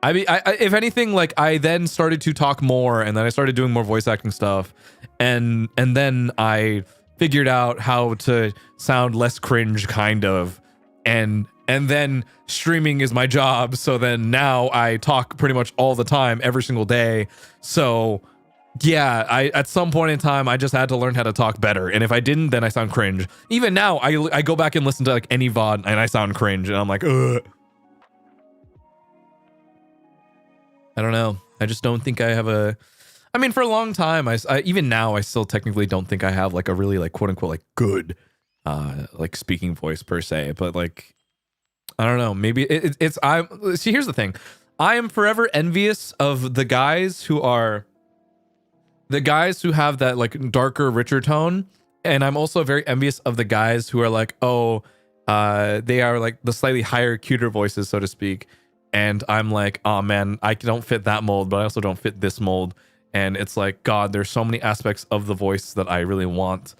I mean, I if anything, like I then started to talk more, and then I started doing more voice acting stuff, and then I figured out how to sound less cringe, kind of, and then streaming is my job, so then now I talk pretty much all the time, every single day. So yeah, I at some point in time I just had to learn how to talk better, and if I didn't, then I sound cringe. Even now, I go back and listen to like any VOD, and I sound cringe, and I'm like, ugh. I don't know. I just don't think I have a. I mean, for a long time, I even now I still technically don't think I have like a really like quote unquote like good, like speaking voice per se. But like, I don't know. Maybe it's I see. Here's the thing. I am forever envious of the guys who have that like darker, richer tone, and I'm also very envious of the guys who are like, oh, they are like the slightly higher, cuter voices, so to speak. And I'm like, oh man, I don't fit that mold, but I also don't fit this mold. And it's like, God, there's so many aspects of the voice that I really want.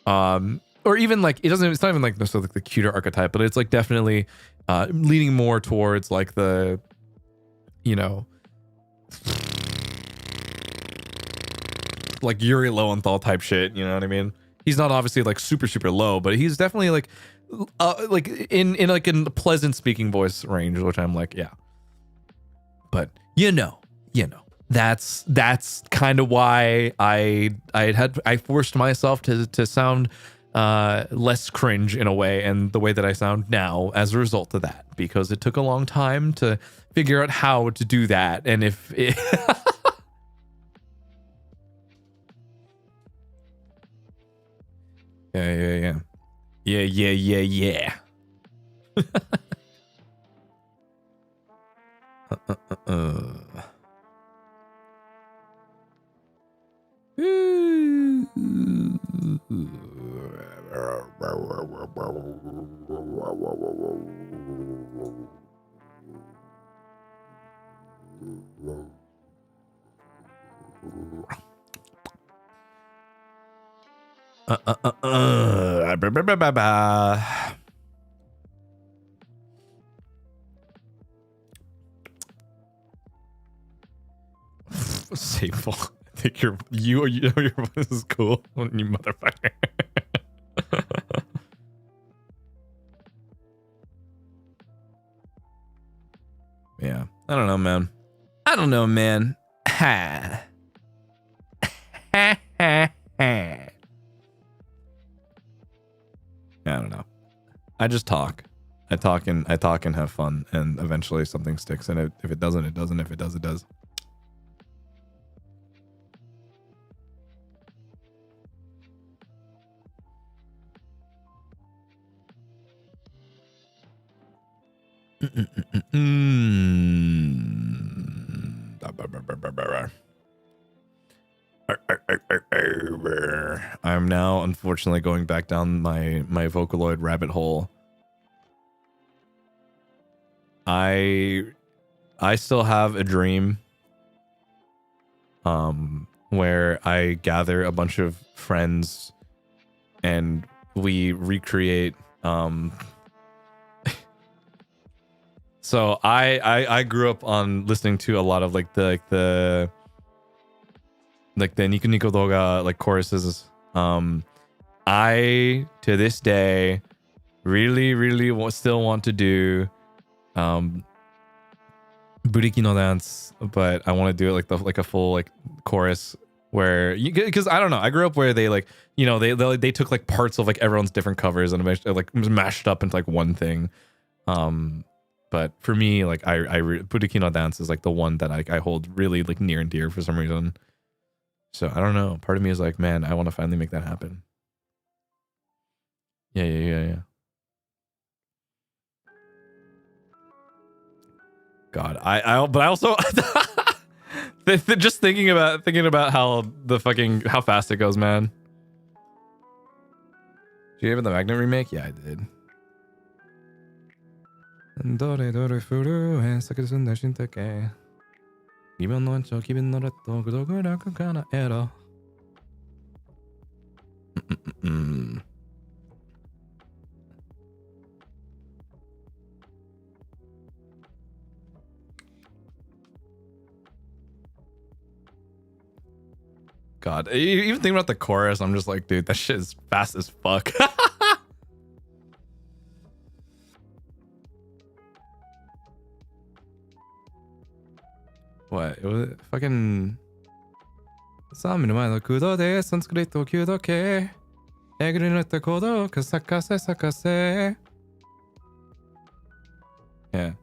Or even like, it's not even like necessarily like the cuter archetype, but it's like definitely leaning more towards like the, you know, like Yuri Lowenthal type shit. You know what I mean? He's not obviously like super, super low, but he's definitely like in like a pleasant speaking voice range, which I'm like, yeah. But you know, that's kind of why I forced myself to sound less cringe in a way, and the way that I sound now as a result of that, because it took a long time to figure out how to do that. And if it yeah. Sable. I think you know your voice is cool, you motherfucker. Yeah, I don't know, man. Ha. I don't know. I just talk. I talk and have fun, and eventually something sticks. And if it doesn't, it doesn't. If it does, it does. I'm now unfortunately going back down my Vocaloid rabbit hole. I still have a dream where I gather a bunch of friends and we recreate so I grew up on listening to a lot of like the like the Niku Niku Doga like choruses. I to this day really still want to do Buriki no dance, but I want to do it like a full like chorus where you, because I don't know, I grew up where they like, you know, they took like parts of like everyone's different covers and eventually like mashed up into like one thing. But for me, like Buriki no dance is like the one that I hold really like near and dear for some reason. So I don't know. Part of me is like, man, I want to finally make that happen. Yeah. God, but I also just thinking about how the fucking how fast it goes, man. Did you have the Magnet remake? Yeah, I did. God, even thinking about the chorus, I'm just like, dude, that shit is fast as fuck. What? It was fucking. Yeah.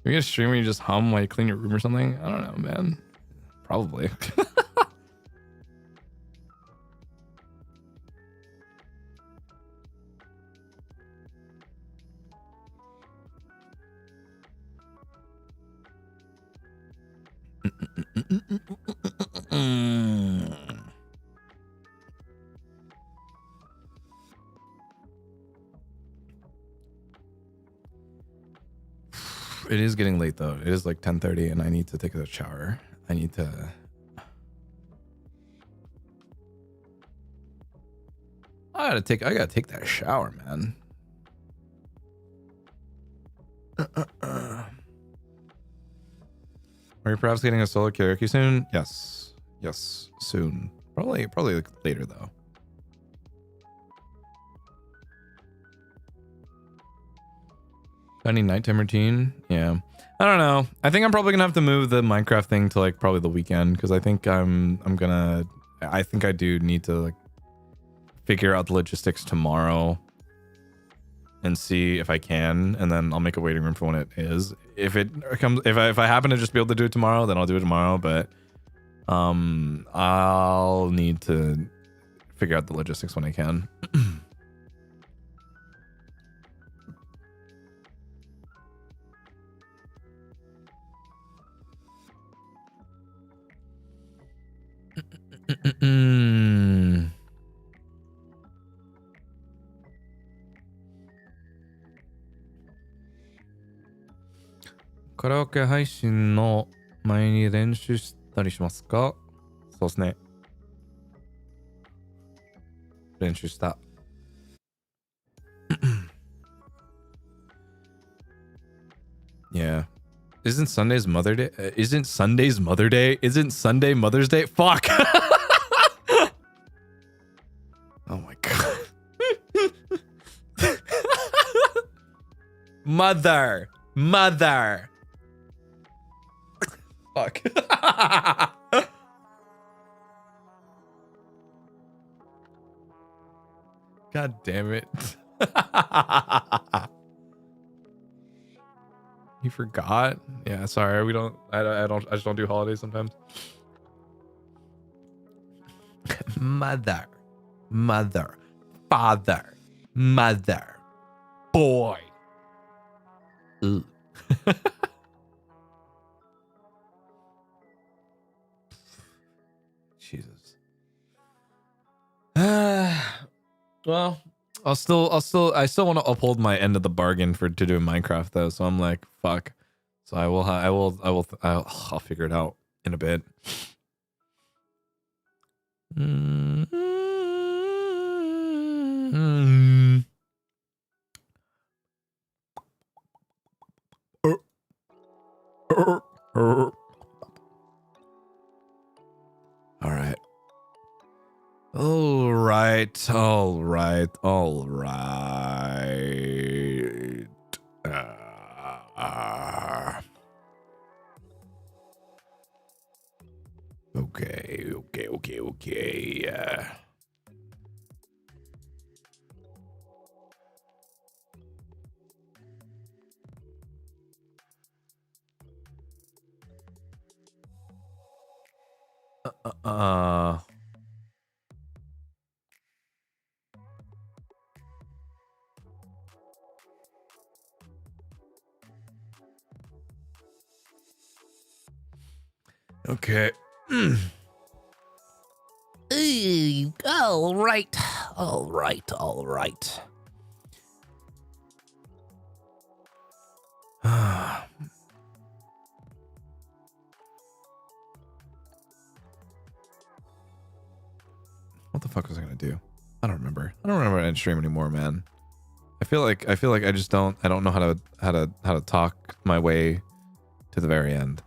You're gonna stream where you just hum while you clean your room or something? I don't know, man. Probably. It is getting late though. It is like 10:30 and I need to take a shower. I gotta take that shower, man. Are you perhaps getting a solo karaoke soon? Yes, soon. Probably like later though. I need nighttime routine. Yeah, I don't know. I think I'm probably gonna have to move the Minecraft thing to like probably the weekend because I think I do need to like figure out the logistics tomorrow and see if I can, and then I'll make a waiting room for when it is. If I happen to just be able to do it tomorrow, then I'll do it tomorrow. But I'll need to figure out the logistics when I can.カラオケ配信の前に練習したりしますか？そうですね。練習した。Yeah. Isn't Sunday's Mother Day? Isn't Sunday's Mother Day? Isn't Sunday Mother's Day? Fuck. Oh my god. Mother. Fuck. God damn it. You forgot? Yeah, sorry. I just don't do holidays sometimes. Mother, father, mother, boy. Ooh. Jesus. Well, I still want to uphold my end of the bargain to do Minecraft though. So I'm like, fuck. So I'll figure it out in a bit. All right. Okay. Okay. All right. What the fuck was I gonna do? I don't remember. I don't remember end stream anymore, man. I feel like I just don't know how to talk my way to the very end.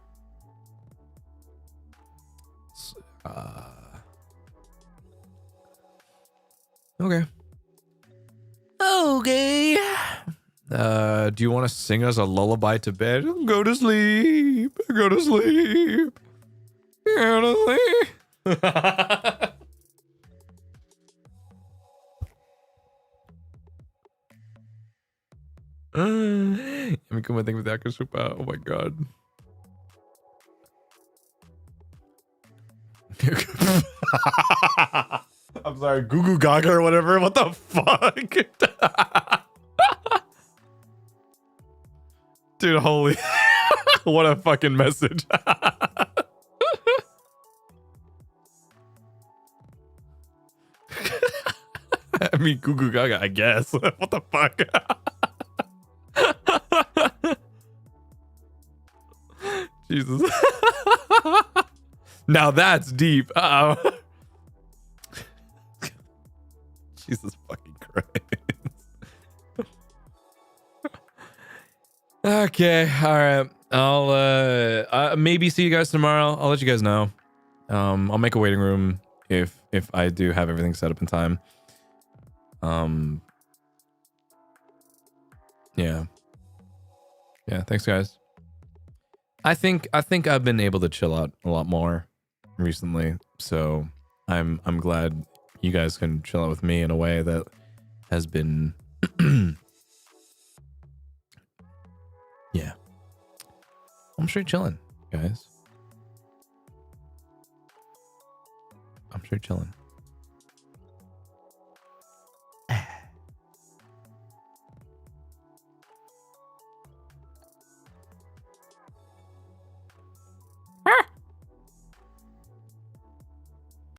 Okay. Do you want to sing us a lullaby to bed? Go to sleep. Go to sleep. Go to sleep. Let me come and think with that super. Oh my god. I'm sorry, Goo Goo Gaga or whatever. What the fuck? Dude, holy. What a fucking message. I mean, Goo Goo Gaga, I guess. What the fuck? Jesus. Now that's deep. Uh-oh. Jesus fucking Christ. Okay, all right. I'll maybe see you guys tomorrow. I'll let you guys know. I'll make a waiting room if I do have everything set up in time. Yeah, thanks guys. I think I've been able to chill out a lot more recently, so I'm glad you guys can chill out with me in a way that has been yeah. I'm straight chilling, guys. I'm straight chilling.